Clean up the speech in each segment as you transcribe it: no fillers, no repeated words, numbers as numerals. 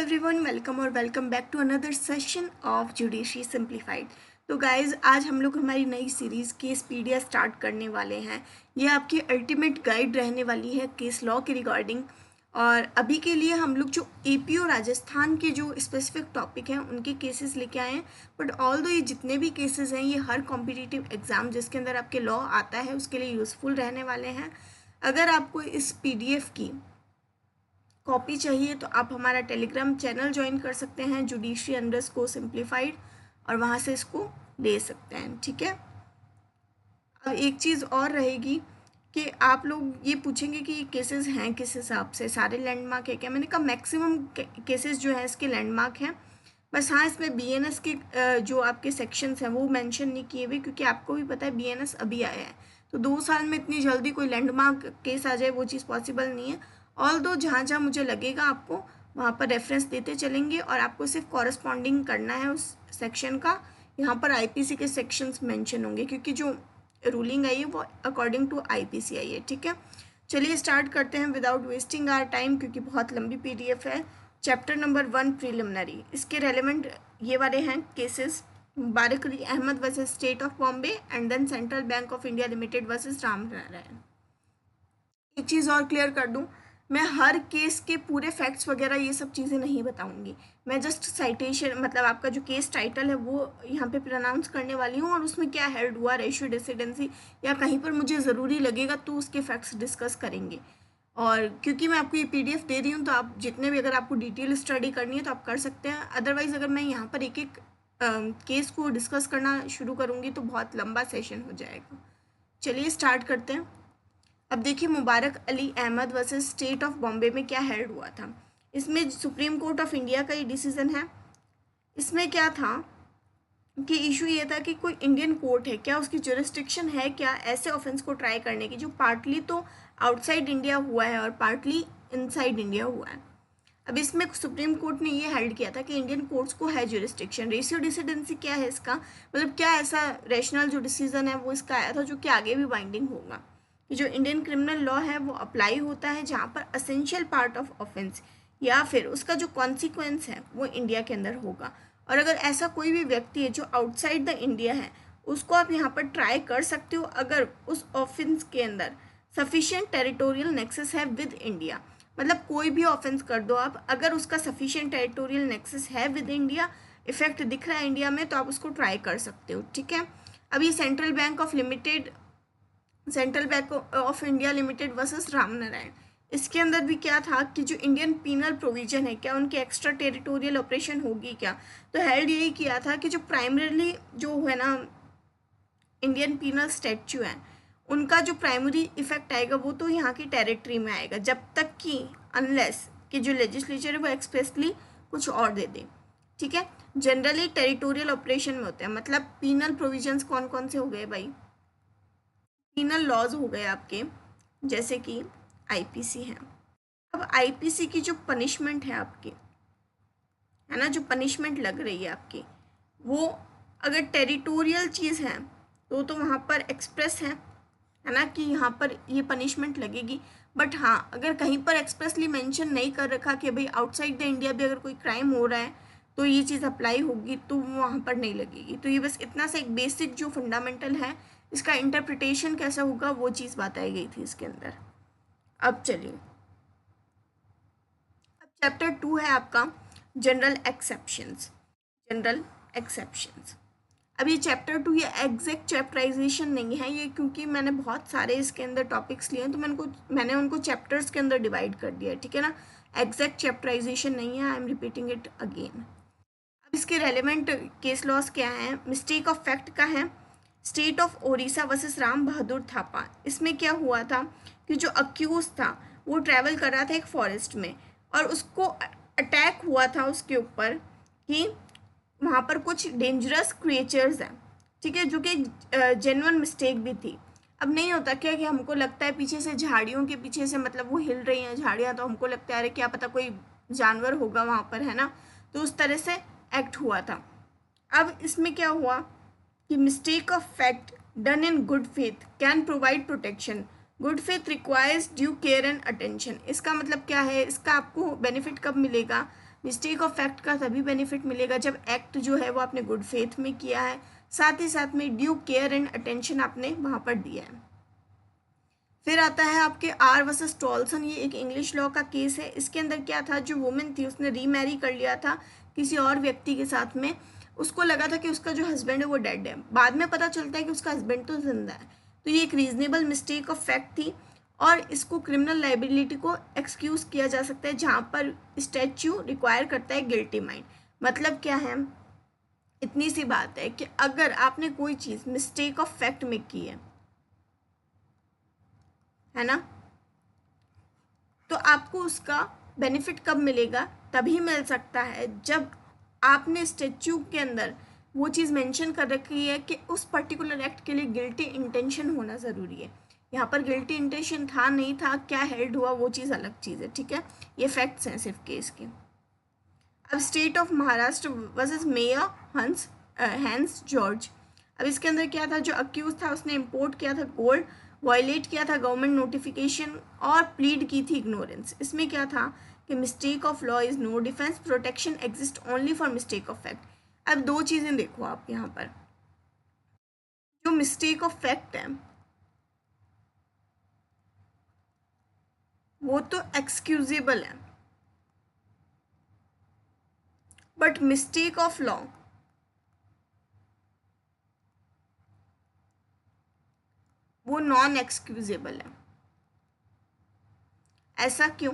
Everyone, welcome और welcome back to another session of judiciary simplified. तो guys, आज हम लोग हमारी नई सीरीज़ केस पीडिया स्टार्ट करने वाले हैं। ये आपकी अल्टीमेट गाइड रहने वाली है केस लॉ के रिगार्डिंग। और अभी के लिए हम लोग जो एपी और राजस्थान के जो स्पेसिफिक टॉपिक हैं उनके केसेस लेके आए हैं। बट ऑल दो ये जितने भी केसेस हैं ये हर कॉम्पिटिटिव एग्ज़ाम जिसके अंदर आपके लॉ आता है उसके लिए यूज़फुल रहने वाले हैं। अगर आपको इस PDF की कॉपी चाहिए तो आप हमारा टेलीग्राम चैनल ज्वाइन कर सकते हैं जुडिशरी_सिंप्लीफाइड और वहाँ से इसको ले सकते हैं। ठीक है। अब एक चीज़ और रहेगी कि आप लोग ये पूछेंगे कि ये केसेस हैं किस हिसाब से, सारे लैंडमार्क है क्या। मैंने कहा मैक्सिमम केसेस जो हैं इसके लैंडमार्क हैं। बस हाँ, इसमें BNS के जो आपके सेक्शंस हैं वो मेंशन नहीं किए हुए, क्योंकि आपको भी पता है BNS अभी आया है, तो 2 साल में इतनी जल्दी कोई लैंडमार्क केस आ जाए वो चीज़ पॉसिबल नहीं है। ऑल दो जहाँ जहाँ मुझे लगेगा आपको वहाँ पर रेफरेंस देते चलेंगे और आपको सिर्फ कॉरस्पॉन्डिंग करना है उस सेक्शन का। यहाँ पर IPC के सेक्शंस मेंशन होंगे, क्योंकि जो रूलिंग आई है वो अकॉर्डिंग टू IPC आई है। ठीक है, चलिए स्टार्ट करते हैं विदाउट वेस्टिंग आवर टाइम, क्योंकि बहुत लंबी PDF है। चैप्टर नंबर 1 प्रीलिमिनरी, इसके रेलेवेंट ये वाले हैं cases: Mubarak Ali Ahmad versus state of Bombay and then Central Bank of India limited versus Ram Narayan. एक चीज़ और क्लियर कर दूं, मैं हर केस के पूरे फैक्ट्स वगैरह ये सब चीज़ें नहीं बताऊंगी। मैं जस्ट साइटेशन, मतलब आपका जो केस टाइटल है वो यहाँ पे प्रनाउंस करने वाली हूँ और उसमें क्या हेल्ड हुआ, रेशियो, डिसिडेंसी, या कहीं पर मुझे ज़रूरी लगेगा तो उसके फैक्ट्स डिस्कस करेंगे। और क्योंकि मैं आपको ये PDF दे रही हूँ तो आप जितने भी, अगर आपको डिटेल स्टडी करनी है तो आप कर सकते हैं। अदरवाइज़ अगर मैं यहाँ पर एक एक केस को डिस्कस करना शुरू करूँगी तो बहुत लंबा सेशन हो जाएगा। चलिए स्टार्ट करते हैं। अब देखिए, Mubarak Ali Ahmad versus state of Bombay में क्या हेल्ड हुआ था। इसमें सुप्रीम कोर्ट ऑफ इंडिया का ये डिसीजन है। इसमें क्या था कि इशू ये था कि कोई इंडियन कोर्ट है क्या, उसकी जुरिस्डिक्शन है क्या ऐसे ऑफेंस को ट्राई करने की जो पार्टली तो आउटसाइड इंडिया हुआ है और पार्टली इनसाइड इंडिया हुआ है। अब इसमें सुप्रीम कोर्ट ने ये हेल्ड किया था कि इंडियन कोर्ट्स को है जुरिस्डिक्शन। रेशियो डिसिडेंसी क्या है इसका, मतलब क्या ऐसा रैशनल जो डिसीजन है वो इसका आया था जो कि आगे भी बाइंडिंग होगा, कि जो इंडियन क्रिमिनल लॉ है वो अप्लाई होता है जहाँ पर असेंशियल पार्ट ऑफ ऑफेंस या फिर उसका जो कॉन्सिक्वेंस है वो इंडिया के अंदर होगा। और अगर ऐसा कोई भी व्यक्ति है जो आउटसाइड द इंडिया है उसको आप यहाँ पर ट्राई कर सकते हो अगर उस ऑफेंस के अंदर सफिशिएंट टेरिटोरियल नेक्सस है विद इंडिया। मतलब कोई भी ऑफेंस कर दो आप, अगर उसका सफिशिएंट टेरिटोरियल नेक्सस है विद इंडिया, इफेक्ट दिख रहा है इंडिया में, तो आप उसको ट्राई कर सकते हो। ठीक है। अब ये central Bank of India limited versus Ram Narayan, इसके अंदर भी क्या था कि जो इंडियन पीनल प्रोविजन है क्या उनकी एक्स्ट्रा टेरिटोरियल ऑपरेशन होगी क्या। तो हेल्ड यही किया था कि जो प्राइमरीली जो है ना इंडियन पीनल स्टैच्यू है उनका जो प्राइमरी इफेक्ट आएगा वो तो यहाँ की टेरिटरी में आएगा, जब तक कि अनलेस कि जो लेजिस्लेचर है वो एक्सप्रेसली कुछ और दे दे। ठीक है। जनरली टेरिटोरियल ऑपरेशन में होते हैं, मतलब पीनल प्रोविजंस कौन कौन से हो गए भाई, पीनल लॉज हो गए आपके, जैसे कि IPC है। अब IPC की जो पनिशमेंट है आपकी, है ना, जो पनिशमेंट लग रही है आपकी, वो अगर टेरिटोरियल चीज़ है तो वहाँ पर एक्सप्रेस है ना कि यहाँ पर ये पनिशमेंट लगेगी। बट हाँ, अगर कहीं पर एक्सप्रेसली मेंशन नहीं कर रखा कि भाई आउटसाइड द इंडिया भी अगर कोई क्राइम हो रहा है तो ये चीज़ अप्लाई होगी, तो वहाँ पर नहीं लगेगी। तो ये बस इतना सा एक बेसिक जो फंडामेंटल है, इसका इंटरप्रिटेशन कैसा होगा वो चीज़ बताई गई थी इसके अंदर। अब चलिए, अब चैप्टर 2 है आपका जनरल एक्सेप्शंस। जनरल एक्सेप्शंस, अब ये चैप्टर 2 ये एग्जैक्ट चैप्टराइजेशन नहीं है ये, क्योंकि मैंने बहुत सारे इसके अंदर टॉपिक्स लिए हैं तो मैंने उनको चैप्टर्स के अंदर डिवाइड कर दिया है। ठीक है ना, एग्जैक्ट चैप्टराइजेशन नहीं है, I am repeating it again. अब इसके रेलेवेंट केस लॉस क्या हैं, मिस्टेक ऑफ फैक्ट का है state of Odisha versus Ram Bahadur Thapa. इसमें क्या हुआ था कि जो अक्यूज था वो ट्रैवल कर रहा था एक फॉरेस्ट में और उसको अटैक हुआ था उसके ऊपर कि वहाँ पर कुछ डेंजरस क्रिएचर्स हैं। ठीक है, जो कि जेन्युइन मिस्टेक भी थी। अब नहीं होता क्या कि हमको लगता है पीछे से झाड़ियों के पीछे से, मतलब वो हिल रही हैं झाड़ियाँ, तो हमको लगता है अरे क्या पता कोई जानवर होगा वहाँ पर, है ना, तो उस तरह से एक्ट हुआ था। अब इसमें क्या हुआ कि mistake of fact done in good faith can provide protection, good faith requires due care and attention. इसका मतलब क्या है, इसका आपको बेनिफिट कब मिलेगा, मिस्टेक ऑफ फैक्ट का तभी बेनिफिट मिलेगा जब एक्ट जो है वो आपने गुड फेथ में किया है, साथ ही साथ में ड्यू केयर एंड अटेंशन आपने वहाँ पर दिया है। फिर आता है आपके आर वर्सेस टॉल्सन, ये एक इंग्लिश लॉ का केस है। इसके अंदर क्या था, जो वुमेन थी उसने रीमैरी कर लिया था किसी और व्यक्ति के साथ में। उसको लगा था कि उसका जो हस्बैंड है वो डेड है, बाद में पता चलता है कि उसका हस्बैंड तो जिंदा है। तो ये एक रीजनेबल मिस्टेक ऑफ फैक्ट थी और इसको क्रिमिनल लाइबिलिटी को एक्सक्यूज किया जा सकता है जहाँ पर स्टैच्यू रिक्वायर करता है गिल्टी माइंड। मतलब क्या है, इतनी सी बात है कि अगर आपने कोई चीज़ मिस्टेक ऑफ फैक्ट में की है ना, तो आपको उसका बेनिफिट कब मिलेगा, तभी मिल सकता है जब आपने स्टैच्यू के अंदर वो चीज़ मेंशन कर रखी है कि उस पर्टिकुलर एक्ट के लिए गिल्टी इंटेंशन होना ज़रूरी है। यहाँ पर गिल्टी इंटेंशन था नहीं था, क्या हेल्ड हुआ वो चीज़ अलग चीज़ है, ठीक है। ये फैक्ट्स हैं सिर्फ केस के। अब state of Maharashtra versus Mayer Hans George. अब इसके अंदर क्या था, जो अक्यूज था उसने इंपोर्ट किया था गोल्ड, वायलेट किया था गवर्नमेंट नोटिफिकेशन और प्लीड की थी इग्नोरेंस। इसमें क्या था कि mistake of law is no defence, protection exist only for mistake of fact. अब दो चीज़ें देखो आप यहाँ पर, जो मिस्टेक ऑफ फैक्ट है वो तो एक्सक्यूजेबल है, बट मिस्टेक ऑफ लॉ वो नॉन एक्सक्यूजेबल है। ऐसा क्यों,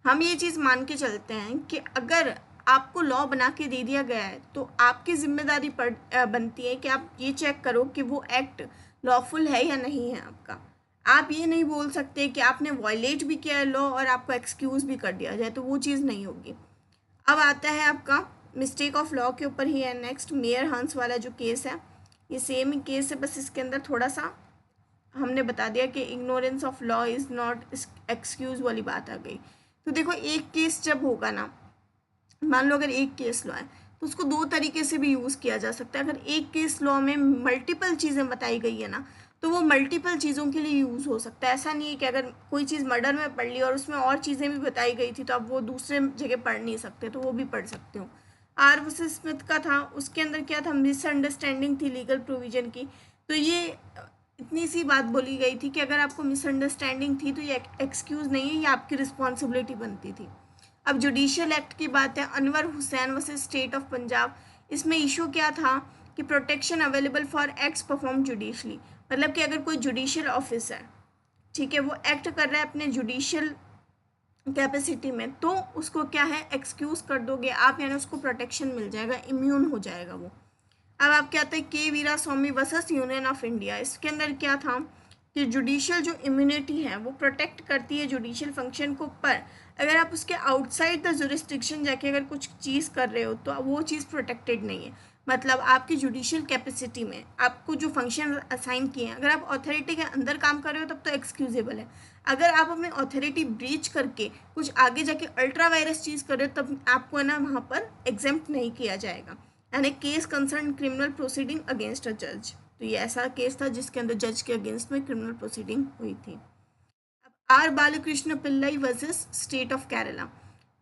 हम ये चीज़ मान के चलते हैं कि अगर आपको लॉ बना के दे दिया गया है तो आपकी जिम्मेदारी बनती है कि आप ये चेक करो कि वो एक्ट लॉफुल है या नहीं है आपका। आप ये नहीं बोल सकते कि आपने वायलेट भी किया है लॉ और आपको एक्सक्यूज़ भी कर दिया जाए, तो वो चीज़ नहीं होगी। अब आता है आपका मिस्टेक ऑफ लॉ के ऊपर ही है नेक्स्ट, मेयर हंस वाला जो केस है, ये सेम ही केस है, बस इसके अंदर थोड़ा सा हमने बता दिया कि ignorance of law is not excuse वाली बात आ गई। तो देखो एक केस जब होगा ना, मान लो अगर एक केस लॉ है तो उसको दो तरीके से भी यूज़ किया जा सकता है। अगर एक केस लॉ में मल्टीपल चीज़ें बताई गई है ना, तो वो मल्टीपल चीज़ों के लिए यूज़ हो सकता है। ऐसा नहीं है कि अगर कोई चीज़ मर्डर में पढ़ ली और उसमें और चीज़ें भी बताई गई थी तो आप वो दूसरे जगह पढ़ नहीं सकते, तो वो भी पढ़ सकते हो। आर वर्सेस स्मिथ का था, उसके अंदर क्या था, मिसअंडरस्टैंडिंग थी लीगल प्रोविजन की। तो ये इतनी सी बात बोली गई थी कि अगर आपको मिसअंडरस्टैंडिंग थी तो ये एक्सक्यूज़ नहीं है, ये आपकी रिस्पॉन्सिबिलिटी बनती थी। अब जुडिशियल एक्ट की बात है, Anwar Hussain versus state of Punjab. इसमें इशू क्या था कि protection available for acts perform judicially, मतलब कि अगर कोई जुडिशियल ऑफिसर, ठीक है, वो एक्ट कर रहा है अपने जुडिशियल कैपेसिटी में, तो उसको क्या है, एक्सक्यूज़ कर दोगे आप, यानी उसको प्रोटेक्शन मिल जाएगा, इम्यून हो जाएगा वो। अब आप क्या आते हैं के वीरा स्वामी वर्सेस यूनियन ऑफ इंडिया। इसके अंदर क्या था कि जुडिशियल जो इम्यूनिटी है वो प्रोटेक्ट करती है जुडिशियल फंक्शन को, पर अगर आप उसके आउटसाइड द जुरिस्डिक्शन जाके अगर कुछ चीज़ कर रहे हो तो वो चीज़ प्रोटेक्टेड नहीं है। मतलब आपकी जुडिशियल कैपेसिटी में आपको जो फंक्शन असाइन किए हैं, अगर आप अथॉरिटी के अंदर काम कर रहे हो तब तो एक्सक्यूजेबल है। अगर आप अपनी अथॉरिटी ब्रीच करके कुछ आगे जाके अल्ट्रा वायरस चीज़ कर रहे हो तब आपको है ना वहाँ पर एग्जेम्प्ट नहीं किया जाएगा। And A case concern criminal proceeding against a जज। तो ये ऐसा केस था जिसके अंदर जज के अगेंस्ट में क्रिमिनल प्रोसीडिंग हुई थी। अब R Balakrishna Pillai versus state of Kerala,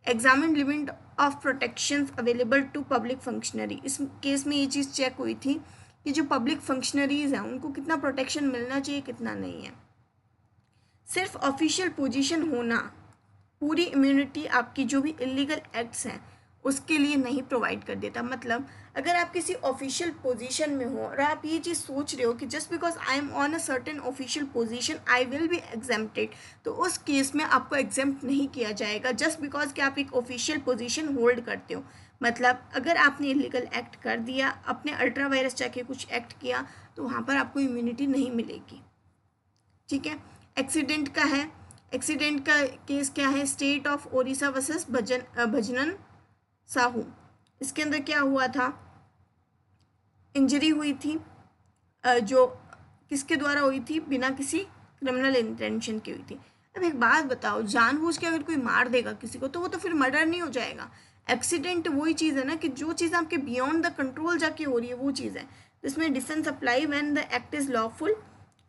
examine limit of protections available to public functionary. इस केस में ये चीज़ चेक हुई थी कि जो पब्लिक फंक्शनरीज हैं उनको कितना प्रोटेक्शन मिलना चाहिए, कितना नहीं है। सिर्फ ऑफिशियल पोजीशन होना पूरी इम्यूनिटी आपकी जो भी इलीगल एक्ट्स हैं उसके लिए नहीं प्रोवाइड कर देता। मतलब अगर आप किसी ऑफिशियल पोजीशन में हो और आप ये चीज़ सोच रहे हो कि just because I am on a certain official position I will be exempted, तो उस केस में आपको एग्जेम्प्ट नहीं किया जाएगा जस्ट बिकॉज कि आप एक ऑफिशियल पोजीशन होल्ड करते हो। मतलब अगर आपने इलीगल एक्ट कर दिया, अपने अल्ट्रा वायरस जाके कुछ एक्ट किया, तो वहाँ पर आपको इम्यूनिटी नहीं मिलेगी, ठीक है। एक्सीडेंट का है, एक्सीडेंट का केस क्या है, state of Odisha versus Bhajanan Sahu. इसके अंदर क्या हुआ था, इंजरी हुई थी जो किसके द्वारा हुई थी, बिना किसी क्रिमिनल इंटेंशन की हुई थी। अब एक बात बताओ, जानबूझ के अगर कोई मार देगा किसी को तो वो तो फिर मर्डर नहीं हो जाएगा। एक्सीडेंट वही चीज़ है ना कि जो चीज़ आपके बियॉन्ड द कंट्रोल जाके हो रही है वो चीज़ है। इसमें defence apply when the act is lawful,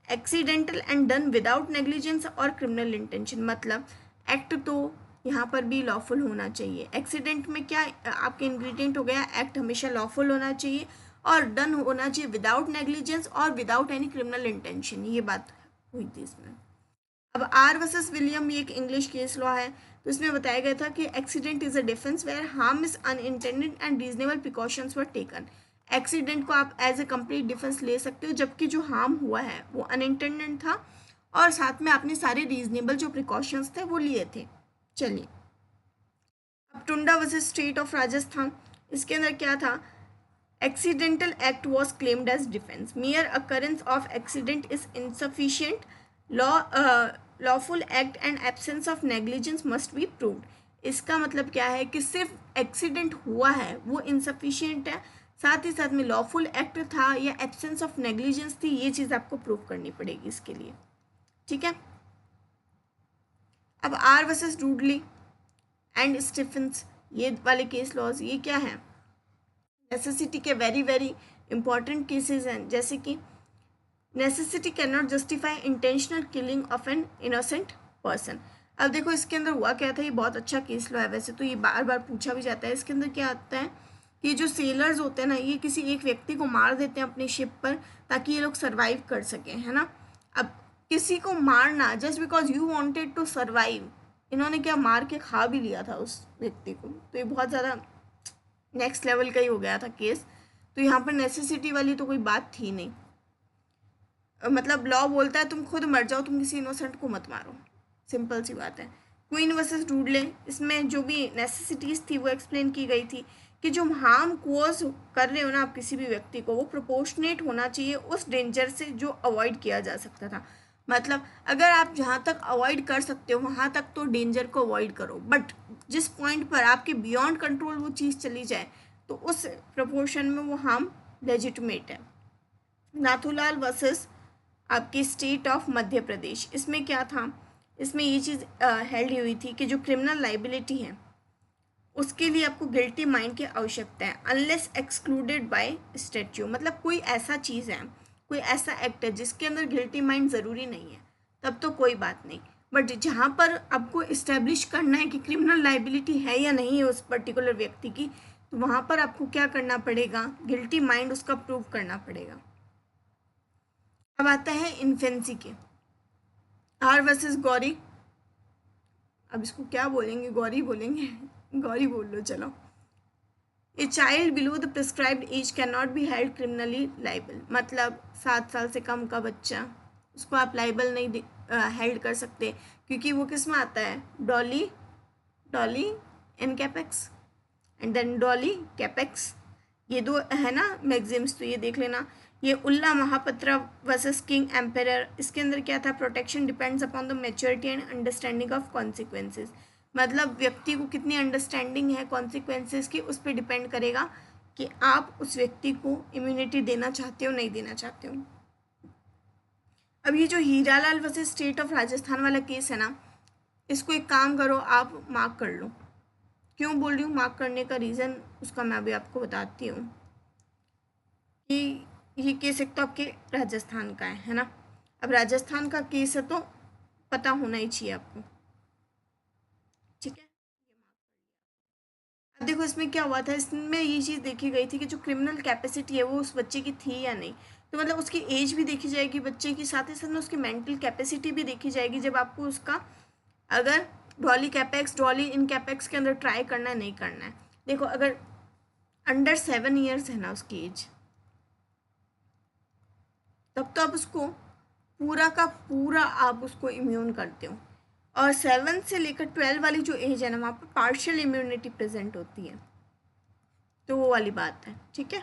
accidental and done without negligence और क्रिमिनल इंटेंशन। मतलब एक्ट तो यहाँ पर भी लॉफुल होना चाहिए। एक्सीडेंट में क्या आपके इंग्रेडिएंट हो गया, एक्ट हमेशा लॉफुल होना चाहिए और डन होना चाहिए विदाउट नेग्लिजेंस और विदाउट एनी क्रिमिनल इंटेंशन, ये बात हुई थी इसमें। अब आर वर्सेस विलियम, ये एक इंग्लिश केस लॉ है, तो इसमें बताया गया था कि accident is a defence where harm is unintended and reasonable precautions were taken. Accident को आप एज ए कंप्लीट डिफेंस ले सकते हो, जबकि जो हार्म हुआ है वो अनइंटेंडेड था और साथ में आपने सारे रीजनेबल जो प्रिकॉशंस थे वो लिए थे। चलिए, अब टुंडा वर्सेस स्टेट ऑफ राजस्थान, इसके अंदर क्या था, accidental act was claimed as defense. Mere occurrence of accident is insufficient. Lawful act and absence of negligence must be proved. इसका मतलब क्या है कि सिर्फ एक्सीडेंट हुआ है वो इनसफिशियंट है, साथ ही साथ में लॉफुल एक्ट था या एब्सेंस ऑफ नेग्लिजेंस थी, ये चीज़ आपको प्रूव करनी पड़ेगी इसके लिए। ठीक है, अब R versus Dudley and Stephen's, ये वाले केस लॉज, ये क्या है, नेसेसिटी के वेरी वेरी इंपॉर्टेंट केसेस हैं, जैसे कि necessity can not justify intentional killing of an innocent person. अब देखो इसके अंदर हुआ क्या था, ये बहुत अच्छा केस लॉ है, वैसे तो ये बार बार पूछा भी जाता है। इसके अंदर क्या आता है कि जो सेलर्स होते हैं ना, ये किसी एक व्यक्ति को मार देते हैं अपनी शिप पर ताकि ये लोग सर्वाइव कर सकें, है ना। अब किसी को मारना just because you wanted to survive, इन्होंने क्या मार के खा भी लिया था उस व्यक्ति को, तो ये बहुत ज़्यादा नेक्स्ट लेवल का ही हो गया था केस। तो यहाँ पर नेसेसिटी वाली तो कोई बात थी नहीं, मतलब लॉ बोलता है तुम खुद मर जाओ, तुम किसी इनोसेंट को मत मारो, सिंपल सी बात है। क्वीन वर्सेस डूडले, इसमें जो भी नेसेसिटीज़ थी वो एक्सप्लेन की गई थी कि जो हार्म कोज कर रहे हो ना आप किसी भी व्यक्ति को, वो प्रोपोर्शनेट होना चाहिए उस डेंजर से जो अवॉइड किया जा सकता था। मतलब अगर आप जहाँ तक अवॉइड कर सकते हो वहाँ तक तो डेंजर को अवॉइड करो, बट जिस पॉइंट पर आपके बियॉन्ड कंट्रोल वो चीज़ चली जाए तो उस प्रपोर्शन में वो हार्म लेजिटिमेट है। नाथूलाल वर्सेस आपकी स्टेट ऑफ मध्य प्रदेश, इसमें क्या था, इसमें ये चीज़ हेल्ड हुई थी कि जो क्रिमिनल लाइबिलिटी है उसके लिए आपको गिल्टी माइंड की आवश्यकता है अनलेस एक्सक्लूडेड बाय स्टैट्यू। मतलब कोई ऐसा चीज़ है, कोई ऐसा एक्ट है जिसके अंदर गिल्टी माइंड ज़रूरी नहीं है, तब तो कोई बात नहीं। बट जहाँ पर आपको इस्टेब्लिश करना है कि क्रिमिनल लाइबिलिटी है या नहीं है उस पर्टिकुलर व्यक्ति की, तो वहाँ पर आपको क्या करना पड़ेगा, गिल्टी माइंड उसका प्रूव करना पड़ेगा। अब आता है इन्फेंसी के, आर वर्सेस गौरी, अब इसको क्या बोलेंगे, गौरी बोलेंगे, गौरी बोल लो चलो। A child below the prescribed age can not be held criminally liable, मतलब 7 साल से कम का बच्चा, उसको आप लाइबल नहीं हेल्ड कर सकते, क्योंकि वो किस में आता है, doli incapax and then doli capax, ये दो है ना मैगजिम्स, तो ये देख लेना। ये Ulla Mahapatra versus king emperor, इसके अंदर क्या था, protection depends upon the maturity and understanding of consequences, मतलब व्यक्ति को कितनी अंडरस्टैंडिंग है कॉन्सिक्वेंसेज की, उस पर डिपेंड करेगा कि आप उस व्यक्ति को इम्यूनिटी देना चाहते हो नहीं देना चाहते हो। अब ये जो Hiralal versus state of Rajasthan वाला केस है ना, इसको एक काम करो, आप मार्क कर लो। क्यों बोल रही हूँ मार्क करने का रीज़न, उसका मैं अभी आपको बताती हूँ कि ये केस एक तो आपके राजस्थान का है ना। अब राजस्थान का केस है तो पता होना ही चाहिए आपको, ठीक है। अब देखो इसमें क्या हुआ था, इसमें ये चीज़ देखी गई थी कि जो क्रिमिनल कैपेसिटी है वो उस बच्चे की थी या नहीं, तो मतलब उसकी एज भी देखी जाएगी बच्चे की, साथ ही साथ में उसकी मेंटल कैपेसिटी भी देखी जाएगी जब आपको उसका अगर डॉली कैपेक्स डॉली इन कैपेक्स के अंदर ट्राई करना है नहीं करना है। देखो अगर अंडर 7 ईयर्स है ना उसकी एज, तब तो आप उसको पूरा का पूरा आप उसको इम्यून करते हो, और 7 से लेकर 12 वाली जो एज है ना वहाँ पर पार्शियल इम्यूनिटी प्रेजेंट होती है, तो वो वाली बात है, ठीक है।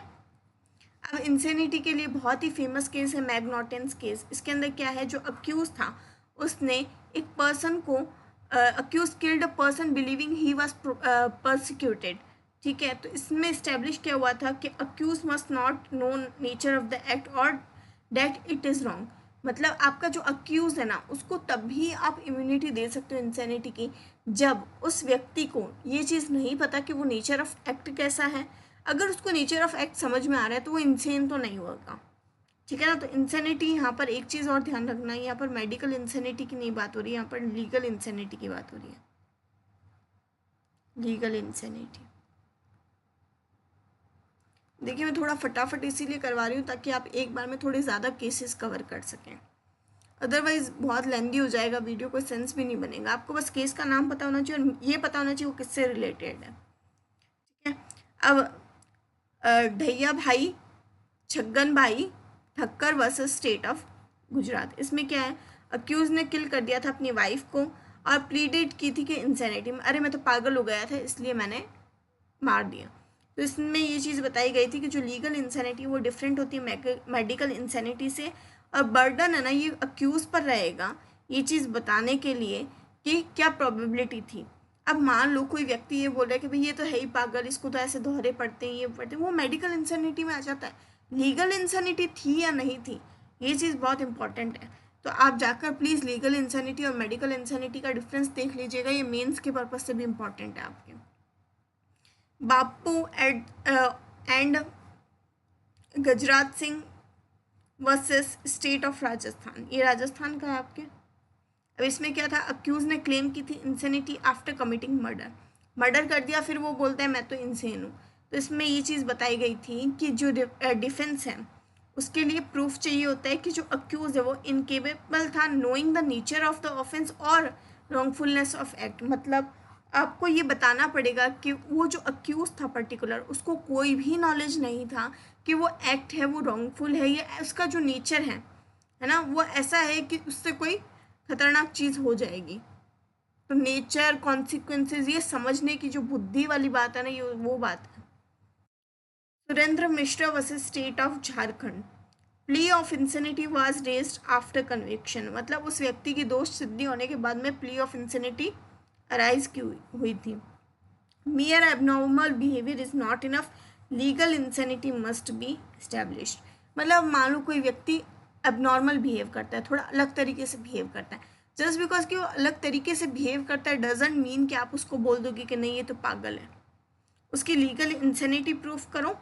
अब इंसेनिटी के लिए बहुत ही फेमस केस है मैग्नॉटेंस केस। इसके अंदर क्या है, जो अक्यूज था उसने एक पर्सन को accuse killed a person believing he was persecuted, ठीक है। तो इसमें इस्टेब्लिश किया हुआ था कि accuse must not know nature of the act और डेट इट इज़ रॉन्ग, मतलब आपका जो अक्यूज है ना उसको तभी आप इम्यूनिटी दे सकते हो इंसेनिटी की जब उस व्यक्ति को ये चीज़ नहीं पता कि वो नेचर ऑफ एक्ट कैसा है। अगर उसको नेचर ऑफ एक्ट समझ में आ रहा है तो वो इंसेन तो नहीं होगा, ठीक है ना। तो इंसेनिटी यहाँ पर एक चीज़ और ध्यान रखना है, यहाँ पर मेडिकल इंसेनिटी की नहीं बात हो रही है, यहाँ पर लीगल इंसेनिटी की बात हो रही है। Legal insanity. देखिए मैं थोड़ा फटाफट इसीलिए करवा रही हूँ ताकि आप एक बार में थोड़े ज़्यादा केसेस कवर कर सकें, अदरवाइज बहुत लेंदी हो जाएगा वीडियो, कोई सेंस भी नहीं बनेगा। आपको बस केस का नाम पता होना चाहिए और ये पता होना चाहिए वो किससे रिलेटेड है, ठीक है। अब ढैया भाई छगन भाई Thakkar versus state of Gujarat. इसमें क्या है, अक्यूज ने किल कर दिया था अपनी वाइफ को और प्लीडेड की थी कि इंसेनिटी में, अरे मैं तो पागल हो गया था इसलिए मैंने मार दिया। तो इसमें ये चीज़ बताई गई थी कि जो लीगल इंसेनिटी वो डिफरेंट होती है मेडिकल इंसेनिटी से, और बर्डन है ना ये अक्यूज़ पर रहेगा ये चीज़ बताने के लिए कि क्या प्रोबेबिलिटी थी। अब मान लो कोई व्यक्ति ये बोल रहा है कि भाई ये तो है ही पागल, इसको तो ऐसे दोहरे पड़ते हैं, ये पढ़ते हैं, वो मेडिकल इंसेनिटी में आ जाता है। लीगल इंसेनिटी थी या नहीं थी, ये चीज़ बहुत इंपॉर्टेंट है। तो आप जाकर प्लीज़ लीगल इंसेनिटी और मेडिकल इंसेनिटी का डिफरेंस देख लीजिएगा, ये मेंस के पर्पज से भी इम्पॉर्टेंट है आपके। Bapu and Gajraj Singh versus state of Rajasthan, ये राजस्थान का है आपके। अब इसमें क्या था, अक्यूज ने क्लेम की थी insanity after committing murder, murder कर दिया फिर वो बोलता है मैं तो इंसेन हूँ। तो इसमें ये चीज़ बताई गई थी कि जो डिफेंस है उसके लिए प्रूफ चाहिए होता है कि जो अक्यूज है वो इनकेपेबल था knowing the nature of the offence और रॉन्गफुलनेस ऑफ एक्ट। मतलब आपको ये बताना पड़ेगा कि वो जो अक्यूज था पर्टिकुलर उसको कोई भी नॉलेज नहीं था कि वो एक्ट है वो रॉन्गफुल है या उसका जो नेचर है ना वो ऐसा है कि उससे कोई खतरनाक चीज़ हो जाएगी। तो नेचर कॉन्सिक्वेंसेस ये समझने की जो बुद्धि वाली बात है ना, ये वो बात है। Surendra Mishra versus state of Jharkhand, plea of insanity was raised after conviction. मतलब उस व्यक्ति की दोष सिद्धि होने के बाद में प्ली ऑफ इंसेनिटी अराइज की हुई थी। mere abnormal behavior is not enough, legal insanity must be established। मतलब मान लो कोई व्यक्ति abnormal बिहेव करता है, थोड़ा अलग तरीके से बिहेव करता है, जस्ट बिकॉज कि वो अलग तरीके से बिहेव करता है डजेंट मीन कि आप उसको बोल दोगे कि नहीं ये तो पागल है। उसकी लीगल इंसेनिटी प्रूफ करो,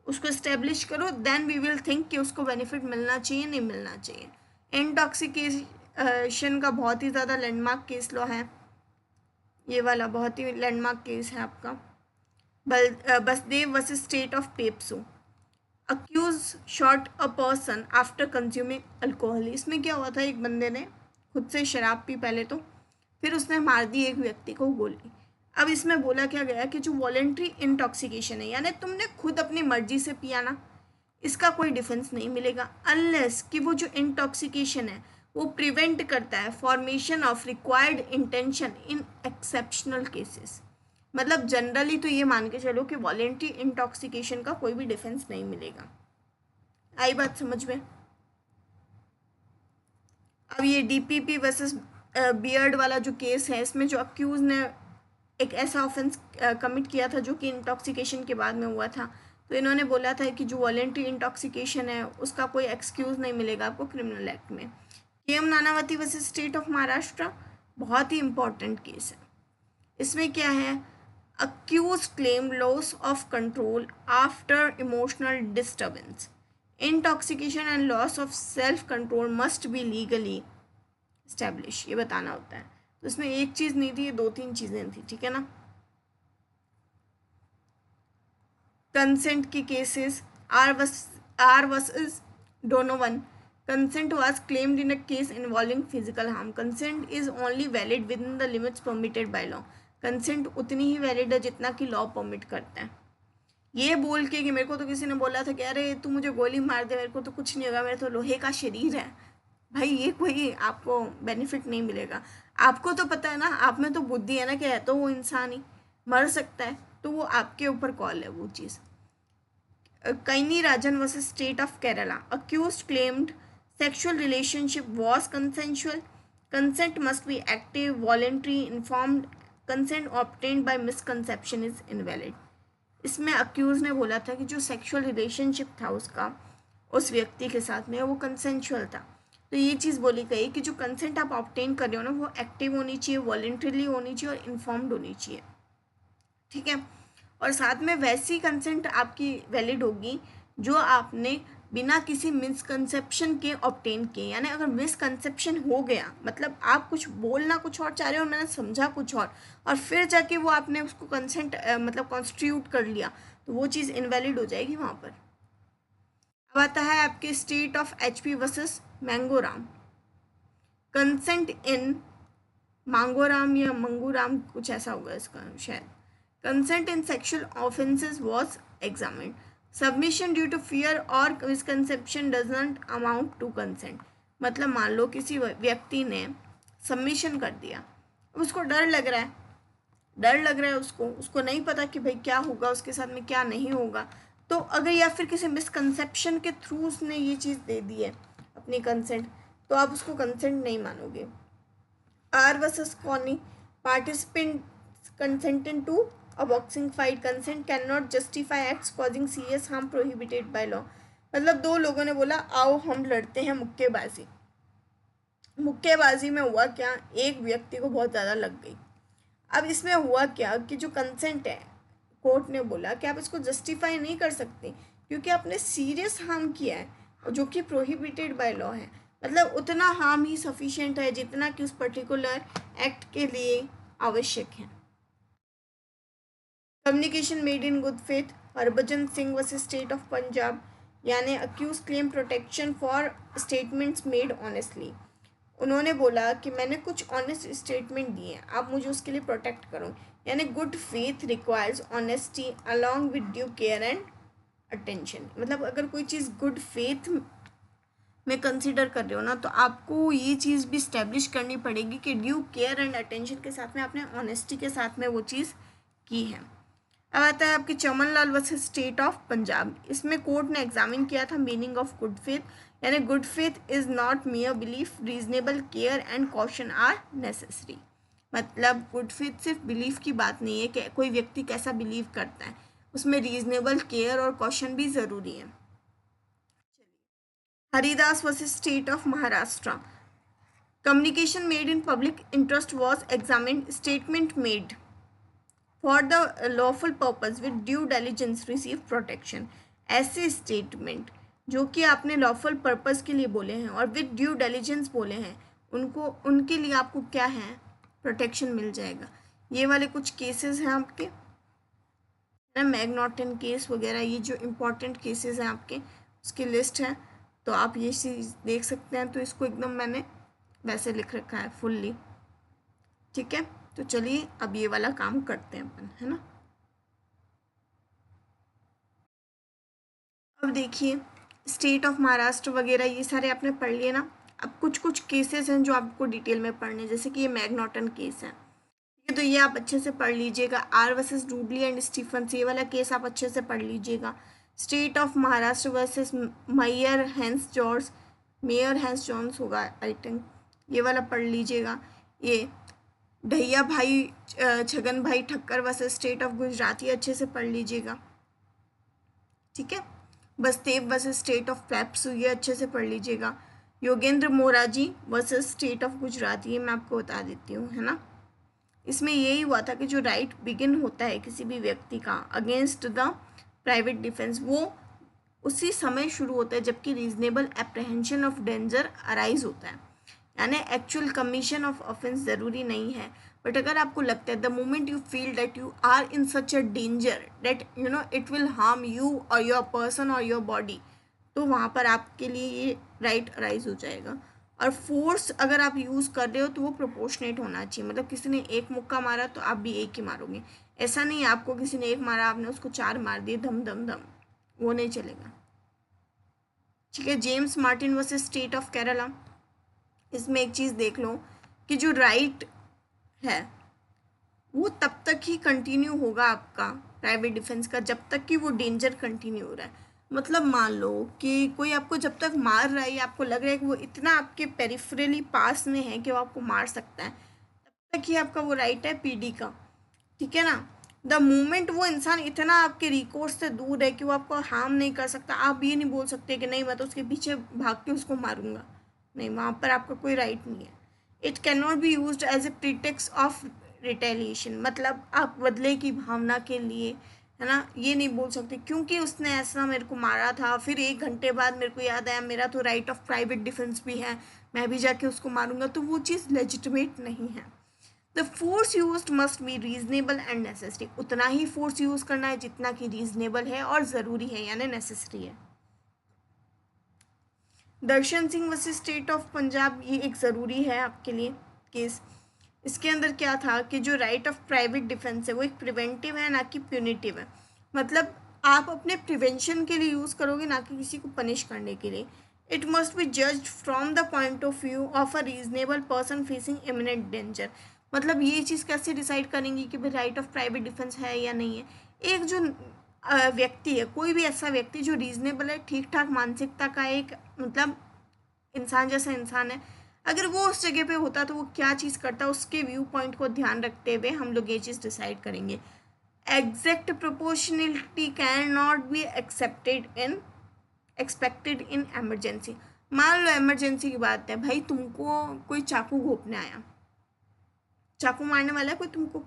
उसको इस्टेब्लिश करो, देन वी विल थिंक कि उसको बेनिफिट मिलना चाहिए नहीं मिलना चाहिए। इंटॉक्सिकेशन का बहुत ही ज़्यादा लैंडमार्क केस लॉ है, ये वाला बहुत ही लैंडमार्क केस है आपका। Basdev versus state of Pepsu, accuse shot a person after consuming alcohol. इसमें क्या हुआ था, एक बंदे ने खुद से शराब पी पहले तो, फिर उसने मार दी एक व्यक्ति को गोली। अब इसमें बोला क्या गया कि जो वॉलेंट्री इंटॉक्सिकेशन है यानी तुमने खुद अपनी मर्जी से पिया ना, इसका कोई डिफेंस नहीं मिलेगा अनलेस कि वो जो इंटॉक्सिकेशन है वो प्रिवेंट करता है formation of required intention in exceptional cases. मतलब जनरली तो ये मान के चलो कि वॉलेंट्री इंटॉक्सिकेशन का कोई भी डिफेंस नहीं मिलेगा। आई बात समझ में। अब ये डीपीपी वर्सेस बियर्ड वाला जो केस है, इसमें जो अक्यूज ने एक ऐसा ऑफेंस कमिट किया था जो कि इंटॉक्सिकेशन के बाद में हुआ था, तो इन्होंने बोला था कि जो वॉलेंट्री इंटॉक्सिकेशन है उसका कोई एक्सक्यूज़ नहीं मिलेगा आपको क्रिमिनल एक्ट में। K M. Nanavati versus state of Maharashtra, बहुत ही इंपॉर्टेंट केस है। इसमें क्या है, accuse claim loss of control after emotional disturbance, intoxication and loss of self control must be legally establish, ये बताना होता है। तो इसमें एक चीज़ नहीं थी, ये 2-3 चीज़ें थी, ठीक है ना। कंसेंट की cases, R versus Donovan, consent was claimed in a case involving physical harm, consent is only valid with in the limits permitted by law, consent उतनी ही वैलिड है जितना कि लॉ परमिट करता है। ये बोल के कि मेरे को तो किसी ने बोला था कि अरे तू मुझे गोली मार दे, मेरे को तो कुछ नहीं होगा, मेरे तो लोहे का शरीर है, भाई ये कोई आपको बेनिफिट नहीं मिलेगा। आपको तो पता है ना, आप में तो बुद्धि है ना कि है तो वो इंसान ही, मर सकता है, तो वो आपके ऊपर कॉल है वो चीज़। Kaini Rajan versus state of Kerala, accused claimed sexual relationship was consensual, consent must be active, voluntary, informed, consent obtained by misconception is invalid। इसमें अक्यूज ने बोला था कि जो सेक्सुअल रिलेशनशिप था उसका उस व्यक्ति के साथ में वो कंसेंशुअल था। तो ये चीज़ बोली गई कि जो कंसेंट आप ऑब्टेन कर रहे हो ना वो एक्टिव होनी चाहिए, वॉलेंट्रीली होनी चाहिए और इन्फॉर्म्ड होनी चाहिए, ठीक है। और साथ में वैसी कंसेंट आपकी वैलिड होगी जो आपने बिना किसी मिसकंसेप्शन के ऑब्टेन किए। यानी अगर मिसकंसेप्शन हो गया, मतलब आप कुछ बोलना कुछ और चाह रहे हो और मैंने समझा कुछ और फिर जाके वो आपने उसको कंसेंट मतलब कॉन्स्टिट्यूट कर लिया, तो वो चीज़ इनवैलिड हो जाएगी वहाँ पर। अब आता है आपके state of HP versus Mangoram. Consent in Mangoram या मंगूराम कुछ ऐसा होगा इसका शायद। Consent in sexual offences was examined. Submission due to fear और misconception does not amount to consent. मतलब मान लो किसी व्यक्ति ने सबमिशन कर दिया, उसको डर लग रहा है, उसको नहीं पता कि भाई क्या होगा उसके साथ में, क्या नहीं होगा। तो अगर या फिर किसी मिसकंसेप्शन के थ्रू उसने ये चीज़ दे दी है अपनी कंसेंट, तो आप उसको कंसेंट नहीं मानोगे। R versus Connie. Participants consented to a boxing fight. Consent cannot justify acts causing serious harm prohibited by law. मतलब दो लोगों ने बोला आओ हम लड़ते हैं मुक्केबाजी। मुक्केबाजी में हुआ क्या, एक व्यक्ति को बहुत ज़्यादा लग गई। अब इसमें हुआ क्या कि जो कंसेंट है, कोर्ट ने बोला कि आप इसको जस्टिफाई नहीं कर सकते क्योंकि आपने सीरियस हार्म किया है जो कि प्रोहिबिटेड बाय लॉ है। मतलब उतना हार्म ही सफिशिएंट है जितना कि उस पर्टिकुलर एक्ट के लिए आवश्यक है। Communication made in good faith. Harbhajan Singh versus state of Punjab. यानी accused claim protection for statements made honestly. उन्होंने बोला कि मैंने कुछ ऑनेस्ट स्टेटमेंट दिए, आप मुझे उसके लिए प्रोटेक्ट करो। यानी good faith requires honesty along with due care and attention. मतलब अगर कोई चीज़ गुड फेथ में कंसिडर कर रहे हो ना, तो आपको ये चीज़ भी इस्टेब्लिश करनी पड़ेगी कि ड्यू केयर एंड अटेंशन के साथ में आपने ऑनेस्टी के साथ में वो चीज़ की है। अब आता है आपकी Chaman Lal versus state of Punjab. इसमें कोर्ट ने एग्जामिन किया था मीनिंग ऑफ गुड फेथ। यानी good faith is not mere belief, reasonable care and caution are necessary. मतलब गुड फेथ सिर्फ बिलीफ की बात नहीं है कि कोई व्यक्ति कैसा बिलीव करता है, उसमें रीजनेबल केयर और कॉशन भी ज़रूरी है। Haridas versus state of Maharashtra. Communication made in public interest was examined. Statement made for the lawful purpose with due diligence receive protection. ऐसे स्टेटमेंट जो कि आपने लॉफुल पर्पज़ के लिए बोले हैं और विद ड्यू डिलिजेंस बोले हैं, उनके लिए आपको क्या है, प्रोटेक्शन मिल जाएगा। ये वाले कुछ केसेस हैं आपके, मैग्नॉटन केस वगैरह, ये जो इम्पोर्टेंट केसेस हैं आपके उसकी लिस्ट है, तो आप ये चीज़ देख सकते हैं। तो इसको एकदम मैंने वैसे लिख रखा है फुल्ली, ठीक है। तो चलिए अब ये वाला काम करते हैं अपन, है ना। अब देखिए स्टेट ऑफ महाराष्ट्र वगैरह ये सारे आपने पढ़ लिए ना। अब कुछ कुछ केसेस हैं जो आपको डिटेल में पढ़ने, जैसे कि ये मैग्नॉटन केस है, ठीक है, तो ये आप अच्छे से पढ़ लीजिएगा। R versus Dudley and Stephens, ये वाला केस आप अच्छे से पढ़ लीजिएगा। State of Maharashtra versus Mayer Hans Johns होगा आई थिंक, ये वाला पढ़ लीजिएगा। ये ढैया भाई छगन भाई Thakkar versus state of Gujarat, ये अच्छे से पढ़ लीजिएगा, ठीक है। Basdev versus state of PEPSU, ये अच्छे से पढ़ लीजिएगा। Yogendra Morarji versus state of Gujarat, ये मैं आपको बता देती हूँ, है ना। इसमें यही हुआ था कि जो राइट बिगिन होता है किसी भी व्यक्ति का अगेंस्ट द प्राइवेट डिफेंस, वो उसी समय शुरू होता है जबकि रीजनेबल एप्रहेंशन ऑफ डेंजर अराइज होता है। यानी एक्चुअल कमीशन ऑफ ऑफेंस ज़रूरी नहीं है, बट अगर आपको लगता है the moment you feel that you are in such a danger that it will harm you और योर पर्सन और योर बॉडी, तो वहाँ पर आपके लिए ये राइट अराइज हो जाएगा। और फोर्स अगर आप यूज़ कर रहे हो तो वो प्रोपोर्शनेट होना चाहिए। मतलब किसी ने एक मुक्का मारा तो आप भी एक ही मारोगे, ऐसा नहीं आपको किसी ने एक मारा आपने उसको 4 मार दिए धम धम धम, वो नहीं चलेगा, ठीक है। James Martin versus state of Kerala. इसमें एक चीज़ देख लो कि जो राइट है वो तब तक ही कंटिन्यू होगा आपका प्राइवेट डिफेंस का जब तक कि वो डेंजर कंटिन्यू हो रहा है। मतलब मान लो कि कोई आपको जब तक मार रहा है या आपको लग रहा है कि वो इतना आपके पेरिफेरली पास में है कि वो आपको मार सकता है, तब तक ही आपका वो राइट है पीडी का, ठीक है ना। द मोमेंट वो इंसान इतना आपके रिकोर्स से दूर है कि वो आपको हार्म नहीं कर सकता, आप ये नहीं बोल सकते कि नहीं मैं तो उसके पीछे भाग के उसको मारूंगा, नहीं, वहाँ पर आपका कोई राइट नहीं है। It can not be use as a pretext of retaliation. मतलब आप बदले की भावना के लिए है ना, ये नहीं बोल सकते क्योंकि उसने ऐसा मेरे को मारा था, फिर 1 घंटे बाद मेरे को याद आया मेरा तो राइट ऑफ प्राइवेट डिफेंस भी है, मैं भी जाके उसको मारूंगा, तो वो चीज़ लेजिटिमेट नहीं है। The force use must be reasonable and necessary, उतना ही फोर्स यूज करना है जितना कि रीजनेबल है और ज़रूरी है, यानी नेसेसरी है। Darshan Singh versus state of Punjab, ये एक ज़रूरी है आपके लिए केस। इसके अंदर क्या था कि जो राइट ऑफ प्राइवेट डिफेंस है वो एक प्रिवेंटिव है, ना कि प्यूनिटिव है। मतलब आप अपने प्रिवेंशन के लिए यूज़ करोगे, ना कि किसी को पनिश करने के लिए। It must be judged from the point of view of a reasonable person facing imminent danger. मतलब ये चीज़ कैसे डिसाइड करेंगी कि भाई राइट ऑफ प्राइवेट डिफेंस है या नहीं है। एक जो व्यक्ति है, कोई भी ऐसा व्यक्ति जो रीजनेबल है, ठीक ठाक मानसिकता का एक मतलब इंसान जैसा इंसान है, अगर वो उस जगह पे होता तो वो क्या चीज़ करता, उसके व्यू पॉइंट को ध्यान रखते हुए हम लोग ये चीज़ डिसाइड करेंगे। Exact proportionality can not be expected in emergency. मान लो इमरजेंसी की बात है, भाई तुमको कोई चाकू घोंपने आया, चाकू मारने वाला है कोई तुमको,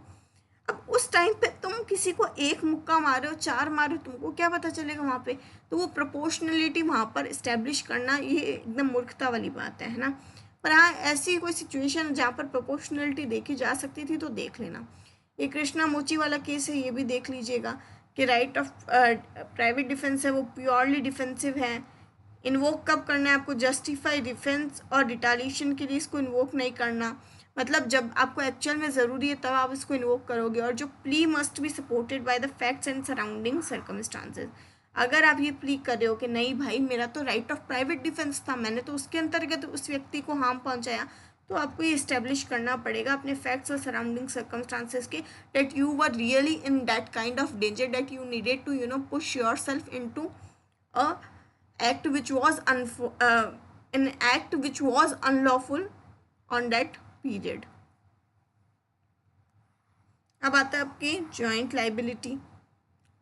अब उस टाइम पे तुम किसी को एक मुक्का मारो, 4 मारो, तुमको क्या पता चलेगा वहाँ पे। तो वो प्रोपोर्शनलिटी वहाँ पर इस्टेब्लिश करना ये एकदम मूर्खता वाली बात है ना। पर हाँ, ऐसी कोई सिचुएशन जहाँ पर प्रोपोर्शनलिटी देखी जा सकती थी तो देख लेना। ये कृष्णा मोची वाला केस है, ये भी देख लीजिएगा कि राइट ऑफ प्राइवेट डिफेंस है वो प्योरली डिफेंसिव है। इन्वोक कब करना है आपको, जस्टिफाई डिफेंस और रिटालिएशन के लिए इसको इन्वोक नहीं करना। मतलब जब आपको एक्चुअल में ज़रूरी है तब आप इसको इन्वोक करोगे। और जो plea must be supported by the facts and surrounding circumstances. अगर आप ये प्ली कर रहे हो कि नहीं भाई मेरा तो राइट ऑफ प्राइवेट डिफेंस था, मैंने तो उसके अंतर्गत उस व्यक्ति को हार्म पहुंचाया, तो आपको ये इस्टेब्लिश करना पड़ेगा अपने फैक्ट्स और सराउंडिंग सर्कमस्टांसेस के, that you were really in that kind of danger, that you needed to push yourself into a act which was an act which was unlawful on that period। अब आता है आपकी joint liability.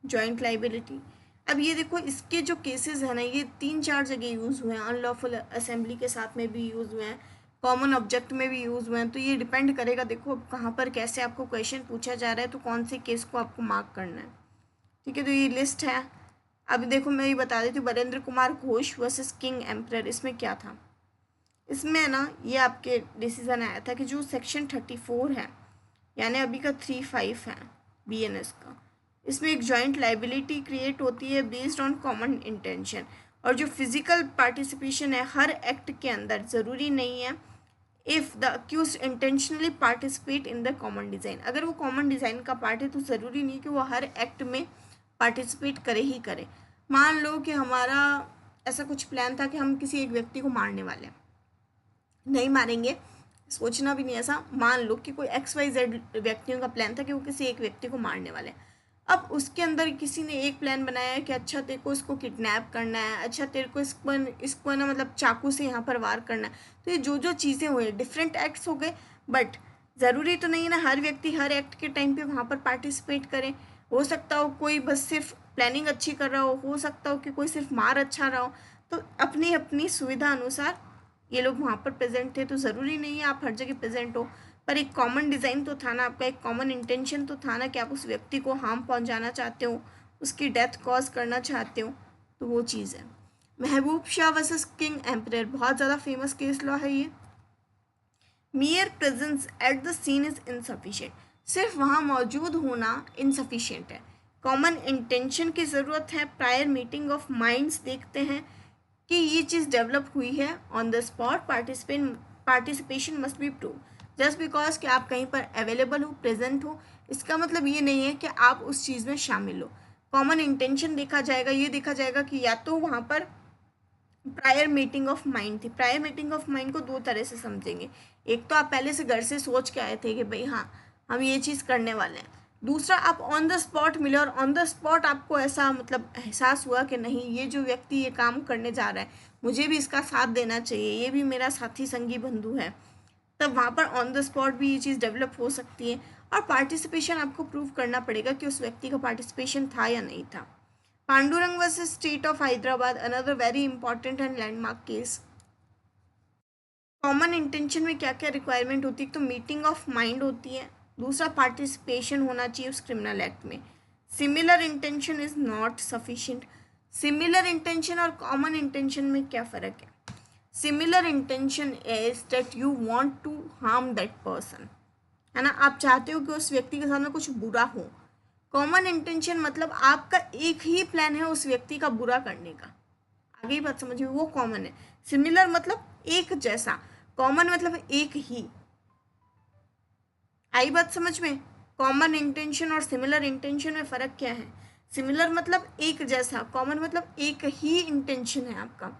Joint liability, अब ये देखो इसके जो cases हैं ना, ये 3-4 जगह यूज़ हुए हैं। अनलॉफुल असेंबली के साथ में भी यूज़ हुए हैं, कॉमन ऑब्जेक्ट में भी यूज़ हुए हैं। तो ये डिपेंड करेगा, देखो कहाँ पर कैसे आपको क्वेश्चन पूछा जा रहा है, तो कौन से केस को आपको मार्क करना है। ठीक है, तो ये लिस्ट है। अब देखो मैं ये बता देती हूँ, Barendra Kumar Ghosh versus king emperor, इसमें क्या था। इसमें ना ये आपके डिसीजन आया था कि जो सेक्शन 34 है, यानी अभी का 35 है BNS का, इसमें एक जॉइंट लाइबिलिटी क्रिएट होती है बेस्ड ऑन कॉमन इंटेंशन। और जो फिजिकल पार्टिसिपेशन है हर एक्ट के अंदर, ज़रूरी नहीं है if the accuse intentionally participate in the common design. अगर वो कॉमन डिज़ाइन का पार्ट है तो ज़रूरी नहीं कि वो हर एक्ट में पार्टिसिपेट करे ही करे। मान लो कि हमारा ऐसा कुछ प्लान था कि हम किसी एक व्यक्ति को मारने वाले हैं, नहीं मारेंगे, सोचना भी नहीं ऐसा। मान लो कि कोई XYZ व्यक्तियों का प्लान था कि वो किसी एक व्यक्ति को मारने वाले हैं। अब उसके अंदर किसी ने एक प्लान बनाया है कि अच्छा तेरे को इसको किडनैप करना है, अच्छा तेरे को इसको ना मतलब चाकू से यहाँ पर वार करना है। तो ये जो जो चीज़ें हुई, डिफरेंट एक्ट्स हो गए, बट ज़रूरी तो नहीं है ना हर व्यक्ति हर एक्ट के टाइम पे वहाँ पर पार्टिसिपेट करे। हो सकता हो कोई बस सिर्फ प्लानिंग अच्छी कर रहा हो सकता हो कि कोई सिर्फ मार अच्छा रहा हो। तो अपनी अपनी सुविधा अनुसार ये लोग वहाँ पर प्रेजेंट थे, तो ज़रूरी नहीं है आप हर जगह प्रेजेंट हो। पर एक कॉमन डिज़ाइन तो था ना आपका, एक कॉमन इंटेंशन तो था ना कि आप उस व्यक्ति को हार्म पहुँचाना चाहते हो, उसकी डेथ कॉज करना चाहते हो, तो वो चीज़ है। महबूब शाह वर्सेस किंग एम्परर, बहुत ज़्यादा फेमस केस लॉ है ये। Mere presence at the scene is insufficient, सिर्फ वहाँ मौजूद होना इनसफिशिएंट है। कॉमन इंटेंशन की ज़रूरत है। प्रायर मीटिंग ऑफ माइंड्स देखते हैं कि ये चीज़ डेवलप हुई है। On the spot participation must be prove. Just because कि आप कहीं पर अवेलेबल हो, प्रेजेंट हो, इसका मतलब ये नहीं है कि आप उस चीज़ में शामिल हो। कॉमन इंटेंशन देखा जाएगा, ये देखा जाएगा कि या तो वहाँ पर प्रायर मीटिंग ऑफ माइंड थी। प्रायर मीटिंग ऑफ माइंड को 2 तरह से समझेंगे। एक तो आप पहले से घर से सोच के आए थे कि भाई हाँ हम ये चीज़ करने वाले हैं। दूसरा आप ऑन द स्पॉट मिले और ऑन द स्पॉट आपको ऐसा मतलब एहसास हुआ कि नहीं ये जो व्यक्ति ये काम करने जा रहा है मुझे भी इसका साथ देना चाहिए, ये भी मेरा साथी संगी बंधु है। तब वहाँ पर ऑन द स्पॉट भी ये चीज़ डेवलप हो सकती है। और पार्टिसिपेशन आपको प्रूव करना पड़ेगा कि उस व्यक्ति का पार्टिसिपेशन था या नहीं था। Pandurang versus state of Hyderabad, another very important and landmark case. Common intention में क्या क्या रिक्वायरमेंट होती है, तो मीटिंग ऑफ माइंड होती है, दूसरा पार्टिसिपेशन होना चाहिए उस क्रिमिनल एक्ट में, similar intention is not sufficient. Similar intention और कॉमन इंटेंशन में क्या फ़र्क है? Similar intention is that you want to harm that person, है ना, आप चाहते हो कि उस व्यक्ति के साथ में कुछ बुरा हो। कॉमन इंटेंशन मतलब आपका एक ही प्लान है उस व्यक्ति का बुरा करने का। आगे ही बात समझिए, वो कॉमन है। सिमिलर मतलब एक जैसा, कॉमन मतलब एक ही। आई बात समझ में? कॉमन इंटेंशन और सिमिलर इंटेंशन में फ़र्क क्या है? सिमिलर मतलब एक जैसा, कॉमन मतलब एक ही इंटेंशन है आपका।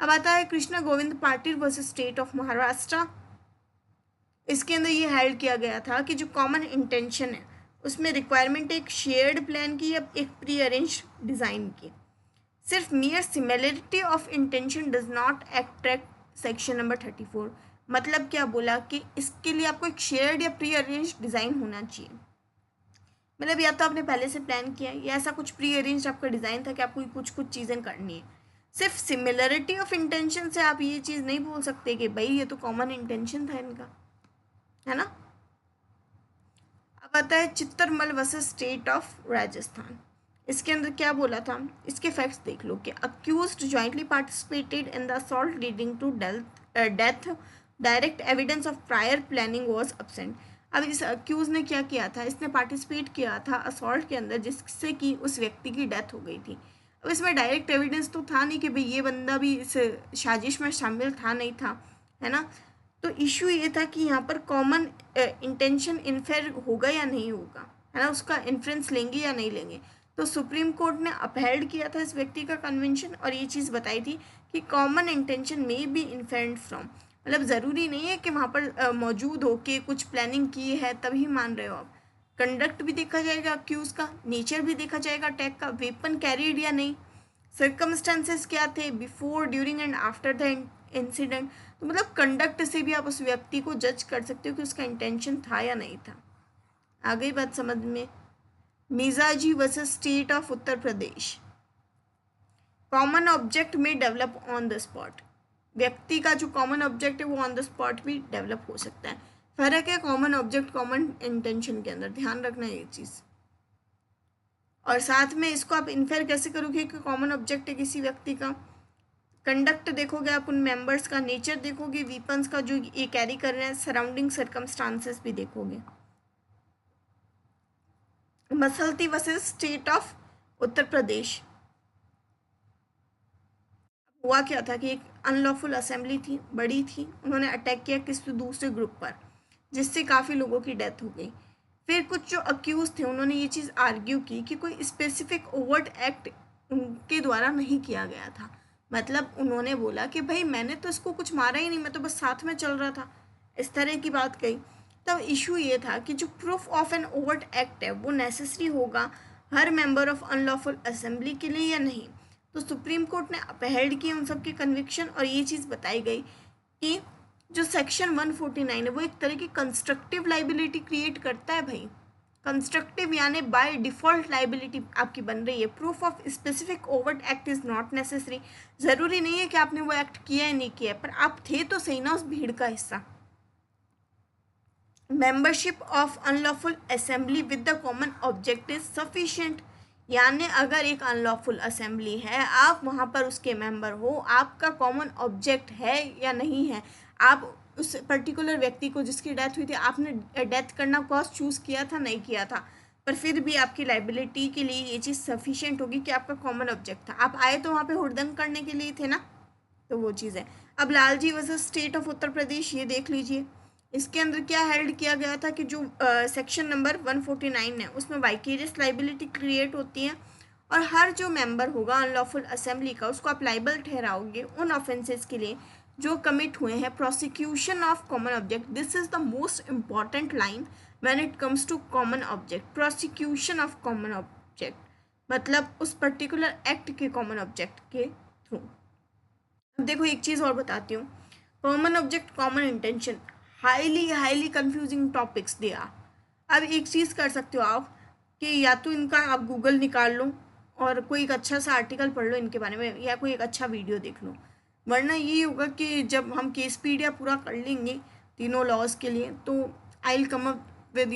अब आता है Krishna Govind Patil versus state of Maharashtra. इसके अंदर ये हाइड किया गया था कि जो कॉमन इंटेंशन है उसमें रिक्वायरमेंट एक शेयर्ड प्लान की या एक प्री अरेंज डिज़ाइन की। सिर्फ मियर similarity of intention does not attract section number 34। मतलब क्या बोला कि इसके लिए आपको एक शेयर्ड या प्री अरेंज डिज़ाइन होना चाहिए। मतलब या तो आपने पहले से प्लान किया है या ऐसा कुछ प्री अरेंज आपका डिज़ाइन था कि आपको कुछ कुछ चीज़ें करनी है। सिर्फ सिमिलरिटी ऑफ इंटेंशन से आप ये चीज़ नहीं बोल सकते कि भाई ये तो कॉमन इंटेंशन था इनका, है ना। अब आता है चित्तरमल वर्सेस स्टेट ऑफ राजस्थान। इसके अंदर क्या बोला था, इसके फैक्ट्स देख लो कि accused jointly participated in the assault leading to death, direct evidence of prior planning was absent. अब इस अक्यूज ने क्या किया था, इसने पार्टिसिपेट किया था असॉल्ट के अंदर जिससे कि उस व्यक्ति की डेथ हो गई थी। अब इसमें डायरेक्ट एविडेंस तो था नहीं कि भाई ये बंदा भी इस साजिश में शामिल था नहीं था, है ना। तो इशू ये था कि यहाँ पर कॉमन इंटेंशन इन्फेर होगा या नहीं होगा, है ना, उसका इन्फ्रेंस लेंगे या नहीं लेंगे। तो सुप्रीम कोर्ट ने अपहेल्ड किया था इस व्यक्ति का कन्वेंशन और ये चीज़ बताई थी कि कॉमन इंटेंशन में बी इन्फेरेंट फ्रॉम, मतलब ज़रूरी नहीं है कि वहाँ पर मौजूद हो के कुछ प्लानिंग की है तभी मान रहे हो आप। कंडक्ट भी देखा जाएगा अक्यूज़ का, नेचर भी देखा जाएगा अटैक का, वेपन कैरीड या नहीं, सर्कमस्टेंसेस क्या थे before during and after the incident. तो मतलब कंडक्ट से भी आप उस व्यक्ति को जज कर सकते हो कि उसका इंटेंशन था या नहीं था। आ गई बात समझ में? Mizaji versus state of Uttar Pradesh. Common object में डेवलप ऑन द स्पॉट। व्यक्ति का जो कॉमन ऑब्जेक्ट है वो ऑन द स्पॉट भी डेवलप हो सकता है। फर्क है कॉमन ऑब्जेक्ट कॉमन इंटेंशन के अंदर, ध्यान रखना ये चीज़। और साथ में इसको आप इन्फेयर कैसे करोगे कि कॉमन ऑब्जेक्ट है किसी व्यक्ति का? कंडक्ट देखोगे आप उन मेंबर्स का, नेचर देखोगे वीपन्स का जो ये कैरी कर रहे हैं, सराउंडिंग सर्कमस्टांसेस भी देखोगे। मसलती वर्सेस स्टेट ऑफ उत्तर प्रदेश। हुआ क्या था कि एक अनलॉफुल असेंबली थी, बड़ी थी, उन्होंने अटैक किया किसी दूसरे ग्रुप पर जिससे काफ़ी लोगों की डेथ हो गई। फिर कुछ जो अक्यूज थे उन्होंने ये चीज़ आर्ग्यू की कि कोई स्पेसिफिक ओवर्ट एक्ट उनके द्वारा नहीं किया गया था। मतलब उन्होंने बोला कि भाई मैंने तो इसको कुछ मारा ही नहीं, मैं तो बस साथ में चल रहा था, इस तरह की बात कही। तब इशू ये था कि जो proof of an overt act है वो नेसेसरी होगा हर मेंबर ऑफ अनलॉफुल असेंबली के लिए या नहीं। तो सुप्रीम कोर्ट ने अपहेल्ड किए उन सब की कन्विक्शन और ये चीज़ बताई गई कि जो सेक्शन 149 है वो एक तरह की कंस्ट्रक्टिव लाइबिलिटी क्रिएट करता है भाई। कंस्ट्रक्टिव यानी बाय डिफ़ॉल्ट लाइबिलिटी आपकी बन रही है। Proof of specific overt act is not necessary. ज़रूरी नहीं है कि आपने वो एक्ट किया है नहीं किया है, पर आप थे तो सही ना उस भीड़ का हिस्सा। Membership of unlawful assembly with the common object is sufficient. यानी अगर एक अनलॉफुल असेंबली है, आप वहाँ पर उसके मेंबर हो, आपका कॉमन ऑब्जेक्ट है या नहीं है, आप उस पर्टिकुलर व्यक्ति को जिसकी डेथ हुई थी आपने डेथ करना कॉज चूज़ किया था नहीं किया था, पर फिर भी आपकी लाइबिलिटी के लिए ये चीज़ सफिशिएंट होगी कि आपका कॉमन ऑब्जेक्ट था। आप आए तो वहाँ पे हुड़दंग करने के लिए थे ना, तो वो चीज़ है। अब Lalji versus state of Uttar प्रदेश, ये देख लीजिए। इसके अंदर क्या हेल्ड किया गया था कि जो सेक्शन नंबर 149 है उसमें वाइकेरियस लाइबिलिटी क्रिएट होती है और हर जो मेंबर होगा अनलॉफुल असेंबली का उसको आप लाइबल ठहराओगे उन ऑफेंसेस के लिए जो कमिट हुए हैं prosecution of common object. This is the most important line when it comes to common object. Prosecution of common object मतलब उस पर्टिकुलर एक्ट के कॉमन ऑब्जेक्ट के थ्रू। अब देखो एक चीज़ और बताती हूँ, common object common intention highly confusing topics they are. अब एक चीज़ कर सकते हो आप कि या तो इनका आप गूगल निकाल लो और कोई एक अच्छा सा आर्टिकल पढ़ लो इनके बारे में या कोई एक अच्छा वीडियो देख लो, वरना ये होगा कि जब हम केसपीडिया पूरा कर लेंगे तीनों लॉज के लिए तो I will come up with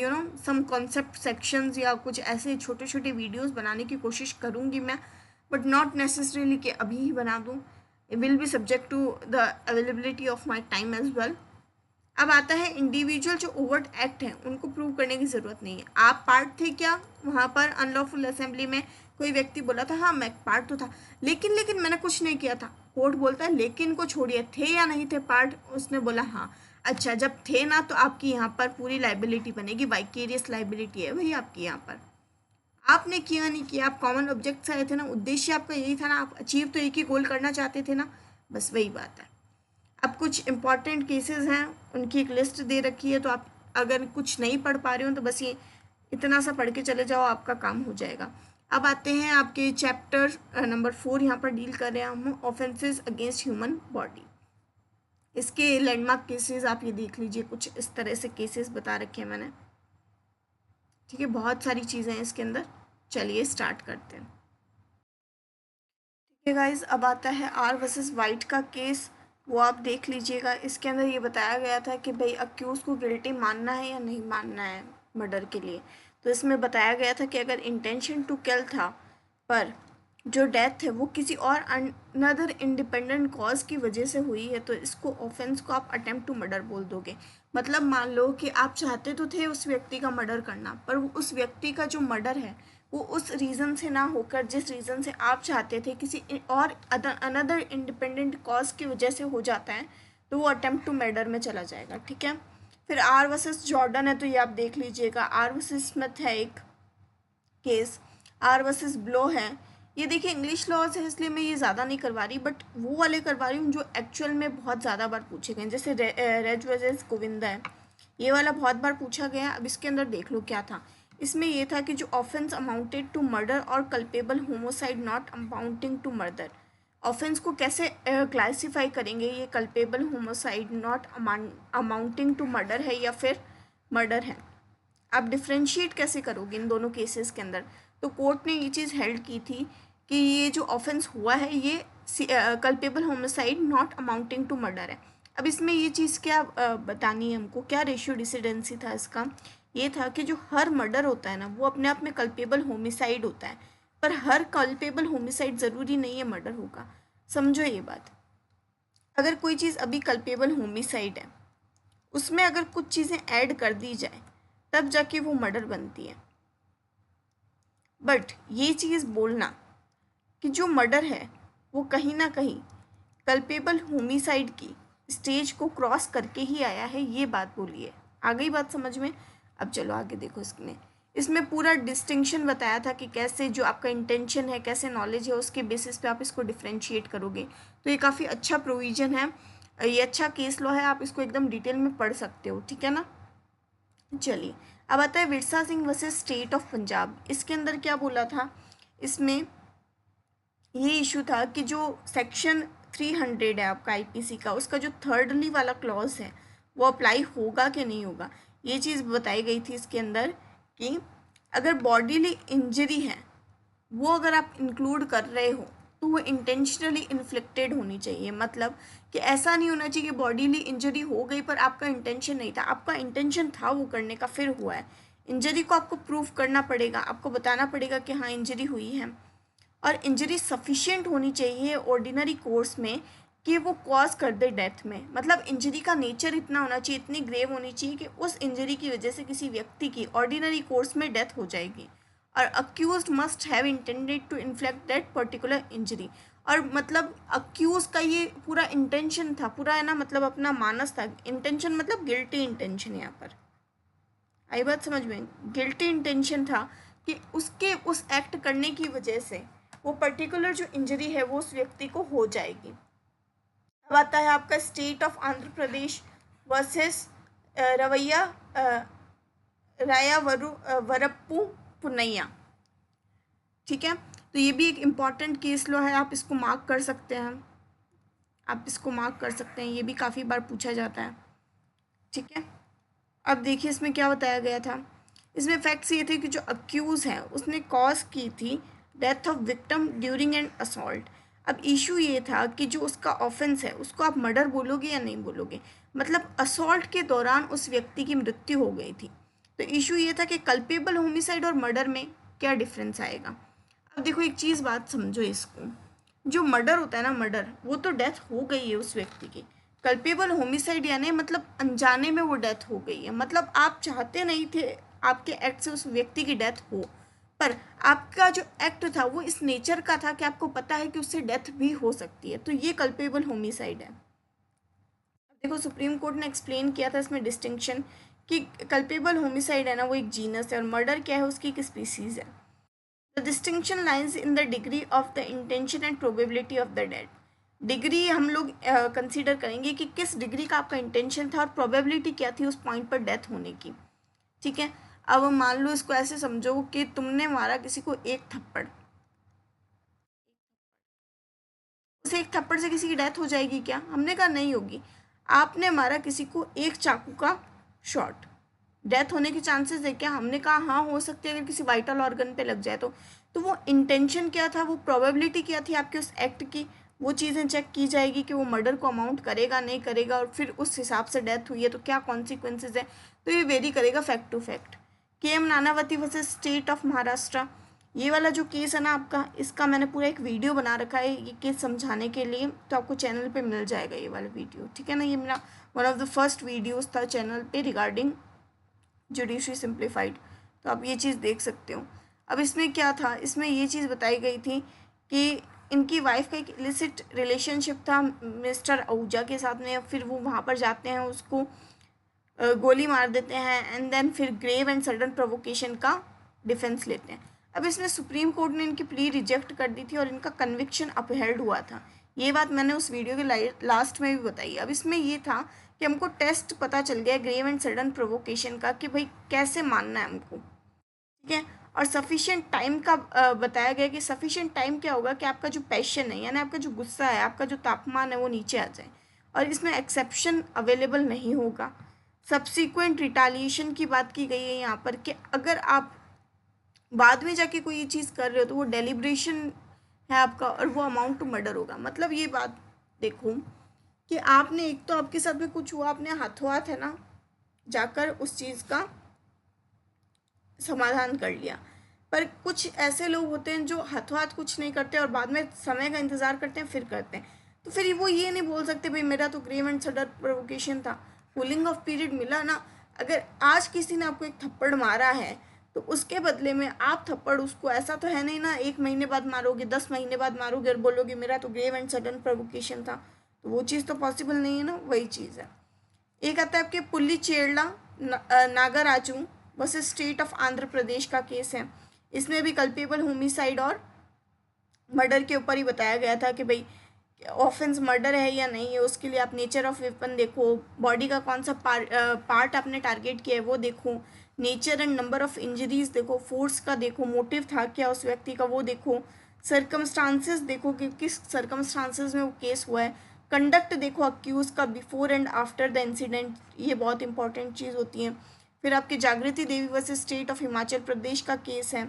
some concept sections या कुछ ऐसे छोटे छोटे वीडियोस बनाने की कोशिश करूँगी मैं, बट नॉट नेसेसरीली कि अभी ही बना दूँ. It will be subject to the availability of my time as well. अब आता है इंडिविजुअल जो ओवर्ट एक्ट हैं उनको प्रूव करने की ज़रूरत नहीं है. आप पार्ट थे क्या वहाँ पर अनलॉफुल असेंबली में? कोई व्यक्ति बोला था हाँ मैं पार्ट तो था, लेकिन मैंने कुछ नहीं किया था. कोर्ट बोलता है लेकिन को छोड़िए, थे या नहीं थे पार्ट? उसने बोला हाँ. अच्छा, जब थे ना तो आपकी यहाँ पर पूरी लाइबिलिटी बनेगी, वाइकेरियस लाइबिलिटी है भाई आपकी यहाँ पर. आपने किया नहीं किया, आप कॉमन ऑब्जेक्ट से आए थे ना, उद्देश्य आपका यही था ना, आप अचीव तो एक ही गोल करना चाहते थे ना, बस वही बात है. अब कुछ इम्पॉर्टेंट केसेस हैं, उनकी एक लिस्ट दे रखी है, तो आप अगर कुछ नहीं पढ़ पा रहे हो तो बस ये इतना सा पढ़ के चले जाओ, आपका काम हो जाएगा. अब आते हैं आपके चैप्टर नंबर 4, यहाँ पर डील कर रहे हैं हम ऑफेंसेस अगेंस्ट ह्यूमन बॉडी. इसके लैंडमार्क केसेस आप ये देख लीजिए, कुछ इस तरह से केसेस बता रखे हैं मैंने. ठीक है, बहुत सारी चीज़ें हैं इसके अंदर. चलिए स्टार्ट करते हैं. ठीक है गाइज, अब आता है आर वर्सेस वाइट का केस. वो आप देख लीजिएगा. इसके अंदर ये बताया गया था कि भाई अक्यूज़ को गिल्टी मानना है या नहीं मानना है मर्डर के लिए. तो इसमें बताया गया था कि अगर इंटेंशन टू किल था पर जो डेथ है वो किसी और अनदर इंडिपेंडेंट कॉज की वजह से हुई है तो इसको ऑफेंस को आप अटेम्प्ट टू मर्डर बोल दोगे. मतलब मान लो कि आप चाहते तो थे उस व्यक्ति का मर्डर करना, पर उस व्यक्ति का जो मर्डर है वो उस रीज़न से ना होकर जिस रीज़न से आप चाहते थे किसी और अनदर इंडिपेंडेंट कॉज की वजह से हो जाता है, तो वो अटेम्प्ट टू मर्डर में चला जाएगा. ठीक है. फिर आर वर्सेस जॉर्डन है, तो ये आप देख लीजिएगा. आर वर्सेस स्मिथ है एक केस. आर वर्सेस ब्लो है. ये देखिए इंग्लिश लॉज है इसलिए मैं ये ज़्यादा नहीं करवा रही, बट वो वाले करवा रही हूँ जो एक्चुअल में बहुत ज़्यादा बार पूछे गए. जैसे रेज वर्सेस गोविंदा है, ये वाला बहुत बार पूछा गया. अब इसके अंदर देख लो क्या था. इसमें ये था कि जो ऑफेंस अमाउंटेड टू मर्डर और culpable homicide not amounting to murder. Offence को कैसे क्लासिफाई करेंगे, ये culpable homicide not amounting to murder है या फिर मर्डर है. आप डिफ्रेंशिएट कैसे करोगे इन दोनों केसेस के अंदर. तो कोर्ट ने ये चीज़ हेल्ड की थी कि ये जो ऑफेंस हुआ है ये culpable homicide not amounting to murder है. अब इसमें ये चीज़ क्या बतानी है हमको, क्या रेशियो डिसिडेंसी था इसका. ये था कि जो हर मर्डर होता है ना वो अपने आप में कल्पेबल होमिसाइड होता है, पर हर कल्पेबल होमिसाइड ज़रूरी नहीं है मर्डर होगा. समझो ये बात. अगर कोई चीज़ अभी कल्पेबल होमिसाइड है, उसमें अगर कुछ चीज़ें ऐड कर दी जाए तब जाके वो मर्डर बनती है. बट ये चीज़ बोलना कि जो मर्डर है वो कहीं ना कहीं कल्पेबल होमिसाइड की स्टेज को क्रॉस करके ही आया है, ये बात बोलिए. आ गई बात समझ में. अब चलो आगे देखो. इसमें पूरा डिस्टिंक्शन बताया था कि कैसे जो आपका इंटेंशन है, कैसे नॉलेज है, उसके बेसिस पे आप इसको डिफ्रेंशिएट करोगे. तो ये काफ़ी अच्छा प्रोविज़न है, ये अच्छा केस लॉ है, आप इसको एकदम डिटेल में पढ़ सकते हो. ठीक है ना. चलिए अब आता है Virsa Singh versus state of Punjab. इसके अंदर क्या बोला था, इसमें ये इशू था कि जो सेक्शन 300 है आपका आईपीसी का, उसका जो थर्डली वाला क्लॉज है वो अप्लाई होगा कि नहीं होगा. ये चीज़ बताई गई थी इसके अंदर कि अगर बॉडीली इंजरी है वो अगर आप इंक्लूड कर रहे हो तो वो इंटेंशनली इन्फ्लिक्टेड होनी चाहिए. मतलब कि ऐसा नहीं होना चाहिए कि बॉडीली इंजरी हो गई पर आपका इंटेंशन नहीं था. आपका इंटेंशन था वो करने का, फिर हुआ है. इंजरी को आपको प्रूफ करना पड़ेगा, आपको बताना पड़ेगा कि हाँ इंजरी हुई है, और इंजरी सफिशिएंट होनी चाहिए ऑर्डिनरी कोर्स में कि वो कॉज कर दे डेथ में. मतलब इंजरी का नेचर इतना होना चाहिए, इतनी ग्रेव होनी चाहिए कि उस इंजरी की वजह से किसी व्यक्ति की ऑर्डिनरी कोर्स में डेथ हो जाएगी. और accused must have intended to inflict that particular injury. और मतलब अक्यूज का ये पूरा इंटेंशन था, पूरा है ना, मतलब अपना मानस था. इंटेंशन मतलब गिल्टी इंटेंशन. यहाँ पर आई बात समझ में. गिल्टी इंटेंशन था कि उसके उस एक्ट करने की वजह से वो पर्टिकुलर जो इंजरी है वो उस व्यक्ति को हो जाएगी. अब आता है आपका state of Andhra Pradesh versus रवैया राया वरप्पू पुनैया. ठीक है. तो ये भी एक इम्पॉर्टेंट केस लॉ है, आप इसको मार्क कर सकते हैं, आप इसको मार्क कर सकते हैं, ये भी काफ़ी बार पूछा जाता है. ठीक है. अब देखिए इसमें क्या बताया गया था. इसमें फैक्ट्स ये थे कि जो अक्यूज़ है उसने कॉज की थी death of victim during an assault. अब इशू ये था कि जो उसका ऑफेंस है उसको आप मर्डर बोलोगे या नहीं बोलोगे. मतलब असॉल्ट के दौरान उस व्यक्ति की मृत्यु हो गई थी, तो इशू ये था कि कल्पेबल होमिसाइड और मर्डर में क्या डिफरेंस आएगा। अब देखो एक चीज़ बात समझो इसको, जो मर्डर होता है ना, मर्डर वो तो डेथ हो गई है उस व्यक्ति की। कल्पेबल होमिसाइड यानी मतलब अनजाने में वो डेथ हो गई है, मतलब आप चाहते नहीं थे आपके एक्ट से उस व्यक्ति की डेथ हो, पर आपका जो एक्ट था वो इस नेचर का था कि आपको पता है कि उससे डेथ भी हो सकती है, तो ये कल्पेबल होमिसाइड है। देखो सुप्रीम कोर्ट ने एक्सप्लेन किया था इसमें डिस्टिंक्शन कि कल्पेबल होमिसाइड है ना वो एक जीनस है और मर्डर क्या है उसकी एक स्पीसीज है। The distinction lines in the degree of the intention and probability of the death. Degree हम लोग कंसीडर करेंगे कि किस डिग्री का आपका इंटेंशन था और प्रोबेबिलिटी क्या थी उस पॉइंट पर डेथ होने की। ठीक है, अब मान लो इसको ऐसे समझो कि तुमने मारा किसी को एक थप्पड़, उस एक थप्पड़ से किसी की डेथ हो जाएगी क्या? हमने कहा नहीं होगी। आपने मारा किसी को एक चाकू का शॉट, डेथ होने के चांसेस है क्या? हमने कहा हाँ हो सकते हैं अगर किसी वाइटल ऑर्गन पे लग जाए तो वो इंटेंशन क्या था, वो प्रोबेबिलिटी क्या थी आपके उस एक्ट की, वो चीज़ें चेक की जाएगी कि वो मर्डर को अमाउंट करेगा नहीं करेगा, और फिर उस हिसाब से डेथ हुई है तो क्या कॉन्सिक्वेंसेज है, तो ये वेरी करेगा fact to fact. K M Nanavati versus state of Maharashtra, ये वाला जो केस है ना आपका, इसका मैंने पूरा एक वीडियो बना रखा है ये केस समझाने के लिए, तो आपको चैनल पे मिल जाएगा ये वाला वीडियो, ठीक है ना। ये मेरा one of the first videos था चैनल पे रिगार्डिंग जुडिशरी सिंप्लीफाइड, तो आप ये चीज़ देख सकते हो। अब इसमें क्या था, इसमें ये चीज़ बताई गई थी कि इनकी वाइफ का एक इलिसिट रिलेशनशिप था मिस्टर आहूजा के साथ में, फिर वो वहाँ पर जाते हैं, उसको गोली मार देते हैं, एंड देन फिर ग्रेव एंड सडन प्रोवोकेशन का डिफेंस लेते हैं। अब इसमें सुप्रीम कोर्ट ने इनकी प्ली रिजेक्ट कर दी थी और इनका कन्विक्शन अपहेल्ड हुआ था। ये बात मैंने उस वीडियो के लास्ट में भी बताई। अब इसमें ये था कि हमको टेस्ट पता चल गया ग्रेव एंड सडन प्रोवोकेशन का कि भाई कैसे मानना है हमको, ठीक है। और सफिशिएंट टाइम का बताया गया कि सफिशिएंट टाइम क्या होगा कि आपका जो पैशन है यानी आपका जो गुस्सा है, आपका जो तापमान है वो नीचे आ जाए, और इसमें एक्सेप्शन अवेलेबल नहीं होगा। सब्सिक्वेंट रिटालिएशन की बात की गई है यहाँ पर कि अगर आप बाद में जाके कोई ये चीज़ कर रहे हो तो वो डेलिब्रेशन है आपका और वो अमाउंट टू मर्डर होगा। मतलब ये बात देखो कि आपने एक तो आपके साथ में कुछ हुआ, आपने हाथों हाथ है ना जाकर उस चीज़ का समाधान कर लिया, पर कुछ ऐसे लोग होते हैं जो हाथों हाथ कुछ नहीं करते और बाद में समय का इंतज़ार करते हैं फिर करते हैं, तो फिर वो ये नहीं बोल सकते भाई मेरा तो ग्रेव एंड सडन प्रोवोकेशन था, कूलिंग ऑफ पीरियड मिला ना। अगर आज किसी ने आपको एक थप्पड़ मारा है तो उसके बदले में आप थप्पड़ उसको, ऐसा तो है नहीं ना 1 महीने बाद मारोगे, 10 महीने बाद मारोगे और बोलोगे मेरा तो ग्रेव एंड सडन प्रोवोकेशन था, तो वो चीज़ तो पॉसिबल नहीं है ना। वही चीज़ है। एक आता है आपके Pullicherla Nagaraju versus state of Andhra Pradesh का केस है। इसमें भी कल्पेबल होमिसाइड और मर्डर के ऊपर ही बताया गया था कि भाई ऑफेंस मर्डर है या नहीं है, उसके लिए आप नेचर ऑफ वेपन देखो, बॉडी का कौन सा पार्ट आपने टारगेट किया है वो देखो, nature and number of injuries देखो, फोर्स का देखो, मोटिव था क्या उस व्यक्ति का वो देखो, सर्कमस्टांसेस देखो कि किस सर्कमस्टांसेस में वो केस हुआ है, कंडक्ट देखो अक्यूज का before and after the incident, ये बहुत इंपॉर्टेंट चीज़ होती है। फिर आपके जागृति देवी versus state of Himachal Pradesh का केस है,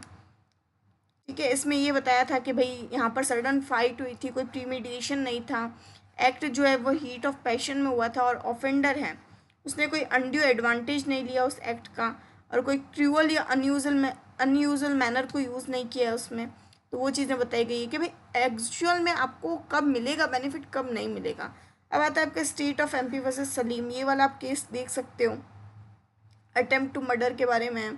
ठीक है। इसमें ये बताया था कि भाई यहाँ पर सडन फाइट हुई थी, कोई प्रीमेडिटेशन नहीं था, एक्ट जो है वो हीट ऑफ पैशन में हुआ था, और ऑफेंडर है उसने कोई अनड्यू एडवांटेज नहीं लिया उस एक्ट का, और कोई क्रूअल या अनयूजल मैनर को यूज़ नहीं किया उसमें, तो वो चीज़ें बताई गई है कि भाई एक्चुअल में आपको कब मिलेगा बेनिफिट, कब नहीं मिलेगा। अब आता है आपका state of MP versus Salim, ये वाला आप केस देख सकते हो, अटेम्प्ट टू मर्डर के बारे में है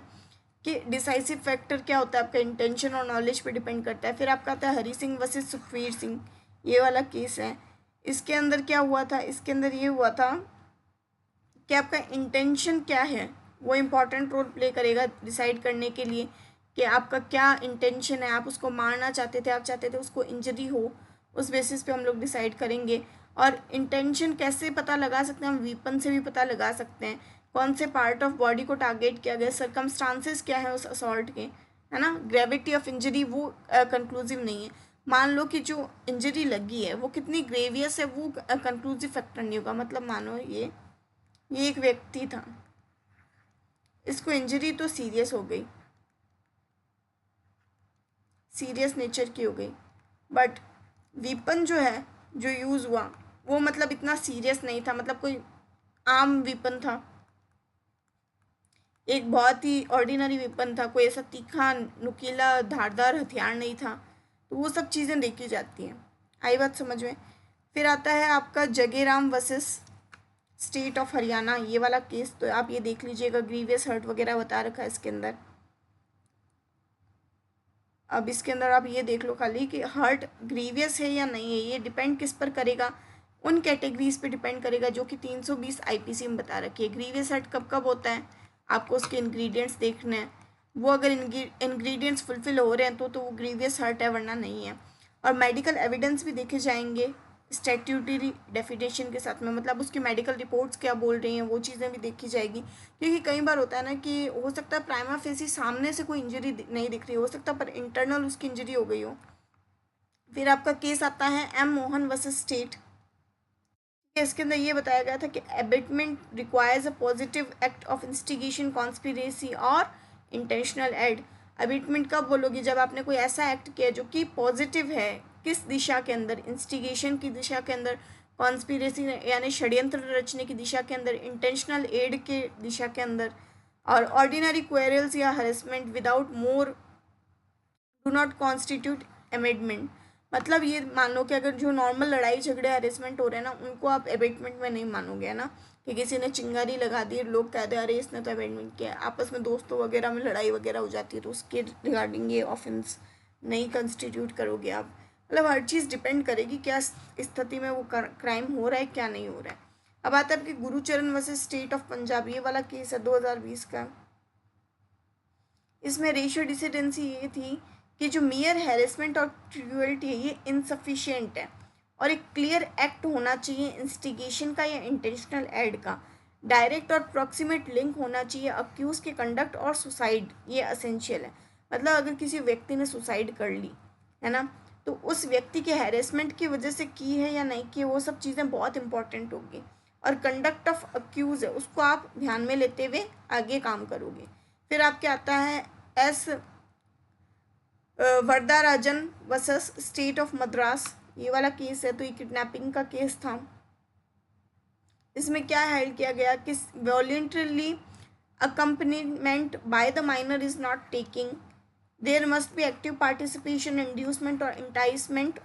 कि डिसाइसिव फैक्टर क्या होता है आपका इंटेंशन और नॉलेज पे डिपेंड करता है। फिर आपका आता है हरी सिंह वर्सेस सुखवीर सिंह, ये वाला केस है। इसके अंदर क्या हुआ था, इसके अंदर ये हुआ था कि आपका इंटेंशन क्या है वो इम्पॉर्टेंट रोल प्ले करेगा डिसाइड करने के लिए कि आपका क्या इंटेंशन है, आप उसको मारना चाहते थे, आप चाहते थे उसको इंजरी हो, उस बेसिस पे हम लोग डिसाइड करेंगे। और इंटेंशन कैसे पता लगा सकते हैं हम, वीपन से भी पता लगा सकते हैं, कौन से पार्ट ऑफ बॉडी को टारगेट किया गया, सर्कमस्टांसेस क्या है उस असॉल्ट के, है ना। ग्रेविटी ऑफ इंजरी वो कंक्लूसिव नहीं है, मान लो कि जो इंजरी लगी है वो कितनी ग्रेवियस है वो कंक्लूसिव फैक्टर नहीं होगा। मतलब मानो ये एक व्यक्ति था, इसको इंजरी तो सीरियस हो गई, सीरियस नेचर की हो गई, बट वीपन जो है जो यूज़ हुआ वो मतलब इतना सीरियस नहीं था, मतलब कोई आम वीपन था, एक बहुत ही ऑर्डिनरी वेपन था, कोई ऐसा तीखा नुकीला धारदार हथियार नहीं था। तो वो सब चीज़ें देखी जाती हैं। आई बात समझ में। फिर आता है आपका जगेराम वर्सेस स्टेट ऑफ हरियाणा, ये वाला केस तो आप ये देख लीजिएगा, ग्रीवियस हर्ट वगैरह बता रखा है इसके अंदर। अब इसके अंदर आप ये देख लो खाली कि हर्ट ग्रीवियस है या नहीं है, ये डिपेंड किस पर करेगा, उन कैटेगरीज पे डिपेंड करेगा जो कि 320 आईपीसी में बता रखी है। ग्रीवियस हर्ट कब कब होता है, आपको उसके इंग्रेडिएंट्स देखने हैं, वो अगर इंग्रेडिएंट्स फुलफिल हो रहे हैं तो वो ग्रीवियस हर्ट है, वरना नहीं है। और मेडिकल एविडेंस भी देखे जाएंगे स्टैट्यूटरी डेफिनेशन के साथ में, मतलब उसकी मेडिकल रिपोर्ट्स क्या बोल रही हैं वो चीज़ें भी देखी जाएगी। क्योंकि कई बार होता है ना कि हो सकता है प्राइमा फेसी सामने से कोई इंजरी नहीं दिख रही हो सकता, पर इंटरनल उसकी इंजरी हो गई हो। फिर आपका केस आता है एम मोहन वर्सेस स्टेट। इसके अंदर ये बताया गया था कि abetment requires a positive act of instigation conspiracy और इंटेंशनल एड। एबेटमेंट कब बोलोगे, जब आपने कोई ऐसा एक्ट किया जो कि पॉजिटिव है, किस दिशा के अंदर, इंस्टिगेशन की दिशा के अंदर, कॉन्स्पिरेसी यानी षड्यंत्र रचने की दिशा के अंदर, इंटेंशनल एड के दिशा के अंदर, और ऑर्डिनरी क्वेरल्स या harassment without more do not constitute amendment. मतलब ये मान लो कि अगर जो नॉर्मल लड़ाई झगड़े हरेसमेंट हो रहे हैं ना, उनको आप अबेटमेंट में नहीं मानोगे, है ना, कि किसी ने चिंगारी लगा दी, लोग कहते हैं अरे इसने तो अबेटमेंट किया, आपस में दोस्तों वगैरह में लड़ाई वगैरह हो जाती है, तो उसके रिगार्डिंग ये ऑफेंस नहीं कंस्टिट्यूट करोगे आप। मतलब हर चीज़ डिपेंड करेगी क्या स्थिति में वो क्राइम हो रहा है क्या नहीं हो रहा है। अब आता है आपके Gurcharan versus state of Punjab, ये वाला केस है 2020 का। इसमें रेशियो डिसिडेंसी ये थी कि जो मियर हैरेसमेंट और क्रूअल्टी है ये इनसफिशिएंट है, और एक क्लियर एक्ट होना चाहिए इंस्टिगेशन का या इंटेंशनल एड का। डायरेक्ट और प्रॉक्सिमेट लिंक होना चाहिए अक्यूज के कंडक्ट और सुसाइड, ये असेंशियल है। मतलब अगर किसी व्यक्ति ने सुसाइड कर ली है ना, तो उस व्यक्ति के हैरेसमेंट की वजह से की है या नहीं की, वो सब चीज़ें बहुत इंपॉर्टेंट होगी। और कंडक्ट ऑफ अक्यूज है उसको आप ध्यान में लेते हुए आगे काम करोगे। फिर आपके आता है S Varadarajan versus state of Madras, ये वाला केस है, तो ये किडनैपिंग का केस था। इसमें क्या हाइड किया गया कि voluntarily accompaniment by the minor is not taking, there must be active participation, inducement और enticement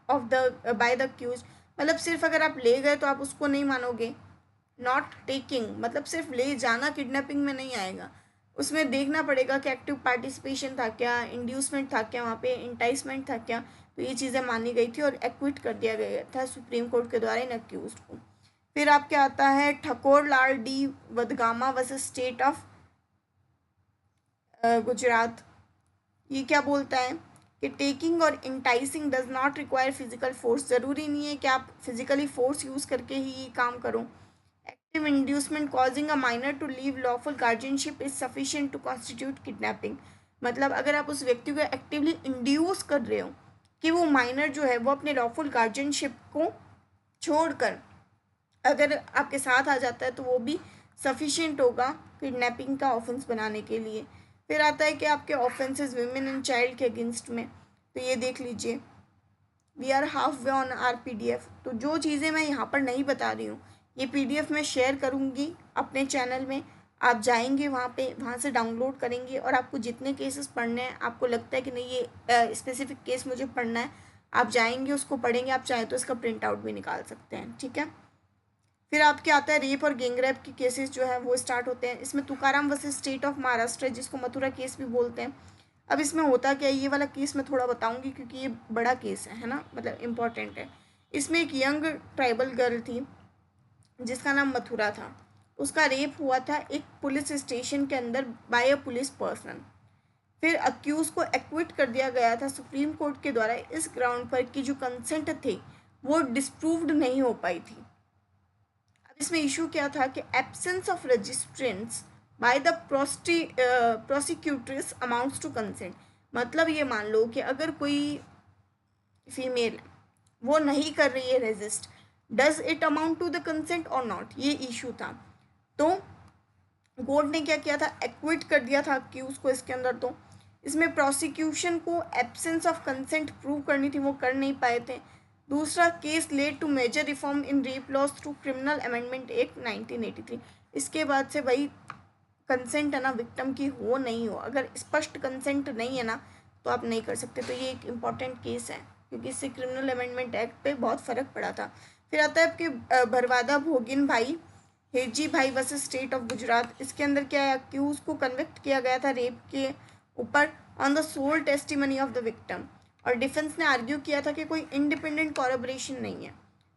of the by the accused. मतलब सिर्फ अगर आप ले गए तो आप उसको नहीं मानोगे। नॉट टेकिंग मतलब सिर्फ ले जाना किडनैपिंग में नहीं आएगा, उसमें देखना पड़ेगा कि एक्टिव पार्टिसिपेशन था क्या, इंड्यूसमेंट था क्या, वहाँ पे इंटाइसमेंट था क्या। तो ये चीज़ें मानी गई थी और एक्विट कर दिया गया था सुप्रीम कोर्ट के द्वारा इन अक्यूज को। फिर आपके आता है Thakorlal D Vadgama versus state of Gujarat. ये क्या बोलता है कि टेकिंग और enticing does not require physical force, ज़रूरी नहीं है कि आप फिजिकली फोर्स यूज़ करके ही ये काम करो। Active inducement causing a minor to leave lawful guardianship is sufficient to constitute kidnapping. मतलब अगर आप उस व्यक्ति को एक्टिवली इंड्यूस कर रहे हो कि वो माइनर जो है वो अपने लॉफुल गार्जियनशिप को छोड़कर अगर आपके साथ आ जाता है तो वो भी सफिशिएंट होगा किडनैपिंग का ऑफेंस बनाने के लिए। फिर आता है कि आपके ऑफेंसेस विमेन एंड चाइल्ड के अगेंस्ट में, तो ये देख लीजिए, we are halfway on our PDF। तो जो चीज़ें मैं यहाँ पर नहीं बता रही हूँ ये PDF में शेयर करूँगी अपने चैनल में, आप जाएंगे वहाँ पे, वहाँ से डाउनलोड करेंगे, और आपको जितने केसेस पढ़ने हैं, आपको लगता है कि नहीं ये स्पेसिफिक केस मुझे पढ़ना है, आप जाएंगे उसको पढ़ेंगे, आप चाहें तो इसका प्रिंट आउट भी निकाल सकते हैं, ठीक है। फिर आपके आता है रेप और गैंगरेप के केसेस जो है वो स्टार्ट होते हैं। इसमें Tukaram versus state of Maharashtra जिसको मथुरा केस भी बोलते हैं। अब इसमें होता क्या है, ये वाला केस मैं थोड़ा बताऊंगी क्योंकि ये बड़ा केस है ना, मतलब इम्पॉर्टेंट है। इसमें एक यंग ट्राइबल गर्ल थी जिसका नाम मथुरा था, उसका रेप हुआ था एक पुलिस स्टेशन के अंदर बाय अ पुलिस पर्सन। फिर अक्यूज को एक्विट कर दिया गया था सुप्रीम कोर्ट के द्वारा इस ग्राउंड पर कि जो कंसेंट थे वो डिस्प्रूव्ड नहीं हो पाई थी। अब इसमें इशू क्या था कि absence of resistance by the prosecutrix amounts to consent. मतलब ये मान लो कि अगर कोई फीमेल वो नहीं कर रही है resist, does it amount to the consent और नॉट, ये इशू था। तो कोर्ट ने क्या किया था, एक्विट कर दिया था अक्यूज को इसके अंदर। तो इसमें प्रोसिक्यूशन को एब्सेंस ऑफ कंसेंट प्रूव करनी थी, वो कर नहीं पाए थे। दूसरा case led to major reform in rape laws through criminal amendment act 1983। इसके बाद से भाई कंसेंट है ना विक्टिम की हो नहीं हो, अगर स्पष्ट कंसेंट नहीं है ना तो आप नहीं कर सकते। तो ये एक इम्पॉर्टेंट केस है क्योंकि इससे क्रिमिनल अमेंडमेंट एक्ट पे बहुत फ़र्क पड़ा था। फिर आता है आपके बरवादा भोगिन भाई हेजी भाई वर्सेस स्टेट ऑफ गुजरात। इसके अंदर क्या है, अक्यूज को कन्विक्ट किया गया था रेप के ऊपर on the sole testimony of the victim, और डिफेंस ने आर्ग्यू किया था कि कोई इंडिपेंडेंट कॉरपोरेशन नहीं है।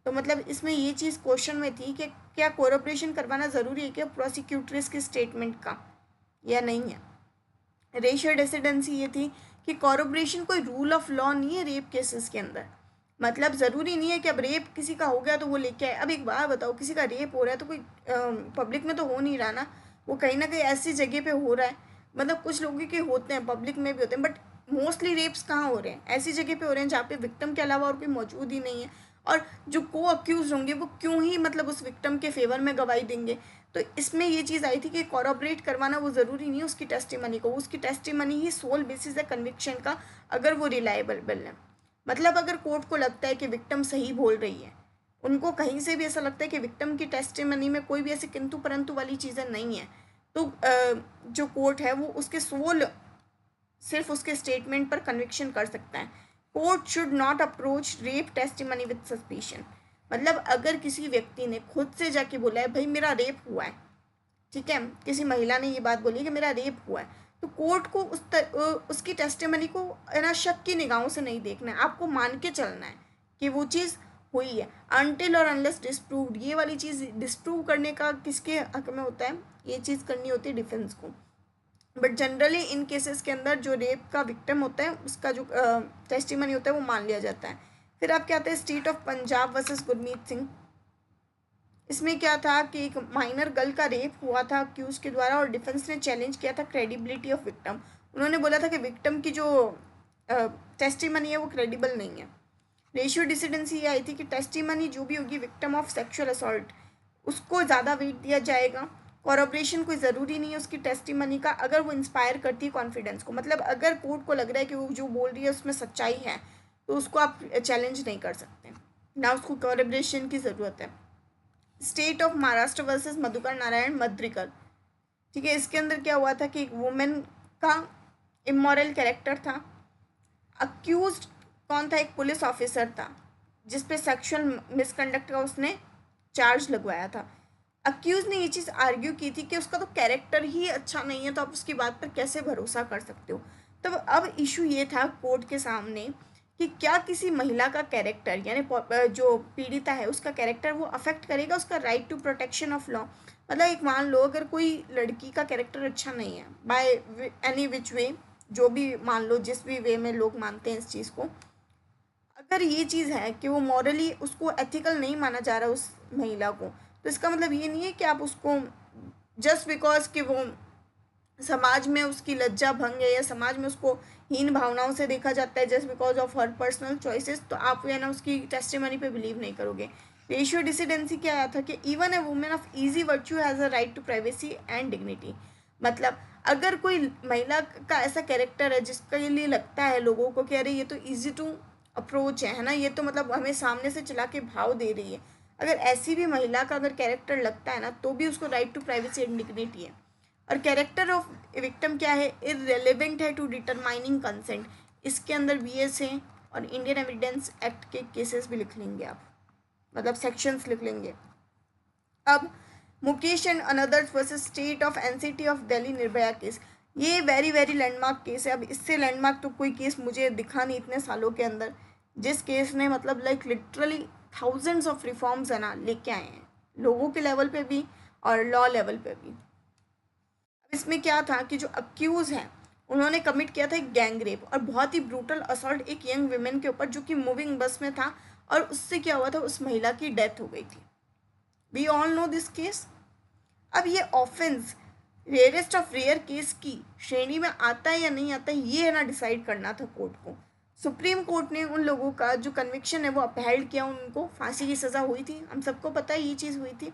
तो मतलब इसमें ये चीज़ क्वेश्चन में थी कि क्या कोरपोरेशन करवाना ज़रूरी है क्या प्रोसिक्यूटर्स के स्टेटमेंट का या नहीं है। रेशियो डेसिडेंसी ये थी कि कॉरपोरेशन कोई रूल ऑफ लॉ नहीं है रेप केसेस के अंदर। मतलब ज़रूरी नहीं है कि अब रेप किसी का हो गया तो वो लेके आए। अब एक बात बताओ, किसी का रेप हो रहा है तो कोई पब्लिक में तो हो नहीं रहा ना, वो कहीं ना कहीं ऐसी जगह पे हो रहा है। मतलब कुछ लोगों के होते हैं, पब्लिक में भी होते हैं, बट मोस्टली रेप्स कहाँ हो रहे हैं, ऐसी जगह पे हो रहे हैं जहाँ पे विक्टिम के अलावा और कोई मौजूद ही नहीं है। और जो को अक्यूज होंगे वो क्यों ही मतलब उस विक्टिम के फेवर में गवाही देंगे। तो इसमें ये चीज़ आई थी कि कॉरपोरेट करवाना वो ज़रूरी नहीं है उसकी टेस्टिमनी को, उसकी टेस्टिमनी ही सोल बेसिस है कन्विक्शन का, अगर वो रिलायबल है। मतलब अगर कोर्ट को लगता है कि विक्टिम सही बोल रही है, उनको कहीं से भी ऐसा लगता है कि विक्टिम की टेस्टिमनी में कोई भी ऐसी किंतु परंतु वाली चीज़ें नहीं है, तो जो कोर्ट है वो उसके सोल सिर्फ उसके स्टेटमेंट पर कन्विक्शन कर सकता है। Court should not approach rape testimony with suspicion. मतलब अगर किसी व्यक्ति ने खुद से जाके बोला है भाई मेरा रेप हुआ है, ठीक है, किसी महिला ने ये बात बोली कि मेरा रेप हुआ है, तो कोर्ट को उसकी टेस्टिमनी को है ना शक की निगाहों से नहीं देखना है, आपको मान के चलना है कि वो चीज़ हुई है। अनटिल और अनलेस डिस्प्रूव्ड, ये वाली चीज़ डिस्प्रूव करने का किसके हक में होता है, ये चीज़ करनी होती है डिफेंस को। बट जनरली इन केसेस के अंदर जो रेप का विक्टिम होता है उसका जो टेस्टिमनी होता है वो मान लिया जाता है। फिर आप क्या आते हैं state of Punjab versus Gurmeet Singh. इसमें क्या था कि एक माइनर गर्ल का रेप हुआ था अक्यूज के द्वारा और डिफेंस ने चैलेंज किया था क्रेडिबिलिटी ऑफ विक्टिम। उन्होंने बोला था कि विक्टिम की जो टेस्टिमनी है वो क्रेडिबल नहीं है। रेशियो डिसिडेंसी ये आई थी कि टेस्टिमनी जो भी होगी विक्टिम ऑफ सेक्सुअल असॉल्ट उसको ज़्यादा वेट दिया जाएगा। कॉरपोरेशन कोई ज़रूरी नहीं है उसकी टेस्टिमनी का, अगर वो इंस्पायर करती है कॉन्फिडेंस को। मतलब अगर कोर्ट को लग रहा है कि वो जो बोल रही है उसमें सच्चाई है तो उसको आप चैलेंज नहीं कर सकते, ना उसको कॉरपोरेशन की ज़रूरत है। State of Maharashtra versus Madhukar Narayan Mardikar, ठीक है, इसके अंदर क्या हुआ था कि एक वुमेन का इमोरल कैरेक्टर था। अक्यूज्ड कौन था, एक पुलिस ऑफिसर था जिस पे सेक्सुअल मिसकंडक्ट का उसने चार्ज लगवाया था। अक्यूज ने ये चीज़ आर्ग्यू की थी कि उसका तो कैरेक्टर ही अच्छा नहीं है, तो आप उसकी बात पर कैसे भरोसा कर सकते हो। तब अब इशू ये था कोर्ट के सामने कि क्या किसी महिला का कैरेक्टर यानी जो पीड़िता है उसका कैरेक्टर वो अफेक्ट करेगा उसका right to protection of law. मतलब एक मान लो अगर कोई लड़की का कैरेक्टर अच्छा नहीं है बाय एनी विच वे, जो भी मान लो जिस भी वे में लोग मानते हैं इस चीज़ को, अगर ये चीज़ है कि वो मॉरली उसको एथिकल नहीं माना जा रहा उस महिला को, तो इसका मतलब ये नहीं है कि आप उसको जस्ट बिकॉज कि वो समाज में उसकी लज्जा भंग है या समाज में उसको हीन भावनाओं से देखा जाता है just because of her personal choices, तो आप है ना उसकी टेस्टिमनी पे बिलीव नहीं करोगे। रेशियो डिसिडेंसी क्या आया था कि even a women of easy virtue has a right to privacy and dignity. मतलब अगर कोई महिला का ऐसा कैरेक्टर है जिसका ये लिए लगता है लोगों को कि अरे ये तो ईजी टू अप्रोच है ना, ये तो मतलब हमें सामने से चला के भाव दे रही है, अगर ऐसी भी महिला का अगर कैरेक्टर लगता है ना तो भी उसको right to privacy and dignity है। और कैरेक्टर ऑफ विक्टिम क्या है, इररेलेवेंट है टू डिटरमाइनिंग कंसेंट। इसके अंदर बीएस है और इंडियन एविडेंस एक्ट के केसेस भी लिख लेंगे आप, मतलब सेक्शंस लिख लेंगे। अब Mukesh and another's versus state of NCT of Delhi Nirbhaya case, ये वेरी वेरी लैंडमार्क केस है। अब इससे लैंडमार्क तो कोई केस मुझे दिखा नहीं इतने सालों के अंदर जिस केस ने मतलब like literally thousands of reforms है ना लेके आए हैं लोगों के लेवल पे भी और लॉ लेवल पे भी। अब इसमें क्या था कि जो अक्यूज हैं उन्होंने कमिट किया था एक गैंग रेप और बहुत ही ब्रूटल असॉल्ट एक यंग वुमेन के ऊपर जो कि मूविंग बस में था, और उससे क्या हुआ था उस महिला की डेथ हो गई थी। We all know this case. अब ये offence rarest of rare case की श्रेणी में आता है या नहीं आता है, ये है ना डिसाइड करना था कोर्ट को। सुप्रीम कोर्ट ने उन लोगों का जो कन्विक्शन है वो अपहेल्ड किया, उनको फांसी की सज़ा हुई थी, हम सबको पता है ये चीज़ हुई थी,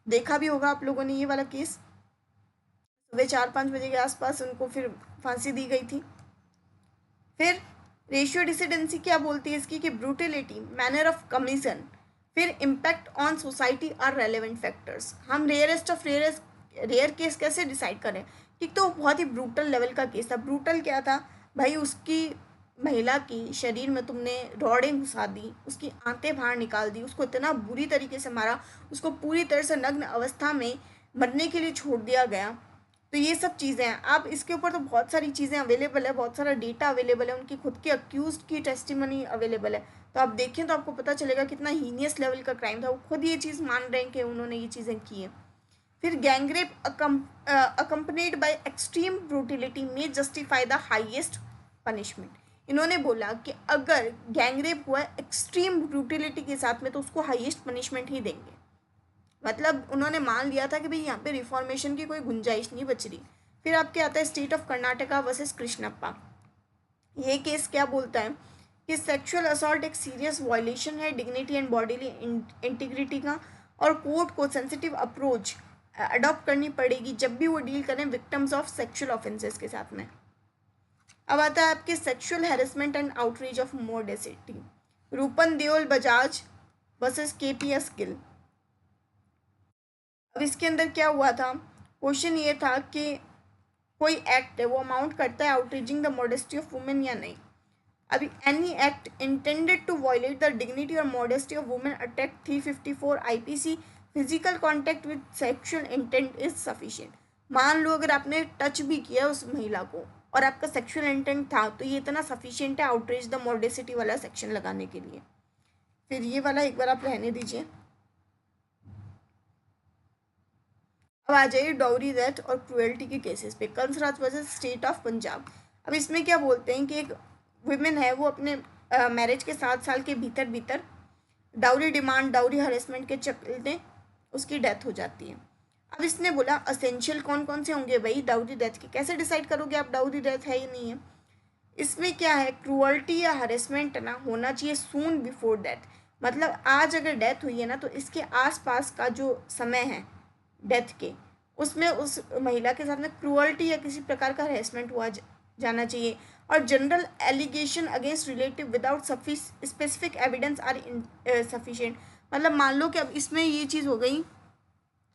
देखा भी होगा आप लोगों ने ये वाला केस। सुबह 4-5 बजे के आसपास उनको फिर फांसी दी गई थी। फिर रेशियो डिसिडेंसी क्या बोलती है इसकी कि ब्रूटिलिटी, मैनर ऑफ कमीशन, फिर impact on society are relevant factors. हम rarest of rarest rare case कैसे डिसाइड करें? एक तो बहुत ही ब्रूटल लेवल का केस था। ब्रूटल क्या था भाई, उसकी महिला की शरीर में तुमने रॉडें घुसा दी, उसकी आंतें बाहर निकाल दी, उसको इतना बुरी तरीके से मारा, उसको पूरी तरह से नग्न अवस्था में मरने के लिए छोड़ दिया गया। तो ये सब चीज़ें हैं। अब इसके ऊपर तो बहुत सारी चीज़ें अवेलेबल है, बहुत सारा डेटा अवेलेबल है, उनकी खुद के अक्यूज की टेस्टिमनी अवेलेबल है। तो आप देखें तो आपको पता चलेगा कितना हीनियस लेवल का क्राइम था। वो खुद ये चीज़ मान रहे हैं कि उन्होंने ये चीज़ें की हैं। फिर गैंगरेप अकम्पनीड बाय एक्सट्रीम ब्रूटिलिटी में जस्टिफाई द हाईएस्ट पनिशमेंट। इन्होंने बोला कि अगर गैंगरेप हुआ एक्सट्रीम ब्रूटिलिटी के साथ में तो उसको हाईएस्ट पनिशमेंट ही देंगे। मतलब उन्होंने मान लिया था कि भाई यहाँ पे रिफॉर्मेशन की कोई गुंजाइश नहीं बच रही। फिर आपके आता है state of Karnataka versus Krishnappa. ये केस क्या बोलता है कि सेक्सुअल असॉल्ट एक सीरियस वायलेशन है डिग्निटी एंड बॉडीली इंटीग्रिटी का, और कोर्ट को सेंसिटिव अप्रोच अडॉप्ट करनी पड़ेगी जब भी वो डील करें विक्टिम्स ऑफ सेक्सुअल ऑफेंसेस के साथ में। अब आता है आपके sexual harassment and outreach of modesty, Rupan Deol Bajaj versus KPS Gill. अब इसके अंदर क्या हुआ था, क्वेश्चन ये था कि कोई एक्ट है वो अमाउंट करता है outreaching the modesty of women या नहीं। अभी any act intended to violate the dignity और modesty of women attract 354 IPC physical contact with sexual intent is sufficient. मान लो अगर आपने टच भी किया उस महिला को और आपका सेक्सुअल इंटेंट था तो ये इतना सफिशिएंट है आउटरीच द मॉडेस्टी वाला सेक्शन लगाने के लिए। फिर ये वाला एक बार आप रहने दीजिए। अब आ जाइए डाउरी डेथ और क्रुएल्टी के केसेस पे, Kansraj versus state of Punjab. अब इसमें क्या बोलते हैं कि एक वुमेन है वो अपने मैरिज के 7 साल के भीतर भीतर डाउरी डिमांड, डाउरी हरेसमेंट के चलते उसकी डेथ हो जाती है। अब इसने बोला असेंशियल कौन कौन से होंगे भाई डाउरी डेथ के, कैसे डिसाइड करोगे आप डाउरी डेथ है या नहीं है? इसमें क्या है, क्रूअल्टी या हरेसमेंट ना होना चाहिए सून बिफोर डेथ। मतलब आज अगर डेथ हुई है ना तो इसके आसपास का जो समय है डेथ के, उसमें उस महिला के साथ में क्रूअल्टी या किसी प्रकार का हरेसमेंट हुआ जाना चाहिए। और general allegation against relative without specific evidence are sufficient. मतलब मान लो कि अब इसमें ये चीज़ हो गई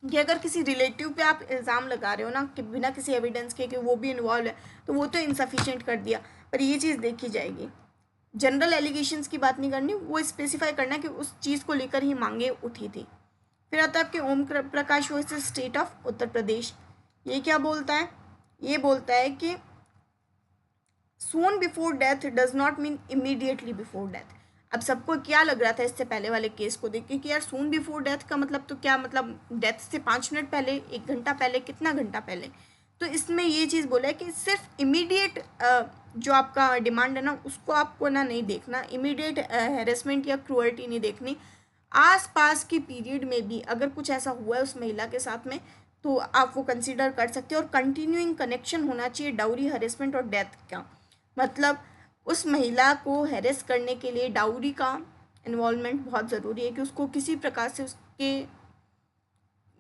कि अगर किसी रिलेटिव पे आप इल्ज़ाम लगा रहे हो ना कि बिना किसी एविडेंस के कि वो भी इन्वॉल्व है, तो वो तो इनसफिशिएंट कर दिया। पर ये चीज़ देखी जाएगी, जनरल एलिगेशंस की बात नहीं करनी, वो स्पेसिफाई करना कि उस चीज़ को लेकर ही मांगे उठी थी। फिर आता है आपके Om Prakash versus state of Uttar प्रदेश। ये क्या बोलता है, ये बोलता है कि सून before death does not mean immediately before death. अब सबको क्या लग रहा था इससे पहले वाले केस को देख के कि यार सून बिफोर डेथ का मतलब तो क्या, मतलब डेथ से 5 मिनट पहले, 1 घंटा पहले, कितना घंटा पहले? तो इसमें ये चीज़ बोला है कि सिर्फ इमीडिएट जो आपका डिमांड है ना उसको आपको ना नहीं देखना, इमीडिएट हेरेसमेंट या क्रूअल्टी नहीं देखनी। आसपास की पीरियड में भी अगर कुछ ऐसा हुआ है उस महिला के साथ में तो आप वो कंसीडर कर सकते हो। और कंटिन्यूइंग कनेक्शन होना चाहिए डाउरी हरेसमेंट और डेथ का। मतलब उस महिला को हैरेस करने के लिए डाउरी का इन्वॉल्वमेंट बहुत ज़रूरी है कि उसको किसी प्रकार से उसके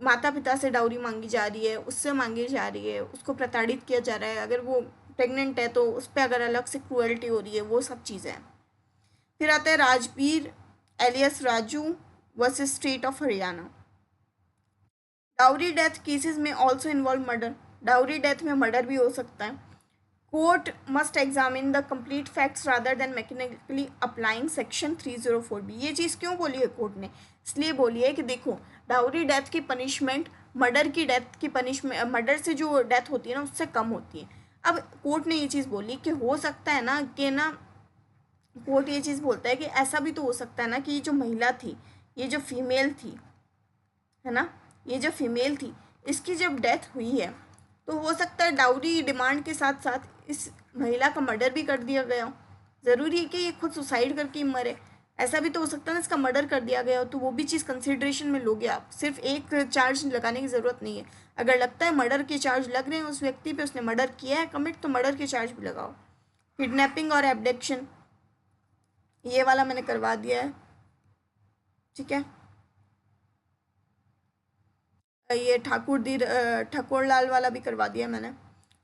माता पिता से डाउरी मांगी जा रही है, उससे मांगी जा रही है, उसको प्रताड़ित किया जा रहा है, अगर वो प्रेग्नेंट है तो उस पर अगर अलग से क्रूएल्टी हो रही है, वो सब चीज़ें हैं। फिर आता है Rajbir alias Raju versus state of Haryana. Dowry death cases में also involve murder. Dowry death में मर्डर भी हो सकता है। Court must examine the complete facts rather than mechanically applying section 304B। ये चीज़ क्यों बोली है कोर्ट ने? इसलिए बोली है कि देखो डाउरी डेथ की पनिशमेंट मर्डर की डेथ की पनिशमेंट, मर्डर से जो डेथ होती है ना उससे कम होती है। अब कोर्ट ने ये चीज़ बोली कि हो सकता है ना कि ना, कोर्ट ये चीज़ बोलता है कि ऐसा भी तो हो सकता है ना कि ये जो महिला थी, ये जो फीमेल थी, है ना, ये जो फीमेल थी, इसकी जब डेथ हुई है तो हो सकता है डाउरी डिमांड के साथ साथ इस महिला का मर्डर भी कर दिया गया हो। ज़रूरी है कि ये खुद सुसाइड करके मरे, ऐसा भी तो हो सकता है ना इसका मर्डर कर दिया गया हो। तो वो भी चीज़ कंसिड्रेशन में लोगे आप, सिर्फ एक चार्ज लगाने की ज़रूरत नहीं है। अगर लगता है मर्डर के चार्ज लग रहे हैं उस व्यक्ति पे, उसने मर्डर किया है कमिट, तो मर्डर के चार्ज भी लगाओ। किडनैपिंग और एब्डक्शन ये वाला मैंने करवा दिया है, ठीक है। ये ठाकुर लाल वाला भी करवा दिया मैंने।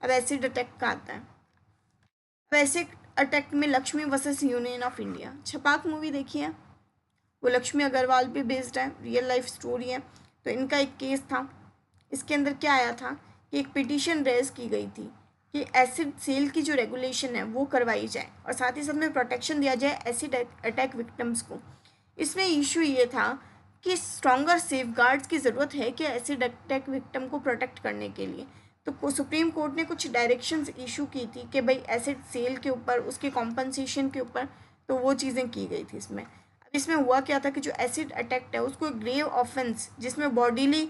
अब एसिड अटैक का आता है। अब एसिड अटैक में Lakshmi versus union of India. Chhapaak movie देखी है, वो लक्ष्मी अग्रवाल पे बेस्ड है, रियल लाइफ स्टोरी है। तो इनका एक केस था इसके अंदर क्या आया था कि एक पिटीशन रेज की गई थी कि एसिड सेल की जो रेगुलेशन है वो करवाई जाए और साथ ही साथ में प्रोटेक्शन दिया जाए एसिड अटैक विक्टिम्स को। इसमें इशू ये था कि स्ट्रॉन्गर सेफगार्ड्स की ज़रूरत है कि एसिड अटैक विक्टिम को प्रोटेक्ट करने के लिए। तो सुप्रीम कोर्ट ने कुछ डायरेक्शंस इशू की थी कि भाई एसिड सेल के ऊपर, उसके कॉम्पनसेशन के ऊपर, तो वो चीज़ें की गई थी इसमें। अब इसमें हुआ क्या था कि जो एसिड अटैक है उसको ग्रेव ऑफेंस जिसमें बॉडीली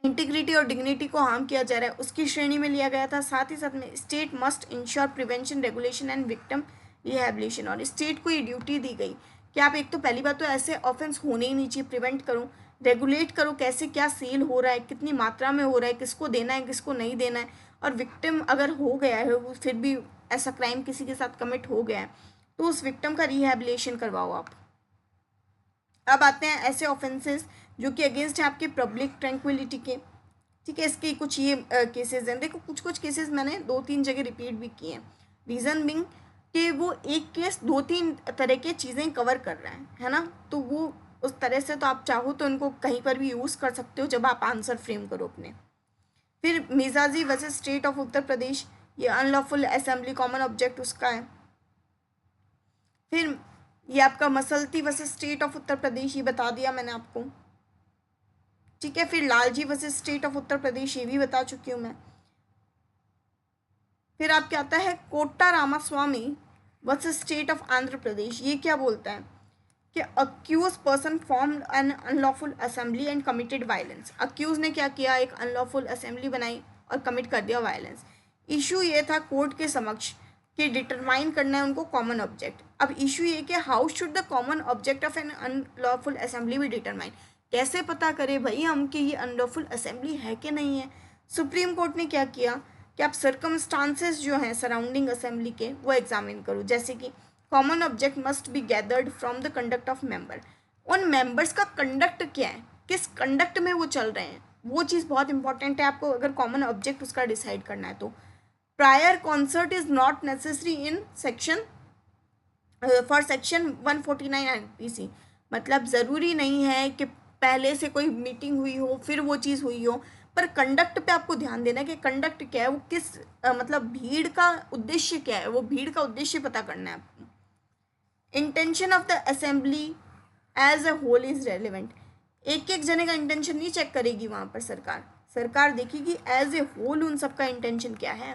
इंटीग्रिटी और डिग्निटी को हार्म किया जा रहा है उसकी श्रेणी में लिया गया था। साथ ही साथ में state must ensure prevention, regulation and victim rehabilitation, और स्टेट को ये ड्यूटी दी गई कि आप एक तो पहली बात तो ऐसे ऑफेंस होने ही नहीं चाहिए, प्रिवेंट करो, रेगुलेट करो कैसे क्या सेल हो रहा है, कितनी मात्रा में हो रहा है, किसको देना है किसको नहीं देना है, और विक्टिम अगर हो गया है वो फिर भी ऐसा क्राइम किसी के साथ कमिट हो गया है तो उस विक्टिम का रिहेबिलिटेशन करवाओ आप। अब आते हैं ऐसे ऑफेंसेस जो कि अगेंस्ट है आपके पब्लिक ट्रैंक्विलिटी के। ठीक है, इसके कुछ ये केसेस हैं। देखो कुछ कुछ केसेस मैंने 2-3 जगह रिपीट भी किए हैं, रीज़न बिंग कि वो एक केस 2-3 तरह के चीज़ें कवर कर रहा है ना, तो वो उस तरह से तो आप चाहो तो इनको कहीं पर भी यूज़ कर सकते हो जब आप आंसर फ्रेम करो अपने। फिर मिजाजी वर्सेस स्टेट ऑफ उत्तर प्रदेश, ये अनलॉफुल असेंबली कॉमन ऑब्जेक्ट उसका है। फिर ये आपका मसलती वर्सेस स्टेट ऑफ उत्तर प्रदेश, ये बता दिया मैंने आपको। ठीक है, फिर Lalji versus state of Uttar प्रदेश, ये भी बता चुकी हूँ मैं। फिर आपके आता है Kotta Ramaswamy versus state of Andhra Pradesh. ये क्या बोलता है कि accused person formed an unlawful assembly and committed violence. Accused ने क्या किया, एक अनलॉफुल असेंबली बनाई और कमिट कर दिया वायलेंस। इशू ये था कोर्ट के समक्ष कि डिटरमाइन करना है उनको कॉमन ऑब्जेक्ट। अब इशू ये कि how should the common object of an unlawful assembly be determine, कैसे पता करें भाई हम कि ये अनलॉफुल असेंबली है कि नहीं है। सुप्रीम कोर्ट ने क्या किया कि आप सर्कमस्टांसेस जो हैं सराउंडिंग असेंबली के वो एग्जामिन करो, जैसे कि common object must be gathered from the conduct of member. उन मेंबर्स का कंडक्ट क्या है, किस कंडक्ट में वो चल रहे हैं, वो चीज़ बहुत इंपॉर्टेंट है आपको अगर कॉमन ऑब्जेक्ट उसका डिसाइड करना है तो। Prior concert is not necessary in section for section 149 IPC, मतलब ज़रूरी नहीं है कि पहले से कोई मीटिंग हुई हो फिर वो चीज़ हुई हो, पर कंडक्ट पे आपको ध्यान देना है कि कंडक्ट क्या है, वो किस मतलब भीड़ का उद्देश्य क्या है, वो भीड़ का उद्देश्य पता करना है आपको। Intention of the assembly as a whole is relevant, एक एक जने का इंटेंशन नहीं चेक करेगी वहाँ पर सरकार, सरकार देखेगी एज ए होल उन सबका इंटेंशन क्या है।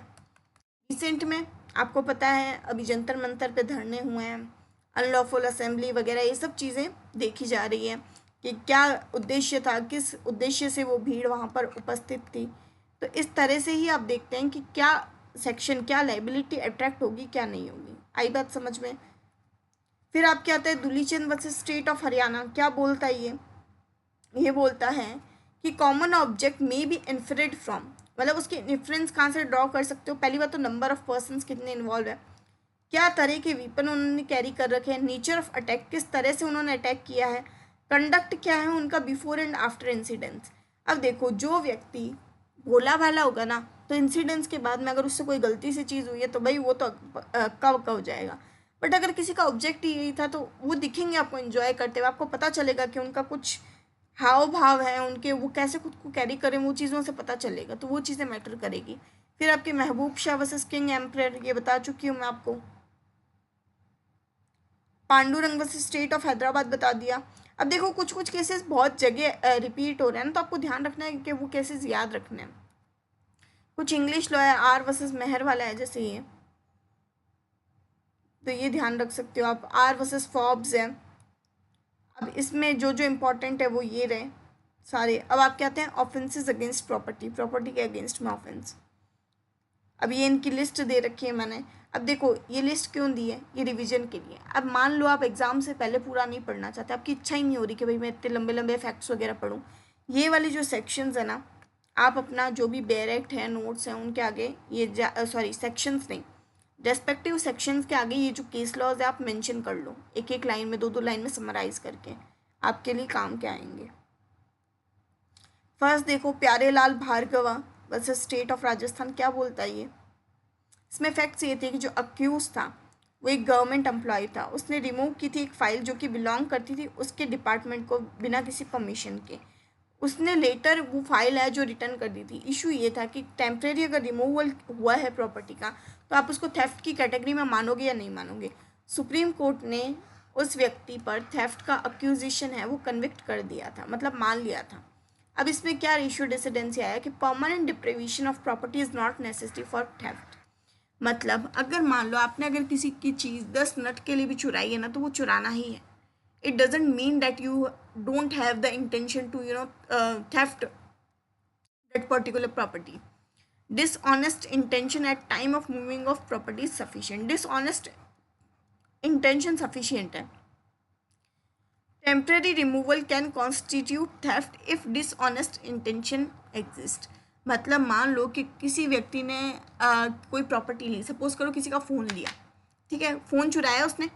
रिसेंट में आपको पता है अभी जंतर मंतर पे धरने हुए हैं, अनलॉफुल असेंबली वगैरह ये सब चीज़ें देखी जा रही है कि क्या उद्देश्य था, किस उद्देश्य से वो भीड़ वहाँ पर उपस्थित थी। तो इस तरह से ही आप देखते हैं कि क्या सेक्शन, क्या लाइबिलिटी अट्रैक्ट होगी क्या नहीं होगी। आई बात समझ में। फिर आपके आता है Dulichand versus state of Haryana, क्या बोलता है ये बोलता है कि कॉमन ऑब्जेक्ट में बी इन्फरेड फ्रॉम, मतलब उसके इन्फ्रेंस कहाँ से ड्रॉ कर सकते हो, पहली बात तो नंबर ऑफ पर्सन्स कितने इन्वॉल्व है, क्या तरह के वीपन उन्होंने कैरी कर रखे हैं, नेचर ऑफ अटैक किस तरह से उन्होंने अटैक किया है, कंडक्ट क्या है उनका बिफोर एंड आफ्टर इंसिडेंट्स। अब देखो जो व्यक्ति भोला भाला होगा ना तो इंसिडेंट्स के बाद में अगर उससे कोई गलती से चीज़ हुई है तो भाई वो तो कब हो जाएगा, बट अगर किसी का ऑब्जेक्ट ही यही था तो वो दिखेंगे आपको एंजॉय करते हुए, आपको पता चलेगा कि उनका कुछ हाव भाव है उनके, वो कैसे खुद को कैरी करें, वो चीज़ों से पता चलेगा, तो वो चीज़ें मैटर करेगी। फिर आपके महबूब शाह वर्सेस किंग एम्परर, ये बता चुकी हूँ मैं आपको। Pandurang versus state of Hyderabad बता दिया। अब देखो कुछ कुछ केसेस बहुत जगह रिपीट हो रहे हैं तो आपको ध्यान रखना है कि वो केसेस याद रखने हैं। कुछ इंग्लिश लॉ है, आर वर्सेस मेहर वाला है जैसे ये, तो ये ध्यान रख सकते हो आप। आर वर्सेस फॉर्ब्स है। अब इसमें जो जो इम्पोर्टेंट है वो ये रहे सारे। अब आप कहते हैं ऑफेंसेस अगेंस्ट प्रॉपर्टी, प्रॉपर्टी के अगेंस्ट में ऑफेंस। अब ये इनकी लिस्ट दे रखी है मैंने। अब देखो ये लिस्ट क्यों दी है, ये रिवीजन के लिए। अब मान लो आप एग्जाम से पहले पूरा नहीं पढ़ना चाहते, आपकी इच्छा ही नहीं हो रही कि भाई मैं इतने लंबे लंबे फैक्ट्स वगैरह पढूं, ये वाली जो सेक्शंस है ना, आप अपना जो भी डायरेक्ट है नोट्स हैं उनके आगे ये सेक्शंस नहीं, रेस्पेक्टिव सेक्शंस के आगे ये जो केस लॉज है आप मेंशन कर लो, एक एक लाइन में 2-2 लाइन में समराइज करके, आपके लिए काम के आएंगे। फर्स्ट देखो Pyare Lal Bhargava versus state of Rajasthan, क्या बोलता है ये। इसमें फैक्ट्स ये थे कि जो अक्यूज था वो एक गवर्नमेंट एम्प्लॉय था, उसने रिमूव की थी एक फाइल जो कि बिलोंग करती थी उसके डिपार्टमेंट को बिना किसी परमिशन के। उसने लेटर वो फाइल है जो रिटर्न कर दी थी। इशू ये था कि टेम्प्रेरी अगर रिमूवल हुआ है प्रॉपर्टी का तो आप उसको थेफ्ट की कैटेगरी में मानोगे या नहीं मानोगे। सुप्रीम कोर्ट ने उस व्यक्ति पर थेफ्ट का अक्यूजिशन है वो कन्विक्ट कर दिया था, मतलब मान लिया था। अब इसमें क्या इशू डिसिडेंसी आया कि permanent deprivation of property is not necessary for theft. मतलब अगर मान लो आपने अगर किसी की चीज़ 10 मिनट के लिए भी चुराई है ना तो वो चुराना ही है। it doesn't mean that you don't have the intention to theft that particular property. Dishonest intention at time of moving of property is sufficient. Dishonest intention sufficient है। Temporary removal can constitute theft if dishonest intention exist। मतलब मान लो कि किसी व्यक्ति ने कोई property ली, suppose करो किसी का फ़ोन लिया, ठीक है, फ़ोन चुराया उसने,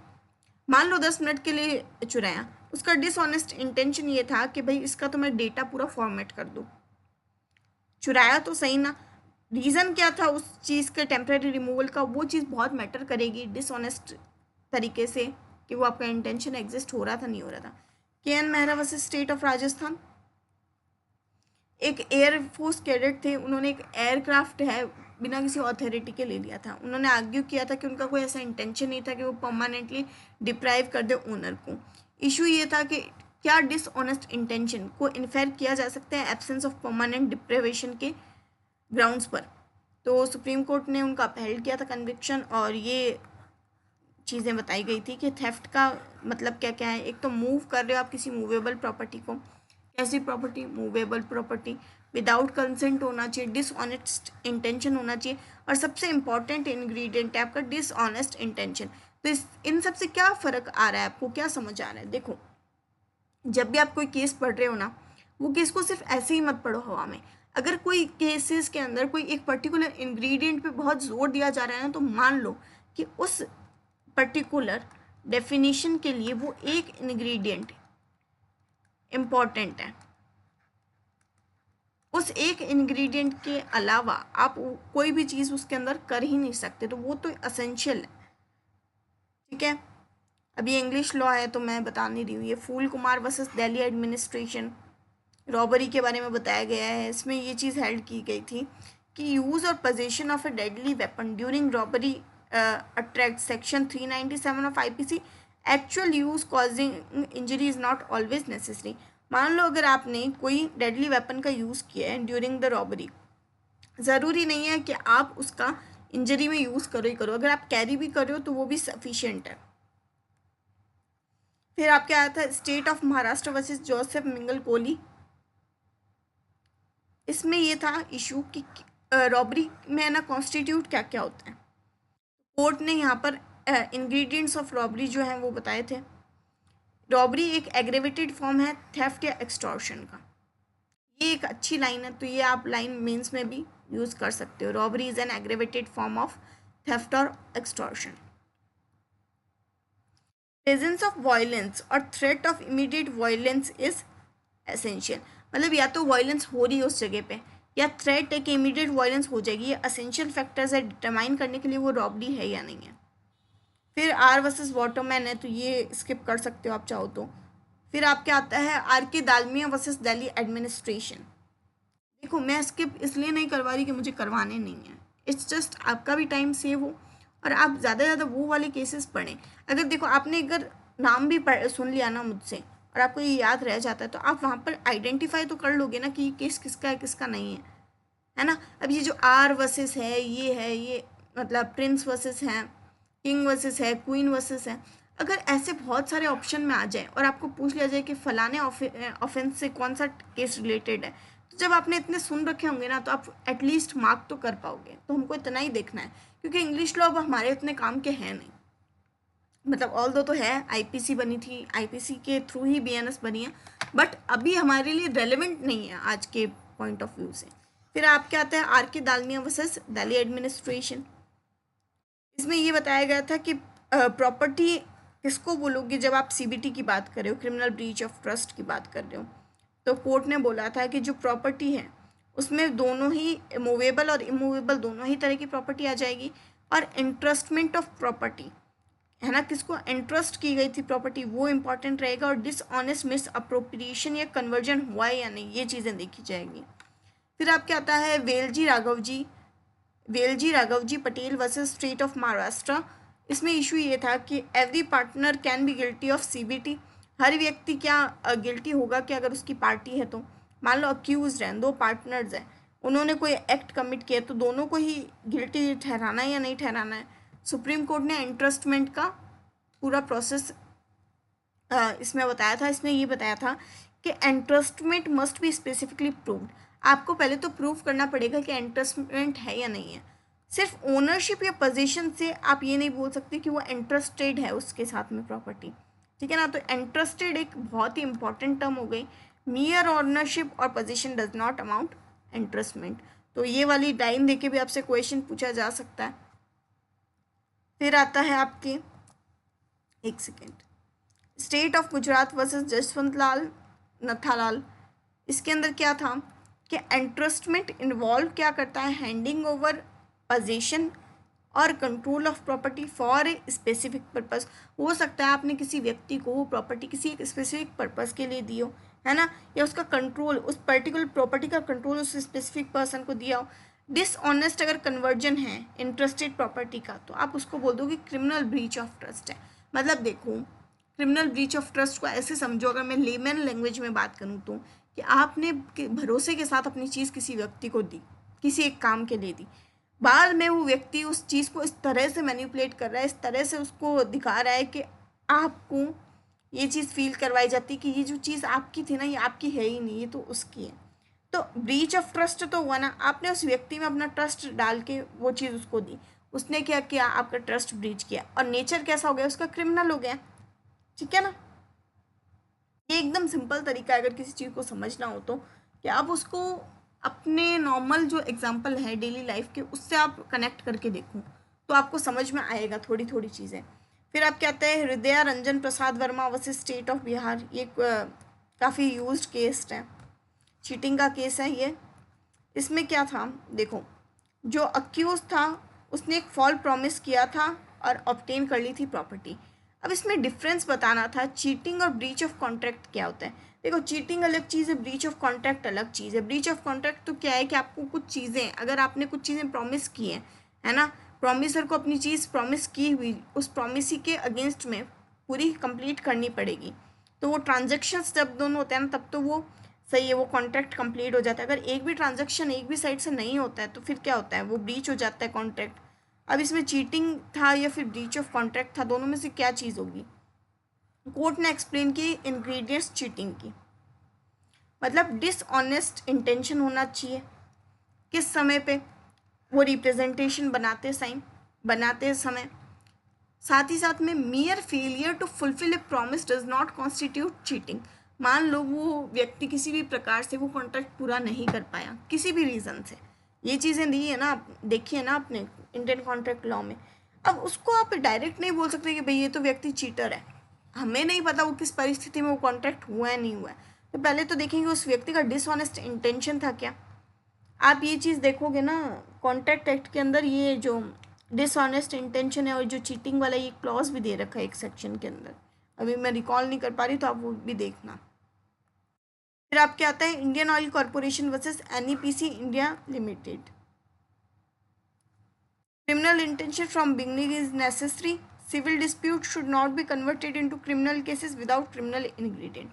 मान लो 10 मिनट के लिए चुराया। उसका डिसऑनेस्ट इंटेंशन ये था कि भाई इसका तो मैं डेटा पूरा फॉर्मेट कर दूँ। चुराया तो सही ना, रीज़न क्या था उस चीज़ के टेम्प्रेरी रिमूवल का, वो चीज़ बहुत मैटर करेगी डिसऑनेस्ट तरीके से कि वो आपका इंटेंशन एग्जिस्ट हो रहा था नहीं हो रहा था। K. N.. Mehra versus state of Rajasthan. एक एयरफोर्स कैडेट थे, उन्होंने एक एयरक्राफ्ट है बिना किसी अथॉरिटी के ले लिया था। उन्होंने आर्ग्यू किया था कि उनका कोई ऐसा इंटेंशन नहीं था कि वो परमानेंटली डिप्राइव कर दे ओनर को। इशू ये था कि क्या डिसऑनेस्ट इंटेंशन को इन्फेर किया जा सकता है एब्सेंस ऑफ परमानेंट डिप्राइवेशन के ग्राउंड्स पर। तो सुप्रीम कोर्ट ने उनका अपहेल्ड किया था कन्विक्शन, और ये चीज़ें बताई गई थी कि थेफ्ट का मतलब क्या क्या है। एक तो मूव कर रहे हो आप किसी मूवेबल प्रॉपर्टी को, कैसी property, movable property, without consent होना चाहिए, डिसऑनेस्ट इंटेंशन होना चाहिए, और सबसे इंपॉर्टेंट इंग्रेडिएंट है आपका डिसऑनेस्ट इंटेंशन। तो इन सब से क्या फ़र्क आ रहा है, आपको क्या समझ आ रहा है। देखो, जब भी आप कोई केस पढ़ रहे हो ना, वो केस को सिर्फ ऐसे ही मत पढ़ो हवा में। अगर कोई केसेस के अंदर कोई एक पर्टिकुलर इंग्रेडिएंट पे बहुत जोर दिया जा रहा है ना, तो मान लो कि उस पर्टिकुलर डेफिनेशन के लिए वो एक इंग्रेडिएंट इम्पॉर्टेंट है, उस एक इंग्रेडिएंट के अलावा आप कोई भी चीज़ उसके अंदर कर ही नहीं सकते, तो वो तो असेंशियल है, ठीक है। अभी इंग्लिश लॉ है तो मैं बता नहीं रही हूँ। ये Phool Kumar versus Delhi administration, robbery के बारे में बताया गया है। इसमें ये चीज़ हेल्ड की गई थी कि यूज़ और position of A deadly weapon during robbery attract section 397 of IPC. Actual use causing injury is not always necessary. मान लो अगर आपने कोई डेडली वेपन का यूज़ किया है ड्यूरिंग द रॉबरी, ज़रूरी नहीं है कि आप उसका इंजरी में यूज़ करो ही करो, अगर आप कैरी भी कर रहे हो तो वो भी सफिशिएंट है। फिर आपके आया था state of Maharashtra versus Joseph mingle Kohli. इसमें ये था इशू कि रॉबरी में ना कॉन्स्टिट्यूट क्या क्या होता है। कोर्ट ने यहाँ पर इंग्रेडिएंट्स ऑफ रॉबरी जो हैं वो बताए थे। रॉबरी एक एग्रेवेटेड फॉर्म है थेफ्ट या एक्सटॉर्शन का। ये एक अच्छी लाइन है, तो ये आप लाइन मेंस में भी यूज़ कर सकते हो। Robbery is an aggravated form of theft और एक्सटॉर्शन। प्रेजेंस ऑफ वायलेंस और threat of immediate violence is essential. मतलब या तो वायलेंस हो रही है उस जगह पे, या थ्रेट है कि इमीडिएट वायलेंस हो जाएगी। ये असेंशियल फैक्टर्स है डिटरमाइन करने के लिए वो रॉबरी है या नहीं है। फिर आर वर्सेस वाटरमैन है, तो ये स्किप कर सकते हो आप चाहो तो। फिर आपके आता है आर के दालमिया वर्सेस दिल्ली एडमिनिस्ट्रेशन। देखो, मैं स्किप इसलिए नहीं करवा रही कि मुझे करवाने नहीं है, इट्स जस्ट आपका भी टाइम सेव हो और आप ज़्यादा से ज़्यादा वो वाले केसेस पढ़ें। अगर देखो आपने अगर नाम भी सुन लिया ना मुझसे और आपको ये याद रह जाता है, तो आप वहाँ पर आइडेंटिफाई तो कर लोगे ना कि ये केस किसका है किसका नहीं है ना। अब ये जो आर वर्सेस है, ये मतलब प्रिंस वर्सेस हैं, किंग वर्सेस है, क्वीन वर्सेस है। अगर ऐसे बहुत सारे ऑप्शन में आ जाए और आपको पूछ लिया जाए कि फलाने ऑफेंस से कौन सा केस रिलेटेड है, तो जब आपने इतने सुन रखे होंगे ना, तो आप एटलीस्ट मार्क तो कर पाओगे। तो हमको इतना ही देखना है, क्योंकि इंग्लिश लॉ अब हमारे इतने काम के हैं नहीं। मतलब ऑल दो तो है, आईपीसी बनी थी, आईपीसी के थ्रू ही बीएनएस बनी है, बट अभी हमारे लिए रेलेवेंट नहीं है आज के पॉइंट ऑफ व्यू से। फिर आपके आता है आर के दालमिया वर्सेस दिल्ली एडमिनिस्ट्रेशन। इसमें ये बताया गया था कि प्रॉपर्टी किसको बोलोगे जब आप सीबीटी की बात कर रहे हो, क्रिमिनल ब्रीच ऑफ ट्रस्ट की बात कर रहे हो। तो कोर्ट ने बोला था कि जो प्रॉपर्टी है उसमें दोनों ही मूवेबल और इमूवेबल दोनों ही तरह की प्रॉपर्टी आ जाएगी, और इंट्रस्टमेंट ऑफ प्रॉपर्टी है ना, किसको एंट्रस्ट की गई थी प्रॉपर्टी, वो इंपॉर्टेंट रहेगा। और डिसऑनेस्ट मिस अप्रोप्रिएशन या कन्वर्जन हुआ है या नहीं, ये चीज़ें देखी जाएंगी। फिर आपके आता है Velji Raghavji Patel versus state of Maharashtra. इसमें इशू ये था कि every partner can be guilty of CBT. हर व्यक्ति क्या गिल्टी होगा कि अगर उसकी पार्टी है तो, मान लो अक्यूज हैं, दो पार्टनर्स हैं, उन्होंने कोई एक्ट कमिट किया तो दोनों को ही गिल्टी ठहराना है या नहीं ठहराना है। सुप्रीम कोर्ट ने इंट्रस्टमेंट का पूरा प्रोसेस इसमें बताया था। इसमें ये बताया था कि एंट्रस्टमेंट मस्ट बी स्पेसिफिकली प्रूव्ड। आपको पहले तो प्रूव करना पड़ेगा कि एंट्रस्टमेंट है या नहीं है। सिर्फ ओनरशिप या पोजीशन से आप ये नहीं बोल सकते कि वो इंटरेस्टेड है उसके साथ में प्रॉपर्टी, ठीक है ना। तो इंटरेस्टेड एक बहुत ही इंपॉर्टेंट टर्म हो गई। मियर ओनरशिप और पोजीशन डज नॉट अमाउंट इंटरेस्टमेंट। तो ये वाली लाइन देके भी आपसे क्वेश्चन पूछा जा सकता है। फिर आता है आपके, एक second, state of Gujarat versus Jaswant Lal Nathalal. इसके अंदर क्या था कि एंट्रस्टमेंट इन्वॉल्व क्या करता है, हैंडिंग ओवर पोजीशन और control of property for a specific purpose. हो सकता है आपने किसी व्यक्ति को वो प्रॉपर्टी किसी एक स्पेसिफिक पर्पस के लिए दी हो, है ना, या उसका कंट्रोल, उस पर्टिकुलर प्रॉपर्टी का कंट्रोल उस स्पेसिफिक पर्सन को दिया हो। डिसऑनेस्ट अगर कन्वर्जन है इंटरेस्टेड प्रॉपर्टी का, तो आप उसको बोल दो कि क्रिमिनल ब्रीच ऑफ ट्रस्ट है। मतलब देखो, क्रिमिनल ब्रीच ऑफ ट्रस्ट को ऐसे समझो, अगर मैं लेमन लैंग्वेज में बात करूँ तो, कि आपने भरोसे के साथ अपनी चीज़ किसी व्यक्ति को दी, किसी एक काम के लिए दी, बाद में वो व्यक्ति उस चीज़ को इस तरह से मैनिपुलेट कर रहा है, इस तरह से उसको दिखा रहा है कि आपको ये चीज़ फील करवाई जाती है कि ये जो चीज़ आपकी थी ना, ये आपकी है ही नहीं, ये तो उसकी है। तो ब्रीच ऑफ ट्रस्ट तो हुआ ना, आपने उस व्यक्ति में अपना ट्रस्ट डाल के वो चीज़ उसको दी, उसने क्या किया, आपका ट्रस्ट ब्रीच किया, और नेचर कैसा हो गया उसका, क्रिमिनल हो गया, ठीक है ना। ये एकदम सिंपल तरीका है अगर किसी चीज़ को समझना हो तो, कि आप उसको अपने नॉर्मल जो एग्जांपल है डेली लाइफ के, उससे आप कनेक्ट करके देखो तो आपको समझ में आएगा थोड़ी थोड़ी चीज़ें। फिर आप कहते हैं Hridaya Ranjan Prasad Verma versus state of Bihar. ये काफ़ी यूज्ड केस है, चीटिंग का केस है ये। इसमें क्या था, देखो, जो अक्यूज था उसने एक फॉल प्रॉमिस किया था और ऑब्टेन कर ली थी प्रॉपर्टी। अब इसमें डिफरेंस बताना था, चीटिंग और ब्रीच ऑफ कॉन्ट्रैक्ट क्या होता है। देखो, चीटिंग अलग चीज़ है, ब्रीच ऑफ कॉन्ट्रैक्ट अलग चीज़ है। ब्रीच ऑफ कॉन्ट्रैक्ट तो क्या है कि आपको कुछ चीज़ें, अगर आपने कुछ चीज़ें प्रॉमिस की हैं, है ना, प्रॉमिसर को अपनी चीज़ प्रॉमिस की हुई, उस प्रॉमिस के अगेंस्ट में पूरी कंप्लीट करनी पड़ेगी। तो वो ट्रांजेक्शन्स जब दोनों होते हैं ना, तब तो वो सही है, वो कॉन्ट्रैक्ट कंप्लीट हो जाता है। अगर एक भी ट्रांजेक्शन एक भी साइड से नहीं होता है तो फिर क्या होता है, वो ब्रीच हो जाता है कॉन्ट्रैक्ट। अब इसमें चीटिंग था या फिर ब्रीच ऑफ कॉन्ट्रैक्ट था, दोनों में से क्या चीज़ होगी। कोर्ट ने एक्सप्लेन की इंग्रेडिएंट्स चीटिंग की, मतलब डिसऑनेस्ट इंटेंशन होना चाहिए किस समय पे, वो रिप्रेजेंटेशन बनाते समय। साथ ही साथ में mere failure to fulfil a promise does not constitute cheating. मान लो वो व्यक्ति किसी भी प्रकार से वो कॉन्ट्रैक्ट पूरा नहीं कर पाया किसी भी रीज़न से, ये चीज़ें दी है ना, देखी है ना आपने इंडियन कॉन्ट्रैक्ट लॉ में। अब उसको आप डायरेक्ट नहीं बोल सकते कि भाई ये तो व्यक्ति चीटर है, हमें नहीं पता वो किस परिस्थिति में वो कॉन्ट्रैक्ट हुआ है नहीं हुआ है। तो पहले तो देखेंगे उस व्यक्ति का डिसऑनेस्ट इंटेंशन था क्या। आप ये चीज़ देखोगे ना, कॉन्ट्रैक्ट एक्ट के अंदर ये जो डिसऑनेस्ट इंटेंशन है और जो चीटिंग वाला ये क्लॉज भी दे रखा है एक सेक्शन के अंदर, अभी मैं रिकॉल नहीं कर पा रही तो आप वो भी देखना। फिर आप क्या आता है Indian oil corporation versus NEPC India limited. Criminal intention from beginning is necessary, civil dispute should not be converted into criminal cases without criminal ingredient.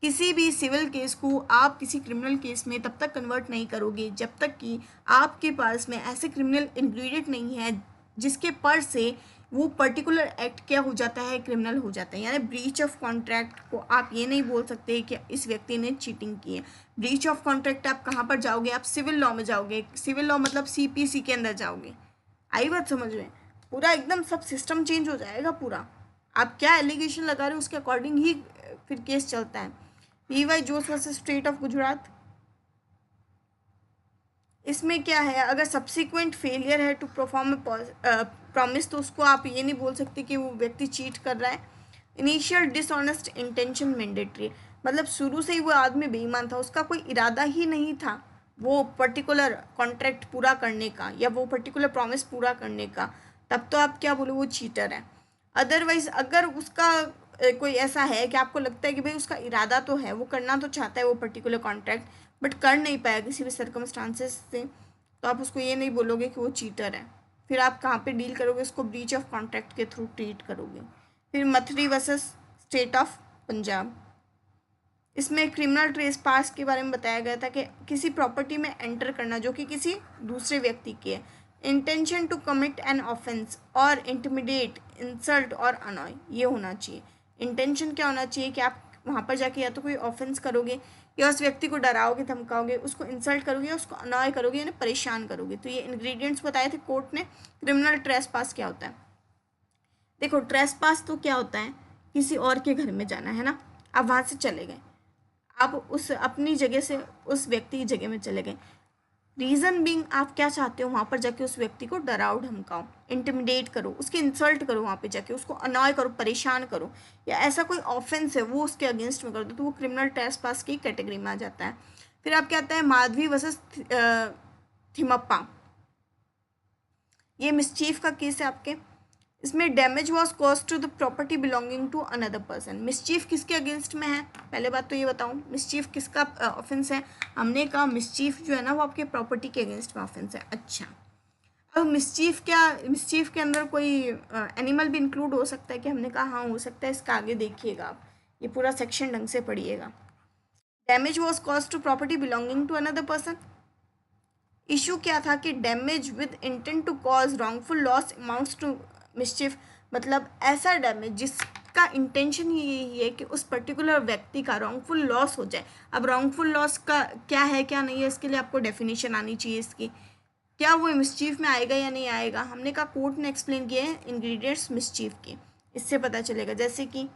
किसी भी सिविल केस को आप किसी क्रिमिनल केस में तब तक कन्वर्ट नहीं करोगे जब तक कि आपके पास में ऐसे क्रिमिनल इंग्रेडिएंट नहीं है जिसके पर से वो पर्टिकुलर एक्ट क्या हो जाता है, क्रिमिनल हो जाता है। यानी ब्रीच ऑफ कॉन्ट्रैक्ट को आप ये नहीं बोल सकते कि इस व्यक्ति ने चीटिंग की है। ब्रीच ऑफ कॉन्ट्रैक्ट आप कहाँ पर जाओगे, आप सिविल लॉ में जाओगे, सिविल लॉ मतलब सीपीसी के अंदर जाओगे। आई बात समझ में, पूरा एकदम सब सिस्टम चेंज हो जाएगा पूरा। आप क्या एलिगेशन लगा रहे हो उसके अकॉर्डिंग ही फिर केस चलता है। P Y Jose versus state of Gujarat. इसमें क्या है, अगर सब्सिक्वेंट फेलियर है टू परफॉर्म प्रॉमिस तो उसको आप ये नहीं बोल सकते कि वो व्यक्ति चीट कर रहा है। इनिशियल डिसऑनेस्ट इंटेंशन मैंडेटरी, मतलब शुरू से ही वो आदमी बेईमान था, उसका कोई इरादा ही नहीं था वो पर्टिकुलर कॉन्ट्रैक्ट पूरा करने का या वो पर्टिकुलर प्रॉमिस पूरा करने का, तब तो आप क्या बोलो वो चीटर है। अदरवाइज अगर उसका कोई ऐसा है कि आपको लगता है कि भाई उसका इरादा तो है, वो करना तो चाहता है वो पर्टिकुलर कॉन्ट्रैक्ट, बट कर नहीं पाया किसी भी सर्कमस्टांसेस से, तो आप उसको ये नहीं बोलोगे कि वो चीटर है। फिर आप कहाँ पे डील करोगे, उसको ब्रीच ऑफ कॉन्ट्रैक्ट के थ्रू ट्रीट करोगे। फिर mathri versus state of Punjab, इसमें क्रिमिनल ट्रेस पास के बारे में बताया गया था कि किसी प्रॉपर्टी में एंटर करना जो कि किसी दूसरे व्यक्ति की है, intention to commit an offence और इंटिमिडेट, इंसल्ट और अनॉय, ये होना चाहिए। इंटेंशन क्या होना चाहिए कि आप वहाँ पर जाके या तो कोई ऑफेंस करोगे या उस व्यक्ति को डराओगे, धमकाओगे, उसको इंसल्ट करोगे या उसको अनॉय करोगे, यानी परेशान करोगे। तो ये इंग्रेडिएंट्स बताए थे कोर्ट ने। क्रिमिनल ट्रेस पास क्या होता है, देखो ट्रेस पास तो क्या होता है, किसी और के घर में जाना है ना, आप वहाँ से चले गए, आप उस अपनी जगह से उस व्यक्ति की जगह में चले गए। रीज़न बीइंग आप क्या चाहते हो, वहाँ पर जाके उस व्यक्ति को डराओ, धमकाओ, इंटिमिडेट करो, उसकी इंसल्ट करो, वहाँ पे जाके उसको अनॉय करो, परेशान करो, या ऐसा कोई ऑफेंस है वो उसके अगेंस्ट में कर दो, तो वो क्रिमिनल ट्रेसपास की कैटेगरी में आ जाता है। फिर आप क्या आता है, माधवी वर्सेस थिमप्पा, ये मिसचीफ का केस है आपके। इसमें damage was cause to the property belonging to another person. Mischief किसके अगेंस्ट में है, पहले बात तो ये बताऊं, मिसचीफ किसका ऑफेंस है। हमने कहा मिसचीफ जो है ना वो आपके प्रॉपर्टी के अगेंस्ट में ऑफेंस है। अच्छा, अब मिसचीफ क्या, मिसचीफ के अंदर कोई एनिमल भी इंक्लूड हो सकता है कि, हमने कहा हाँ हो सकता है। इसका आगे देखिएगा आप, ये पूरा सेक्शन ढंग से पढ़िएगा। Damage was cause to property belonging to another person, issue क्या था कि damage with intent to cause wrongful loss amounts to mischief, मतलब ऐसा डैमेज जिसका इंटेंशन ही यही है कि उस पर्टिकुलर व्यक्ति का रॉन्गफुल लॉस हो जाए। अब रॉन्गफुल लॉस का क्या है क्या नहीं है, इसके लिए आपको डेफिनेशन आनी चाहिए इसकी, क्या वो मिसचीफ में आएगा या नहीं आएगा। हमने कहा कोर्ट ने एक्सप्लेन किए हैं इंग्रेडिएंट्स मिसचीफ के, इससे पता चलेगा। जैसे कि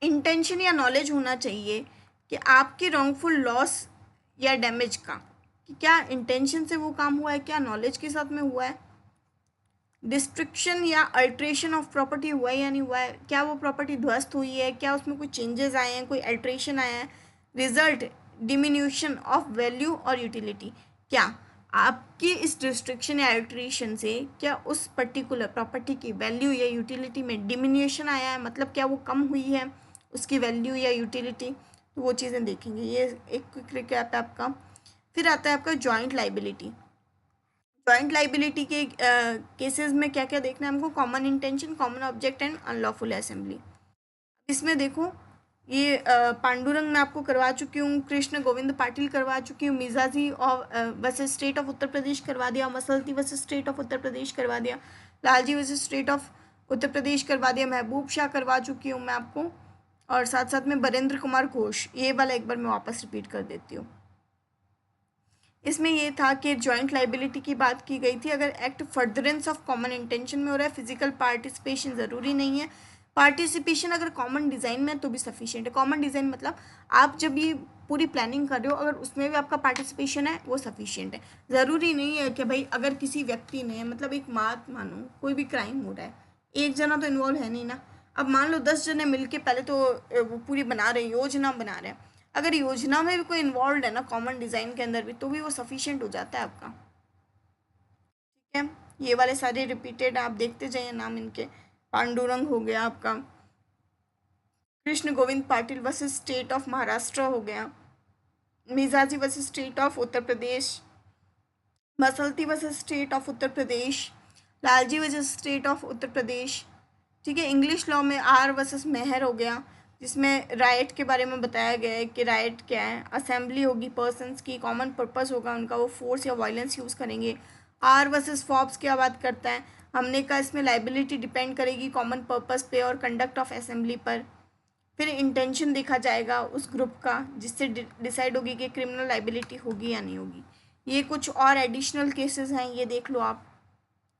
इंटेंशन या नॉलेज होना चाहिए कि आपके रॉन्गफुल लॉस या डैमेज का, कि क्या इंटेंशन से वो काम हुआ है, क्या नॉलेज के साथ में हुआ है। डिस्ट्रक्शन या अल्ट्रेशन ऑफ प्रॉपर्टी हुआ है या नहीं हुआ है, क्या वो प्रॉपर्टी ध्वस्त हुई है, क्या उसमें कोई चेंजेस आए हैं, कोई अल्ट्रेशन आया है। रिजल्ट डिमिन्यूशन ऑफ वैल्यू और यूटिलिटी, क्या आपकी इस डिस्ट्रक्शन या अल्ट्रेशन से क्या उस पर्टिकुलर प्रॉपर्टी की वैल्यू या यूटिलिटी में डिमिन्यूशन आया है, मतलब क्या वो कम हुई है उसकी वैल्यू या यूटिलिटी, तो वो चीज़ें देखेंगे। ये एक क्विक रिकैप है आपका। फिर आता है आपका जॉइंट लाइबिलिटी। जॉइंट लाइबिलिटी के केसेस में क्या क्या देखना है हमको, common intention, common object and unlawful assembly. इसमें देखो ये पांडुरंग मैं आपको करवा चुकी हूँ, कृष्ण गोविंद पाटिल करवा चुकी हूँ, मिजाजी और वर्सेस स्टेट ऑफ उत्तर प्रदेश करवा दिया, मसलती वर्सेस स्टेट ऑफ उत्तर प्रदेश करवा दिया, Lalji versus state of Uttar प्रदेश करवा दिया, महबूब शाह करवा चुकी हूँ मैं आपको, और साथ साथ में बरेंद्र कुमार घोष, ये वाला एक बार मैं वापस रिपीट कर देती हूँ। इसमें ये था कि जॉइंट लाइबिलिटी की बात की गई थी अगर act furtherance of common intention में हो रहा है, फिजिकल पार्टिसिपेशन ज़रूरी नहीं है। पार्टिसिपेशन अगर कॉमन डिज़ाइन में तो भी सफिशिएंट है। कॉमन डिज़ाइन मतलब आप जब ये पूरी प्लानिंग कर रहे हो, अगर उसमें भी आपका पार्टिसिपेशन है वो सफिशिएंट है। ज़रूरी नहीं है कि भाई अगर किसी व्यक्ति ने, मतलब एक बात मानो कोई भी क्राइम हो रहा है, एक जना तो इन्वॉल्व है नहीं ना। अब मान लो 10 जने मिलके पहले तो वो पूरी बना रहे हैं, योजना बना रहे हैं, अगर योजना में भी कोई इन्वॉल्व है ना कॉमन डिज़ाइन के अंदर भी, तो भी वो सफिशिएंट हो जाता है आपका। ठीक है, ये वाले सारे रिपीटेड आप देखते जाइए नाम इनके। पांडुरंग हो गया आपका, Krishna Govind Patil versus state of Maharashtra हो गया, Mizaji versus state of Uttar Pradesh, Masalti versus state of Uttar Pradesh, Lalji versus state of Uttar Pradesh. ठीक है, इंग्लिश लॉ में आर वर्सेस मेहर हो गया, जिसमें राइट के बारे में बताया गया है कि राइट क्या है, असेंबली होगी पर्सन्स की, कॉमन पर्पस होगा उनका, वो फोर्स या वायलेंस यूज़ करेंगे। आर वर्सेस फॉब्स क्या बात करता है, हमने कहा इसमें लाइबिलिटी डिपेंड करेगी कॉमन पर्पस पे और कंडक्ट ऑफ असेंबली पर। फिर इंटेंशन देखा जाएगा उस ग्रुप का, जिससे डिसाइड होगी कि क्रिमिनल लाइबिलिटी होगी या नहीं होगी। ये कुछ और एडिशनल केसेस हैं, ये देख लो आप,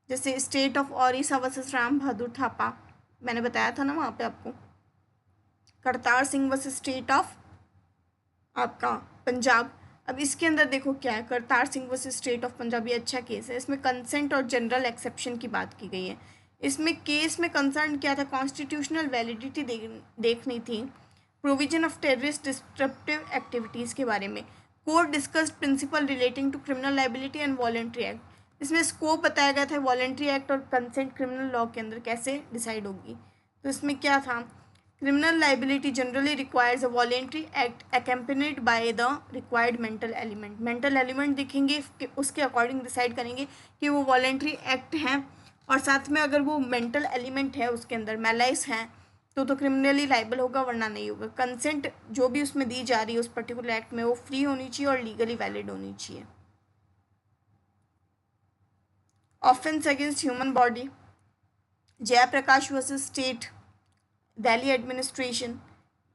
जैसे state of Odisha versus Ram Bahadur Thapa, मैंने बताया था ना वहाँ पे आपको। Kartar Singh versus state of आपका पंजाब। अब इसके अंदर देखो क्या है, Kartar Singh versus state of Punjab, ये अच्छा केस है। इसमें कंसेंट और जनरल एक्सेप्शन की बात की गई है। इसमें केस में कंसर्न क्या था, कॉन्स्टिट्यूशनल वैलिडिटी देखनी थी, provision of terrorist disruptive activities के बारे में। Court discussed principle relating to criminal liability and voluntary act. इसमें स्कोप बताया गया था वॉलेंट्री एक्ट और कंसेंट क्रिमिनल लॉ के अंदर कैसे डिसाइड होगी। तो इसमें क्या था, criminal liability generally requires a voluntary act accompanied by the required mental element. Mental element दिखेंगे उसके अकॉर्डिंग डिसाइड करेंगे कि वो वॉलेंट्री एक्ट हैं, और साथ में अगर वो मेंटल एलिमेंट है उसके अंदर मैलाइस हैं तो क्रिमिनली लाइबल होगा, वरना नहीं होगा। कंसेंट जो भी उसमें दी जा रही है उस पर्टिकुलर एक्ट में वो फ्री होनी चाहिए और लीगली वैलिड होनी चाहिए। Offence against human body, Jaiprakash versus state, Delhi administration,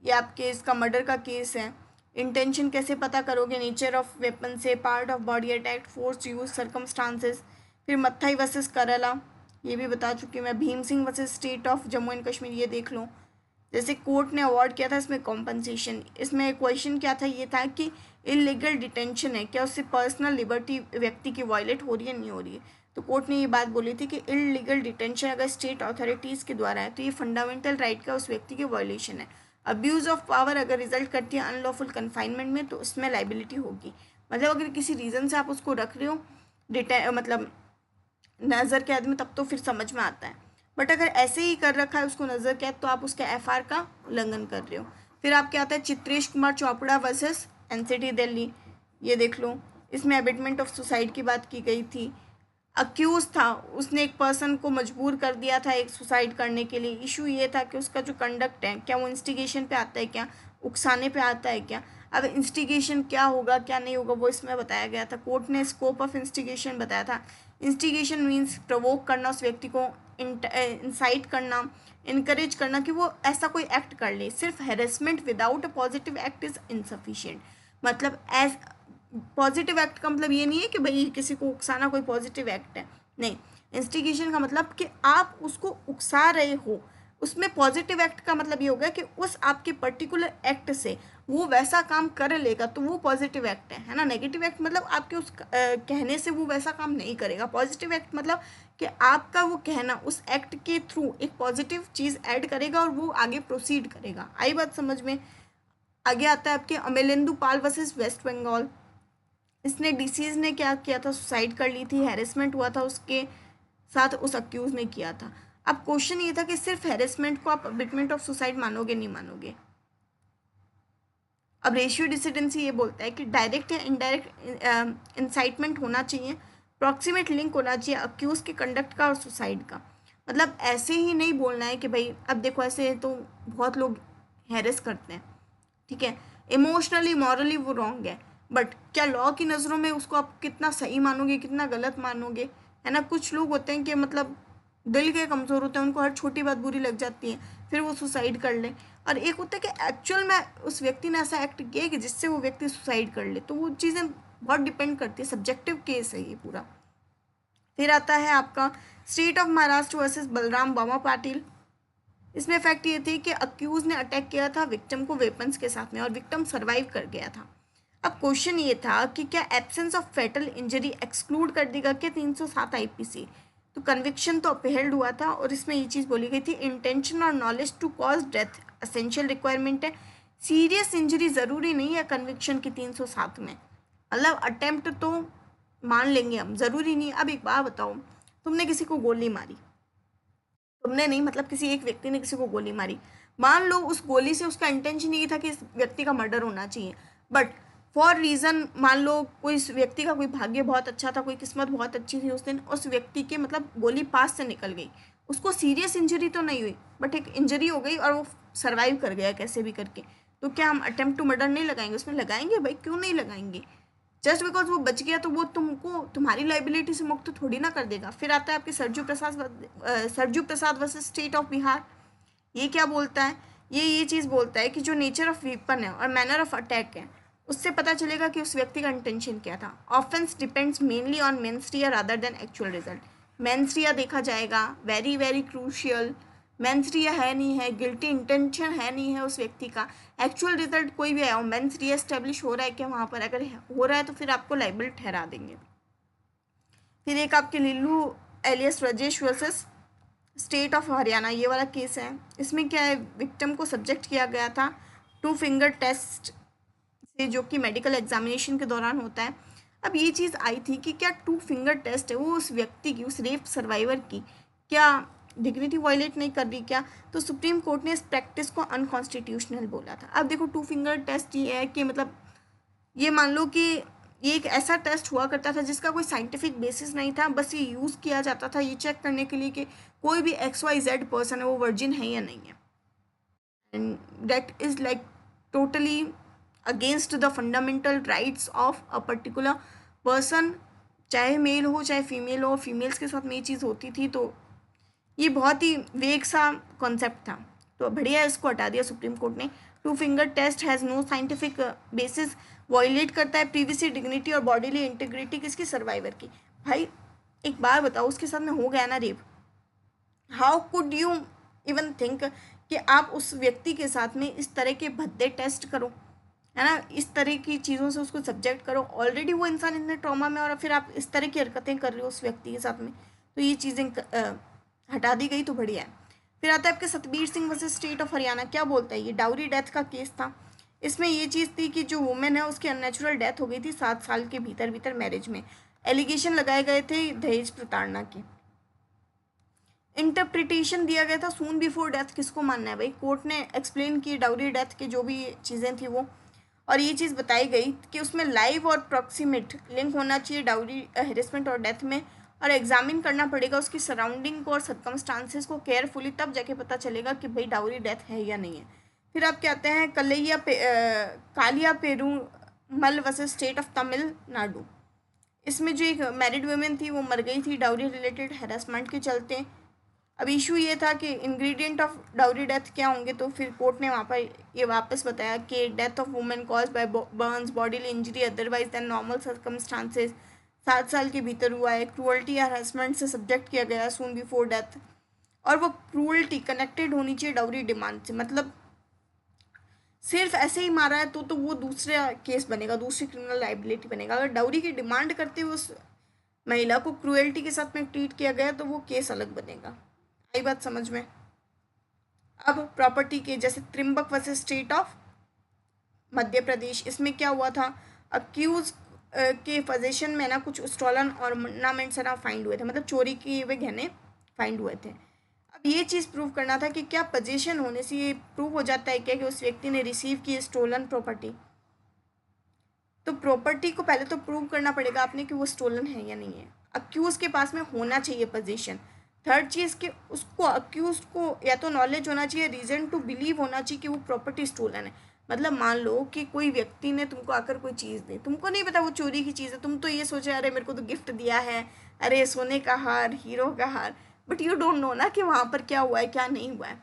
ये आपके इसका मर्डर का केस है। इंटेंशन कैसे पता करोगे, नेचर ऑफ वेपन से, part of body attack, force use, circumstances. फिर मत्थाई वर्सेस करला, ये भी बता चुकी हूँ मैं। Bhim Singh versus state of Jammu and Kashmir, ये देख लो। जैसे कोर्ट ने अवार्ड किया था इसमें कॉम्पनसेशन, इसमें क्वेश्चन क्या था, ये था कि इलीगल डिटेंशन है, क्या उससे पर्सनल लिबर्टी व्यक्ति की वायलेट हो रही है नहीं हो रही है। तो कोर्ट ने ये बात बोली थी कि इलीगल डिटेंशन अगर स्टेट अथॉरिटीज़ के द्वारा है तो ये फंडामेंटल राइट का उस व्यक्ति की वायलेशन है। अब्यूज़ ऑफ पावर अगर रिजल्ट करती है अनलॉफुल कन्फाइनमेंट में तो उसमें लाइबिलिटी होगी। मतलब अगर किसी रीज़न से आप उसको रख रहे हो मतलब नज़र कैद में, तब तो फिर समझ में आता है। बट अगर ऐसे ही कर रखा है उसको नज़र कैद तो आप उसके एफआर का उल्लंघन कर रहे हो। फिर आपके आता है चित्रेश कुमार चोपड़ा वर्सेस एनसीटी दिल्ली, ये देख लो। इसमें एबिटमेंट ऑफ सुसाइड की बात की गई थी। अक्यूज था, उसने एक पर्सन को मजबूर कर दिया था एक सुसाइड करने के लिए। इशू ये था कि उसका जो कंडक्ट है क्या वो इंस्टिगेशन पे आता है, क्या उकसाने पे आता है क्या। अब इंस्टिगेशन क्या होगा क्या नहीं होगा वो इसमें बताया गया था। कोर्ट ने स्कोप ऑफ इंस्टिगेशन बताया था। इंस्टिगेशन मीन्स प्रवोक करना उस व्यक्ति को, इंसाइट करना, इनकरेज करना कि वो ऐसा कोई एक्ट कर ले। सिर्फ harassment without a positive act is insufficient. मतलब एज पॉजिटिव एक्ट का मतलब ये नहीं है कि भाई किसी को उकसाना कोई पॉजिटिव एक्ट है, नहीं। इंस्टिगेशन का मतलब कि आप उसको उकसा रहे हो, उसमें पॉजिटिव एक्ट का मतलब ये होगा कि उस आपके पर्टिकुलर एक्ट से वो वैसा काम कर लेगा तो वो पॉजिटिव एक्ट है ना। नेगेटिव एक्ट मतलब आपके उस कहने से वो वैसा काम नहीं करेगा। पॉजिटिव एक्ट मतलब कि आपका वो कहना उस एक्ट के थ्रू एक पॉजिटिव चीज़ ऐड करेगा और वो आगे प्रोसीड करेगा। आई बात समझ में। आगे आता है आपके अमलेंदु पाल वर्सेस वेस्ट बंगाल। इसने डिसीज ने क्या किया था, सुसाइड कर ली थी, हैरेसमेंट हुआ था उसके साथ, उस अक्यूज ने किया था। अब क्वेश्चन ये था कि सिर्फ हैरेसमेंट को आप अबिटमेंट ऑफ सुसाइड मानोगे नहीं मानोगे। अब रेशियो डिसिडेंसी ये बोलता है कि डायरेक्ट या इनडायरेक्ट इंसाइटमेंट होना चाहिए, प्रॉक्सिमेट लिंक होना चाहिए अक्यूज के कंडक्ट का और सुसाइड का। मतलब ऐसे ही नहीं बोलना है कि भाई अब देखो ऐसे तो बहुत लोग हैरेस करते हैं, ठीक है, इमोशनली मॉरली वो रॉन्ग है, बट क्या लॉ की नज़रों में उसको आप कितना सही मानोगे कितना गलत मानोगे, है ना। कुछ लोग होते हैं कि मतलब दिल के कमज़ोर होते हैं, उनको हर छोटी बात बुरी लग जाती है, फिर वो सुसाइड कर ले। और एक होता है कि एक्चुअल में उस व्यक्ति ने ऐसा एक्ट किया कि जिससे वो व्यक्ति सुसाइड कर ले, तो वो चीज़ें बहुत डिपेंड करती है, सब्जेक्टिव केस है ये पूरा। फिर आता है आपका state of Maharashtra versus Balram बामा पाटिल। इसमें फैक्ट ये थी कि अक्यूज ने अटैक किया था विक्टिम को वेपन्स के साथ में और विक्टिम सर्वाइव कर गया था। अब क्वेश्चन ये था कि क्या absence of fatal injury exclude कर देगा क्या 307 आईपीसी। तो कन्विक्शन तो अपहेल्ड हुआ था और इसमें ये चीज़ बोली गई थी इंटेंशन और knowledge to cause death essential requirement है। सीरियस इंजरी ज़रूरी नहीं है कन्विक्शन की 307 में, मतलब अटेम्प्ट तो मान लेंगे हम, ज़रूरी नहीं। अब एक बात बताओ, तुमने किसी को गोली मारी, तुमने नहीं मतलब किसी एक व्यक्ति ने किसी को गोली मारी, मान लो उस गोली से उसका इंटेंशन ये था कि इस व्यक्ति का मर्डर होना चाहिए, बट फॉर रीज़न मान लो कोई इस व्यक्ति का कोई भाग्य बहुत अच्छा था, कोई किस्मत बहुत अच्छी थी उस दिन, उस व्यक्ति के मतलब गोली पास से निकल गई, उसको सीरियस इंजरी तो नहीं हुई बट एक इंजरी हो गई और वो सर्वाइव कर गया कैसे भी करके, तो क्या हम अटेम्प्ट टू मर्डर नहीं लगाएंगे उसमें? लगाएंगे भाई, क्यों नहीं लगाएंगे। जस्ट बिकॉज वो बच गया तो वो तुमको तुम्हारी लाइबिलिटी से मुक्त थोड़ी ना कर देगा। फिर आता है आपके सरजू प्रसाद वर्सेस स्टेट ऑफ बिहार। ये क्या बोलता है, ये चीज़ बोलता है कि जो नेचर ऑफ वेपन है और मैनर ऑफ अटैक है उससे पता चलेगा कि उस व्यक्ति का इंटेंशन क्या था। Offence depends mainly on mains Riya rather than actual result. Mains रिया देखा जाएगा, वेरी वेरी क्रूशियल। मेंस रिया है नहीं है, गिल्टी इंटेंशन है नहीं है उस व्यक्ति का, एक्चुअल रिजल्ट कोई भी आया हो, मेंस रिया एस्टेब्लिश हो रहा है क्या वहाँ पर, अगर हो रहा है तो फिर आपको लाइबल ठहरा देंगे। फिर एक आपके Lillu alias Rajesh versus state of Haryana, ये वाला केस है। इसमें क्या है, विक्टिम को सब्जेक्ट किया गया था 2 फिंगर टेस्ट से जो कि मेडिकल एग्जामिनेशन के दौरान होता है। अब ये चीज़ आई थी कि क्या 2 फिंगर टेस्ट है वो उस व्यक्ति की, उस रेप सर्वाइवर की क्या डिग्निटी वायलेट नहीं कर रही क्या? तो सुप्रीम कोर्ट ने इस प्रैक्टिस को अनकॉन्स्टिट्यूशनल बोला था। अब देखो 2 फिंगर टेस्ट ये है कि मतलब ये मान लो कि ये एक ऐसा टेस्ट हुआ करता था जिसका कोई साइंटिफिक बेसिस नहीं था, बस ये यूज़ किया जाता था ये चेक करने के लिए कि कोई भी XYZ पर्सन है वो वर्जिन है या नहीं है, and that is like totally against the fundamental rights of a particular person, चाहे मेल हो चाहे फीमेल हो। फीमेल्स के साथ में ये चीज़ होती थी, तो ये बहुत ही वेग सा कॉन्सेप्ट था, तो बढ़िया इसको हटा दिया सुप्रीम कोर्ट ने। 2 finger test has no scientific basis, violate करता है प्रीवियसली डिग्निटी और बॉडीली इंटीग्रिटी किसकी, सर्वाइवर की। भाई एक बार बताओ, उसके साथ में हो गया ना rape, how could you even think कि आप उस व्यक्ति के साथ में इस तरह के भद्दे टेस्ट करो, है ना, इस तरह की चीज़ों से उसको सब्जेक्ट करो। ऑलरेडी वो इंसान इतने ट्रॉमा में और फिर आप इस तरह की हरकतें कर रहे हो उस व्यक्ति के साथ में, तो ये चीज़ें हटा दी गई तो बढ़िया है। फिर आता है आपके Satbir Singh versus state of Haryana. क्या बोलता है ये? डाउरी डेथ का केस था। इसमें ये चीज़ थी कि जो वुमेन है उसकी अननेचुरल डेथ हो गई थी 7 साल के भीतर भीतर मैरिज में। एलिगेशन लगाए गए थे दहेज प्रताड़ना के। इंटरप्रिटेशन दिया गया था सून बिफोर डेथ, किसको मानना है भाई? कोर्ट ने एक्सप्लेन की डाउरी डेथ के जो भी चीज़ें थी वो, और ये चीज़ बताई गई कि उसमें लाइव और प्रॉक्सिमेट लिंक होना चाहिए डाउरी हेरेसमेंट और डेथ में, और एग्जामिन करना पड़ेगा उसकी सराउंडिंग को और सर्कमस्टांसेस को केयरफुली, तब जाके पता चलेगा कि भाई डाउरी डेथ है या नहीं है। फिर आप कहते हैं Kaliya Perumal versus state of Tamil Nadu. इसमें जो एक मैरिड वुमेन थी वो मर गई थी डाउरी रिलेटेड हैरेसमेंट के चलते। अब इशू ये था कि इंग्रेडिएंट ऑफ डाउरी डेथ क्या होंगे, तो फिर कोर्ट ने वहाँ पर ये वापस बताया कि death of women cause by burns, bodily injury otherwise than normal circumstances, 7 साल के भीतर हुआ है, क्रूअल्टी या हरासमेंट से सब्जेक्ट किया गया सून बिफोर डेथ, और वो क्रूअल्टी कनेक्टेड होनी चाहिए डाउरी डिमांड से। मतलब सिर्फ ऐसे ही मारा है तो वो दूसरा केस बनेगा, दूसरी क्रिमिनल लाइबिलिटी बनेगा। अगर डाउरी की डिमांड करते हुए उस महिला को क्रूएल्टी के साथ में ट्रीट किया गया तो वो केस अलग बनेगा। आई बात समझ में? अब प्रॉपर्टी के जैसे Trimbak versus state of Madhya Pradesh, इसमें क्या हुआ था, अक्यूज के पोजीशन में ना कुछ स्टॉलन ऑर्नामेंट्स ना फाइंड हुए थे, मतलब चोरी किए हुए गहने फाइंड हुए थे। अब ये चीज़ प्रूव करना था कि क्या पोजीशन होने से ये प्रूव हो जाता है क्या कि उस व्यक्ति ने रिसीव की स्टोलन प्रॉपर्टी। तो प्रॉपर्टी को पहले तो प्रूव करना पड़ेगा आपने कि वो स्टोलन है या नहीं है। अक्यूज के पास में होना चाहिए पोजीशन। थर्ड चीज़ कि उसको अक्यूज को या तो नॉलेज होना चाहिए, रीज़न टू बिलीव होना चाहिए कि वो प्रॉपर्टी स्टोलन है। मतलब मान लो कि कोई व्यक्ति ने तुमको आकर कोई चीज़ दी, तुमको नहीं पता वो चोरी की चीज़ है, तुम तो ये सोचे अरे मेरे को तो गिफ्ट दिया है, अरे सोने का हार, हीरो का हार, बट यू डोंट नो ना कि वहाँ पर क्या हुआ है क्या नहीं हुआ है।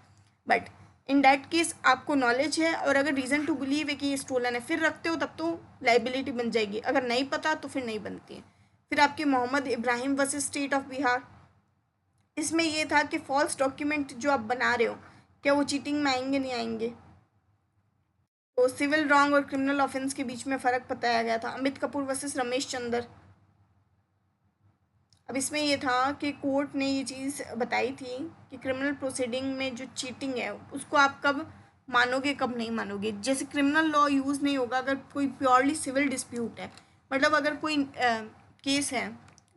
बट इन डैट केस आपको नॉलेज है और अगर रीज़न टू बिलीव है कि ये स्टोलन है फिर रखते हो तब तो लाइबिलिटी बन जाएगी, अगर नहीं पता तो फिर नहीं बनती है। फिर आपके Mohammad Ibrahim versus state of Bihar, इसमें ये था कि फॉल्स डॉक्यूमेंट जो आप बना रहे हो क्या वो चीटिंग में आएंगे नहीं आएंगे। तो सिविल रॉन्ग और क्रिमिनल ऑफेंस के बीच में फ़र्क बताया गया था। अमित कपूर वर्सेस रमेश चंद्र, अब इसमें ये था कि कोर्ट ने ये चीज़ बताई थी कि क्रिमिनल प्रोसीडिंग में जो चीटिंग है उसको आप कब मानोगे कब नहीं मानोगे। जैसे क्रिमिनल लॉ यूज़ नहीं होगा अगर कोई प्योरली सिविल डिस्प्यूट है, मतलब अगर कोई केस है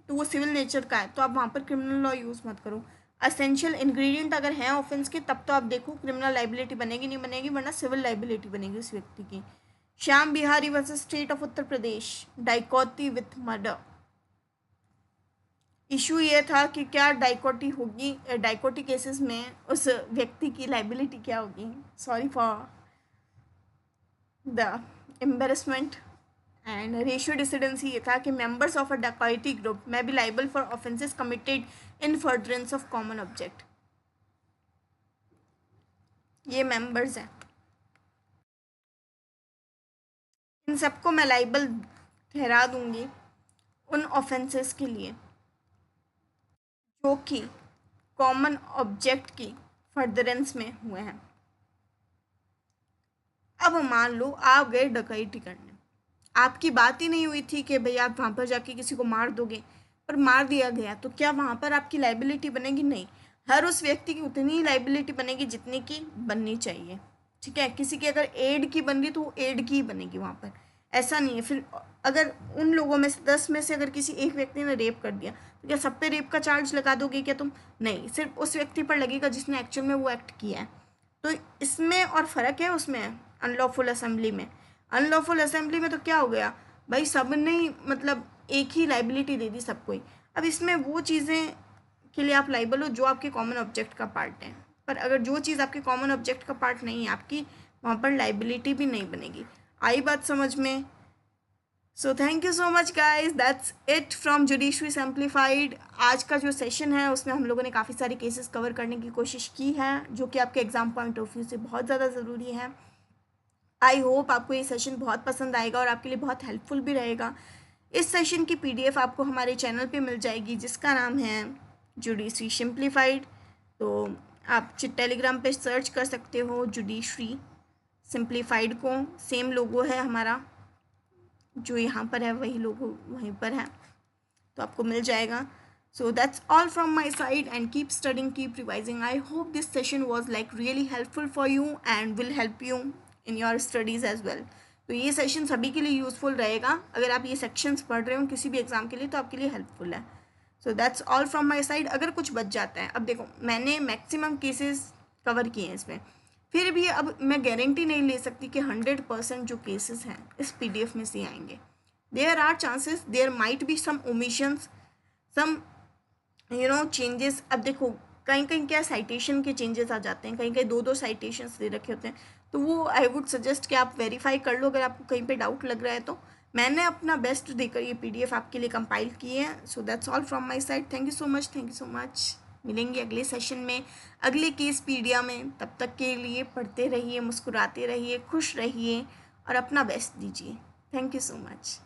तो वो सिविल नेचर का है तो आप वहाँ पर क्रिमिनल लॉ यूज़ मत करो। असेंशियल इंग्रेडिएंट अगर हैं ऑफेंस के तब तो आप देखो क्रिमिनल लाइबिलिटी बनेगी नहीं बनेगी, वरना सिविल लाइबिलिटी बनेगी उस व्यक्ति की। Shyam Bihari versus state of Uttar Pradesh, dacoity with murder. Issue ये था कि क्या डाइकोटी होगी, डाइकोटी केसेस में उस व्यक्ति की लाइबिलिटी क्या होगी। Sorry for the embarrassment. And ratio decidendi ये था कि मेंबर्स ऑफ अ डकैती ग्रुप में be liable for offences committed in furtherance of common object. ये मेंबर्स हैं, इन सबको मैं लाइबल ठहरा दूंगी उन ऑफेंसेस के लिए जो कि कॉमन ऑब्जेक्ट की फर्दरेंस में हुए हैं। अब मान लो आप गए डकैती करने, आपकी बात ही नहीं हुई थी कि भाई आप वहाँ पर जाके किसी को मार दोगे, पर मार दिया गया तो क्या वहाँ पर आपकी लाइबिलिटी बनेगी? नहीं, हर उस व्यक्ति की उतनी ही लाइबिलिटी बनेगी जितनी की बननी चाहिए। ठीक है, किसी की अगर एड की बन रही तो वो एड की ही बनेगी वहाँ पर। ऐसा नहीं है। फिर अगर उन लोगों में से 10 में से अगर किसी एक व्यक्ति ने रेप कर दिया तो क्या सब पे रेप का चार्ज लगा दोगे क्या तुम? नहीं, सिर्फ उस व्यक्ति पर लगेगा जिसने एक्चुअल में वो एक्ट किया है। तो इसमें और फ़र्क है उसमें अनलॉफुल असेंबली में। अनलॉफुल असेंबली में तो क्या हो गया भाई, सब ने ही मतलब एक ही लाइबिलिटी दे दी सबको ही। अब इसमें वो चीज़ें के लिए आप लाइबल हो जो आपके कॉमन ऑब्जेक्ट का पार्ट है, पर अगर जो चीज़ आपके कॉमन ऑब्जेक्ट का पार्ट नहीं है आपकी, वहाँ पर लाइबिलिटी भी नहीं बनेगी। आई बात समझ में? So thank you so much guys, that's it from judiciary simplified. आज का जो सेशन है उसमें हम लोगों ने काफ़ी सारे केसेस कवर करने की कोशिश की है जो कि आपके एग्जाम पॉइंट ऑफ व्यू से बहुत ज़्यादा ज़रूरी है। आई होप आपको ये सेशन बहुत पसंद आएगा और आपके लिए बहुत हेल्पफुल भी रहेगा। इस सेशन की PDF आपको हमारे चैनल पे मिल जाएगी जिसका नाम है जुडिशरी सिंप्लीफाइड। तो आप टेलीग्राम पे सर्च कर सकते हो जुडिशरी सिंप्लीफाइड को, सेम लोगो है हमारा जो यहाँ पर है, वही लोगो वहीं पर है, तो आपको मिल जाएगा। So that's all from my side and keep studying, keep revising. I hope this session was like really helpful for you and will help you in your studies as well. तो ये सेशन सभी के लिए useful रहेगा। अगर आप ये sections पढ़ रहे हो किसी भी एग्ज़ाम के लिए तो आपके लिए हेल्पफुल है। So that's all from my side. अगर कुछ बच जाता है, अब देखो मैंने मैक्सिमम केसेस कवर किए हैं इसमें, फिर भी अब मैं गारंटी नहीं ले सकती कि 100% जो केसेस हैं इस PDF में से आएंगे। There are chances, there might be some omissions, some changes. अब देखो कहीं कहीं क्या साइटेशन के चेंजेस आ जाते हैं, कहीं कहीं 2-2 साइटेशंस दे रखे होते हैं, तो वो आई वुड सजेस्ट कि आप वेरीफाई कर लो अगर आपको कहीं पे डाउट लग रहा है तो। मैंने अपना बेस्ट देकर ये PDF आपके लिए कंपाइल किए हैं। So that's all from my side. Thank you so much, thank you so much. मिलेंगे अगले सेशन में, अगले केस पीडिया में। तब तक के लिए पढ़ते रहिए, मुस्कुराते रहिए, खुश रहिए और अपना बेस्ट दीजिए। Thank you so much.